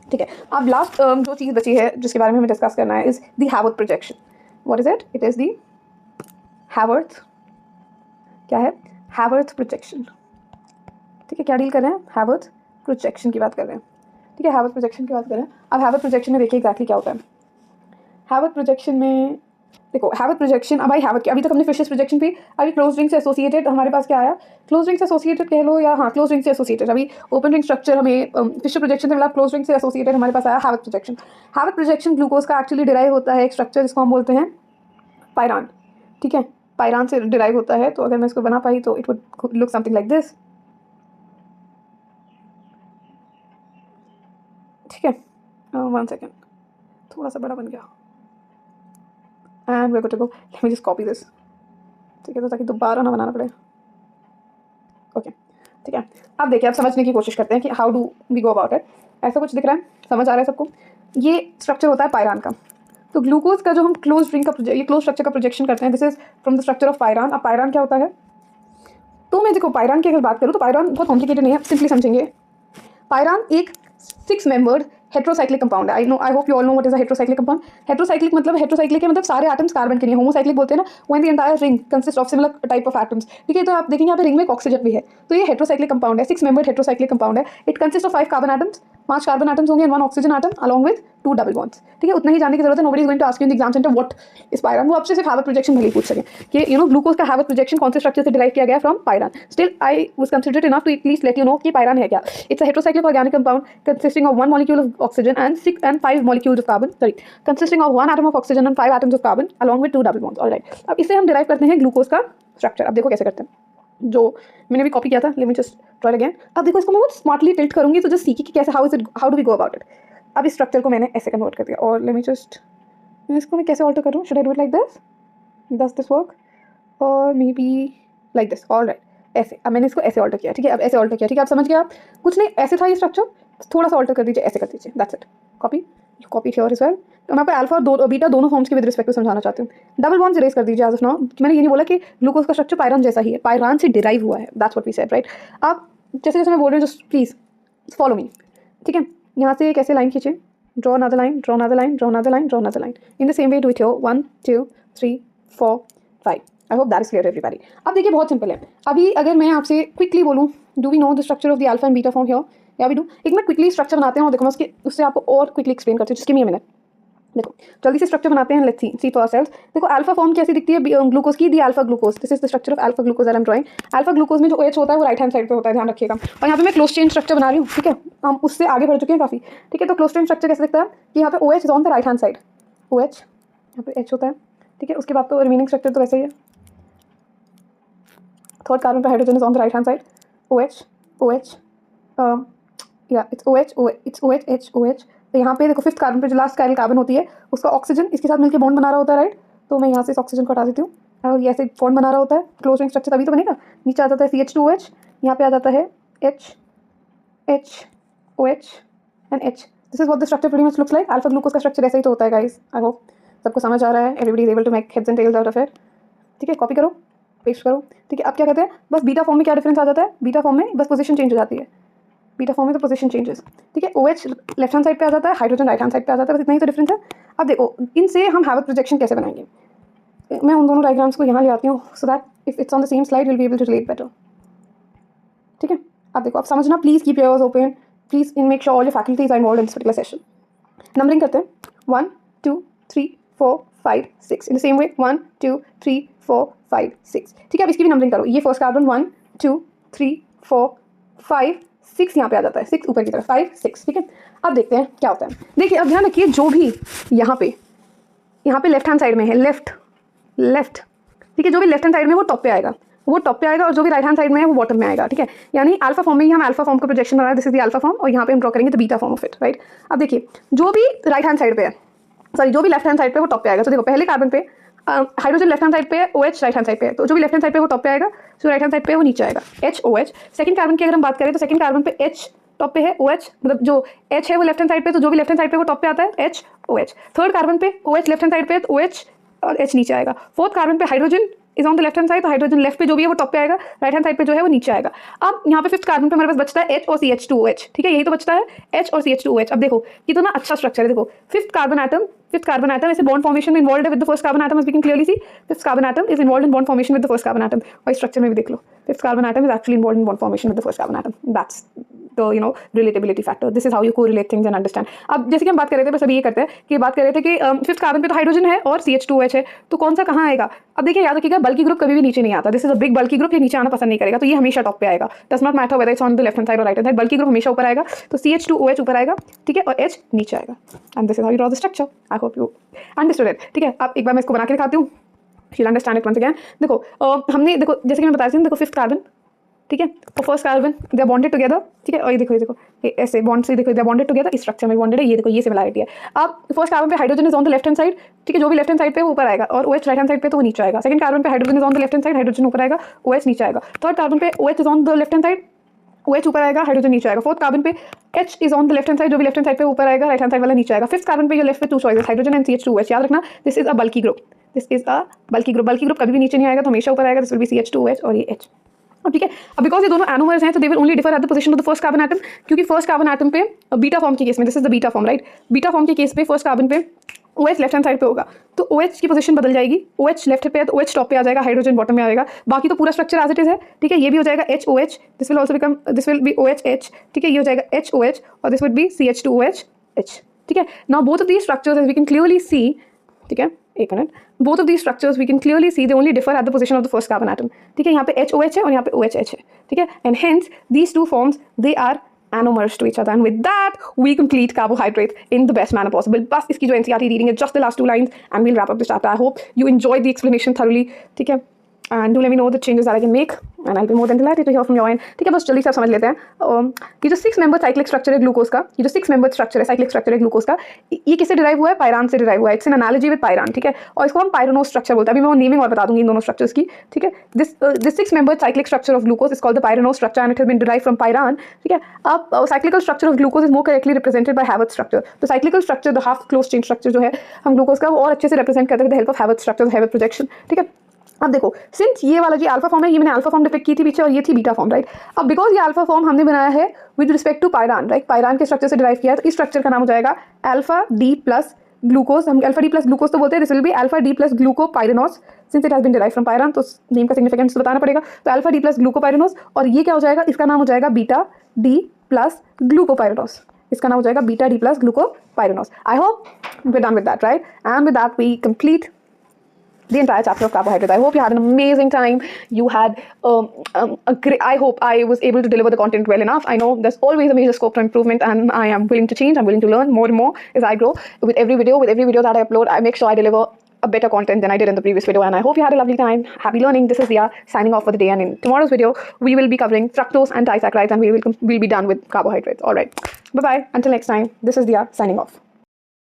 ठीक है, अब लास्ट जो चीज़ बची है जिसके बारे में हमें डिस्कस करना है is the Haworth projection. What is it? It is the Haworth, क्या है? Haworth projection. ठीक है, क्या डील कर रहे हैं? हैवर्थ प्रोजेक्शन की बात कर रहे हैं। ठीक है, हैवर्थ प्रोजेक्शन की बात कर रहे हैं। अब हैवर्थ प्रोजेक्शन में देखिए एग्जैक्टली क्या होता है। हैवर्थ प्रोजेक्शन में देखो, हैवर्थ प्रोजेक्शन, अब आई हैवर्थ की, अभी तक हमने फिशेस प्रोजेक्शन पे, अभी क्लोज रिंग से एसोसिएटेड हमारे पास क्या आया? क्लोज रिंग से एसोसिएटेड कह लो, या हाँ क्लोज रिंग से एसोसिएटेड। अभी ओपन रिंग स्ट्रक्चर हमें फिशर प्रोजेक्शन से मिला, क्लोज रिंग से एसोसिएटेड हमारे पास आया हैवर्थ प्रोजेक्शन। हैवर्थ प्रोजेक्शन ग्लूकोज का एक्चुअली डिराइव होता है एक स्ट्रक्चर जिसको हम बोलते हैं पायरान। ठीक है, पायरान से डिराइव होता है। तो अगर मैं इसको बना पाई तो it would look something like this. ठीक है, 1 सेकेंड, थोड़ा सा बड़ा बन गया and we are good to go. Let me just copy this. ठीक है, तो ताकि दोबारा ना बनाना पड़े। ओके, ठीक है, अब देखिए, अब समझने की कोशिश करते हैं कि how do we go about it. ऐसा कुछ दिख रहा है, समझ आ रहा है सबको? ये स्ट्रक्चर होता है पायरान का। तो ग्लूकोज का जो हम क्लोज रिंग का ये क्लोज स्ट्रक्चर का प्रोजेक्शन करते हैं, this is from the structure of pyran. अब पायरान क्या होता है? तो मैं देखो पायरान की अगर बात करूँ तो पायरान बहुत कॉम्प्लिकेटेड नहीं है, सिंपली समझेंगे। पायरान एक 6 मेंबर्ड हेट्रोसाइक्लिक कंपाउंड है। I hope you all know what is a heterocyclic compound. Heterocyclic के मतलब सारे एटम्स कार्बन के नहीं। होमोसाइक्लिक बोलते हैं ना when the entire ring consist of similar type of atoms. ठीक है, तो आप देखेंगे यहाँ पे रिंग में एक ऑक्सीजन भी है, तो ये हेट्रोसाइक्लिक कंपाउंड है, 6 मेंबर्ड हेट्रोसाइक्लिक कंपाउंड है। It consist of 5 carbon atoms 5 carbon atoms होंगे and 1 oxygen atom along with 2 double bonds, ठीक है। उतना ही जानने की जरूरत है। Nobody is going to ask you in the exam centre what is pyran. वो आपसे सिर्फ हैवत प्रोजेक्शन भले ही पूछ सके कि यू नो ग्लूकोज का हैवत प्रोजेक्शन कौन से स्ट्रक्चर से डिराइव किया गया from pyran. Still I was considered enough to at least let you know कि पायरान है क्या। It's a heterocyclic organic compound consisting of 1 molecule of oxygen and 6 and 5 molecules of carbon, sorry consisting of 1 atom of oxygen and 5 atoms of carbon along with 2 double bonds. All right, अब इससे हम डिराइव करते हैं ग्लूकोज का स्ट्रक्चर। अब देखो कैसे करते हैं, जो मैंने भी कॉपी किया था। Late me just try again. अब देखो इसको मैं बहुत स्मार्टली टिल्ट करूंगी तो जस्ट सीखी कि कैसे how do we go about it. अब इस स्ट्रक्चर को मैंने ऐसे कन्वर्ट कर दिया और लेट मी जस्ट, इसको मैं कैसे ऑल्टर करूँ, should I do it like this, does this work, और maybe like this. Alright, ऐसे। अब मैंने इसको ऐसे ऑल्टर किया, ठीक है। अब ऐसे ऑल्टर किया, ठीक है। आप समझ गए। आप कुछ नहीं, ऐसे था ये स्ट्रक्चर, थोड़ा सा ऑल्टर कर दीजिए, ऐसे कर दीजिए, that's it. Copy here as well. तो मैं आपको अल्फा और बीटा दोनों फॉर्म्स के विद रिस्पेक्ट टू समझाना चाहती हूँ। डबल बॉन्ड्स इरेज कर दीजिए एज ऑफ नाउ। मैंने ये नहीं बोला कि ग्लूकोज का स्ट्रक्चर पायरान जैसा ही है, पायरान से डिराइव हुआ है, that's what we said, right. आप जैसे जैसे मैं बोल रही हूँ जस्ट प्लीज फॉलो मी, ठीक है। यहाँ से कैसे लाइन खींचे, draw another line, draw another line, draw another line, draw another line, in the same way do it here 1 2 3 4 5। I hope that is clear everybody. अब देखिए बहुत सिंपल है। अभी अगर मैं आपसे क्विकली बोलूँ, do we know the structure of the alpha and beta form here, या वी डू। एक मिनट क्विकली स्ट्रक्चर बनाते हैं और देखो मैं उससे आपको और क्विकली एक्सप्लेन करती हूँ। Just give me a minute. देखो जल्दी से स्ट्रक्चर बनाते हैं, लेट्स सी फॉर आवरसेल्व्स। देखो अल्फा फॉर्म कैसी दिखती है ग्लूकोज की, the alpha glucose, this is the structure of alpha glucose I am drawing. Alpha glucose में जो OH होता है वो राइट हैंड साइड पे होता है, ध्यान रखिएगा। और यहाँ पे मैं क्लोज चेन स्ट्रक्चर बना रही हूँ, ठीक है। हम उससे आगे बढ़ चुके हैं काफी, ठीक है। तो क्लोज चेन स्ट्रक्चर कैसे दिखता है कि यहाँ पे OH is on the right hand side, OH यहाँ पे H होता है, ठीक है। उसके बाद तो रिमेनिंग स्ट्रक्चर तो वैसे ही है। थर्ड कार्बन पे hydrogen is on the right hand side, OH या इट्स OH H OH। तो यहाँ पे देखो फिफ्थ कार्बन पे जो लास्ट कायरल कार्बन होती है उसका ऑक्सीजन इसके साथ मिलकर बॉन्ड बना रहा होता है, राइट। तो मैं यहाँ से इस ऑक्सीजन को हटा देती हूँ और ये ऐसे बॉन्ड बना रहा होता है। क्लोज रिंग स्ट्रक्चर तभी तो बनेगा। नीचे आ जाता है CH2OH, यहाँ पे आ जाता है H OH and H। This is what the structure pretty much looks like. Alpha glucose का स्ट्रक्चर ऐसा ही तो होता है गाइस। आई होप सबको समझ आ रहा है, everybody is able to make heads and tails out of it, ठीक है। कॉपी करो, पेस्ट करो, ठीक है। अब क्या कहते हैं, बस बीटा फॉर्म में क्या डिफरेंस आ जाता है, बीटा फॉर्म में बस पोजीशन चेंज हो जाती है। बीटा फॉर्म में तो पोजीशन चेंजेस, ठीक है। OH लेफ्ट हैंड साइड पे आ जाता है, हाइड्रोजन राइट हैंड साइड पे आ जाता है, बस इतना ही तो डिफरेंस है। अब देखो इनसे हम हैवत प्रोजेक्शन कैसे बनाएंगे। मैं उन दोनों डायग्राम्स को यहाँ ले आती हूँ so that if it's on the same slide you will be able to relate better, ठीक है। अब देखो आप समझना, please keep your eyes open, please in make sure all your faculties are involved in this particular session. Numbering करते हैं 1 2 3 4 5 6 इन द सेम वे 1 2 3 4 5 6, ठीक है। अब इसकी भी नंबरिंग करो। ये फर्स्ट कार्बन 1 2 3 4 5 6 यहाँ पे आ जाता है, 6 ऊपर की तरफ 5 6, ठीक है। अब देखते हैं क्या होता है। देखिए अब ध्यान रखिए, जो भी यहाँ पे लेफ्ट हैंड साइड में है, लेफ्ट, ठीक है। जो भी लेफ्ट हैंड साइड में वो टॉप पे आएगा, और जो भी राइट हैंड साइड में है वो बॉटम में आएगा, ठीक है। यानी अल्फा फॉर्म में ही हम अल्फा फॉर्म का प्रोजेक्शन बना रहे हैं, this is the alpha form, और यहाँ पे हम ड्रॉ करेंगे the beta form of it, right. अब देखिए जो भी राइट हैंड साइड पे है, सॉरी जो भी लेफ्ट हैंड साइड पे वो टॉप पे आएगा। तो देखो पहले कार्बन पे हाइड्रोजन लेफ्ट हैंड साइड पे है, OH राइट हैंड साइड पे है, तो जो भी लेफ्ट हैंड साइड पे वो टॉप पे आएगा, जो राइट हैंड साइड पे है वो नीचे आएगा, HOH। सेकंड कार्बन की अगर हम बात करें तो सेकंड कार्बन पे H टॉप पे है, OH मतलब जो H है वो लेफ्ट हैंड साइड पे, तो जो भी लेफ्ट हैंड साइड पे वो टॉप पे आता है, HOH। थर्ड कार्बन पे OH लेफ्ट हैंड साइड पे है, तो OH और H नीचे आएगा। फोर्थ कार्बन पे hydrogen is on the left hand side, तो हाइड्रोजन लेफ्ट पे जो भी है वो टॉप पे आएगा, राइट हैंड साइड पे जो है वो नीचे आएगा। अब यहाँ पे फिफ्थ कार्बन पे हमारे पास बचता है H और CH2OH, ठीक है। यही तो बचता है H और CH2OH। अब देखो ये तो ना अच्छा स्ट्रक्चर है। देखो फिफ्थ कार्बन एटम ऐसे बॉन्ड फॉर्मेशन में इन्वॉल्व है with the first carbon atom, as we can clearly see fifth carbon atom is involve in bond formation with the first carbon atom. और इस स्ट्रक्चर में भी देख लो, fifth carbon atom is actually involve in bond formation with the first carbon atom, that's तो relatability factor, this is how you correlate things and understand. अब जैसे कि हम बात कर रहे थे, बस अभी ये करते हैं कि बात कर रहे थे कि फिफ्थ कार्बन पे तो हाइड्रोजन है और CH2OH है, तो कौन सा कहाँ आएगा। अब देखिए याद रखिएगा, बल्कि ग्रुप कभी भी नीचे नहीं आता, दिस इज अ बिग बल्कि ग्रुप, ये नीचे आना पसंद नहीं करेगा, तो ये हमेशा टॉप पे आएगा। Does not matter whether it's on the left hand side और राइट हैंड साइड, बल्कि ग्रुप हमेशा ऊपर आएगा, तो CH2OH ऊपर आएगा, ठीक है, और H नीचे आएगा। And this is how you draw the structure. I hope you understood it, ठीक है। अब एक बार मैं इसको बना के दिखाती हूँ, you understand it once again. देखो हमने देखो जैसे कि मैं बता रही हूँ, देखो फिफ्थ कार्बन, ठीक है, और first carbon they are bonded together, ठीक है। और ये देखो ये ऐसे बॉन्ड से देखो दे आर बॉन्डेड टुगेदर, इस स्ट्रक्चर में बॉन्डेड है, ये देखो ये सिमिलरिटी है। अब फर्स्ट कार्बन पे hydrogen is on the left hand side, ठीक है, जो भी लेफ्ट हैंड साइड पे वो ऊपर आएगा, और OH राइट हैंड साइड पे तो वो नीचे आएगा। सेकंड कार्बन पे hydrogen is on the left hand side, hydrogen ऊपर आएगा, OH नीचे आएगा। थर्ड कार्बन पे OH is on the left hand side, OH ऊपर आएगा, हाइड्रोजन नीचे आएगा। फोर्थ कार्बन पे H is on the left hand side, जो भी लेफ्ट हैंड साइड पे ऊपर आएगा, राइट हैंड साइड वाला नीचे आएगा। फिफ्थ कार्बन पे ये लेफ्ट पे 2 चॉइसेस, हाइड्रोजन एंड CH2OH। याद रखना this is a bulky group, this is a bulky group कभी भी नीचे नहीं आएगा, तो हमेशा ऊपर आएगा, दिस विल बी CH2OH और ये H, ठीक है। अब बिकॉज ये दोनों एनोमर्स हैं तो they will only differ at the position of the first carbon atom, क्योंकि फर्स्ट कार्बन एटम पे बीटा फॉर्म के केस में, this is the beta form, right. Beta form के केस पे फर्स्ट कार्बन पे OH लेफ्ट हैंड साइड पे होगा तो OH की पोजीशन बदल जाएगी, OH लेफ्ट पे है तो OH टॉप पे आ जाएगा, हाइड्रोजन बॉटम में आ जाएगा, बाकी तो पूरा स्ट्रक्चर एज इट इज है, ठीक है। ये भी हो जाएगा HOH, this will also become, this will B OHH, ठीक है। ये हो जाएगा HOH और दिस वुड बी CH2OH, ठीक है। Now both of these structures as we can clearly see, ठीक है, एक minute, both of these structures we can clearly see they only differ at the position of the first carbon atom, ठीक है। यहाँ पे HOH है और यहाँ पे OHH है, ठीक है, and hence these two forms they are anomers to each other, and with that we complete carbohydrates in the best manner possible. बस इसकी जो NCERT reading है, just the last 2 lines and we'll wrap up this chapter. I hope you enjoyed the explanation thoroughly, ठीक है, and do let me know the changes that I can make and I'll be more than delighted to hear from your end, ठीक है। बस जल्दी से आप समझ लेते हैं कि जो 6 मेंबर साइक्लिक स्ट्रक्चर है ग्लूकोज का, ये जो 6 मेंबर स्ट्रक्चर है, साइक्लिक स्ट्रक्चर है ग्लूकोज का, ये किससे डिराइव हुआ है? पायरान से डिराइव हुआ है। It's N analogy with pyran, ठीक है, और इसको हम पायरानोस स्ट्रक्चर बोलते हैं। अभी मैं वो नेमिंग और बता दूंगी इन दोनों स्ट्रक्चर्स की, ठीक है। This 6 member cyclic structure of glucose is called the pyranose structure and it has been derived from pyran, ठीक है। अब cyclical structure of glucose is more correctly represented by Haworth structure. तो cyclical structure, the half close chain structure जो है हम ग्लूकोज का, वो और अच्छे से रिप्रेजेंट करते हैं with the help of हैवर्थ structure, हैवर्थ projection, ठीक है। अब देखो, सिंस ये वाला जो अल्फा फॉर्म है, ये मैंने अल्फा फॉर्म डिपिक्ट की थी पीछे और ये थी बीटा फॉर्म, राइट। अब बिकॉज ये अल्फा फॉर्म हमने बनाया है with respect to pyran, right, pyran के स्ट्रक्चर से डिराइव किया है, तो इस स्ट्रक्चर का नाम हो जाएगा अल्फा डी प्लस ग्लूकोज। हम अल्फा डी प्लस ग्लूकोज तो बोलते हैं, this will be alpha D plus glucopyranose since it has been derive from pyran, तो नेम का सिग्निफिकेंस बताना पड़ेगा। तो अल्फा डी प्लस ग्लूकोपायरानोस, और ये क्या हो जाएगा? इसका नाम हो जाएगा बीटा डी प्लस ग्लूकोपायरानोस, इसका नाम हो जाएगा beta D plus glucopyranose. I hope we done with that, right, and with that we complete the entire chapter of carbohydrates. I hope you had an amazing time. You had I hope I was able to deliver the content well enough. I know there's always a major scope for improvement and I am willing to change. I'm willing to learn more and more as I grow. With every video that I upload, I make sure I deliver a better content than I did in the previous video, and I hope you had a lovely time. Happy learning. This is Dia signing off for the day, and in tomorrow's video we will be covering fructose and disaccharides, and we'll be done with carbohydrates. All right, bye bye until next time. This is Dia signing off.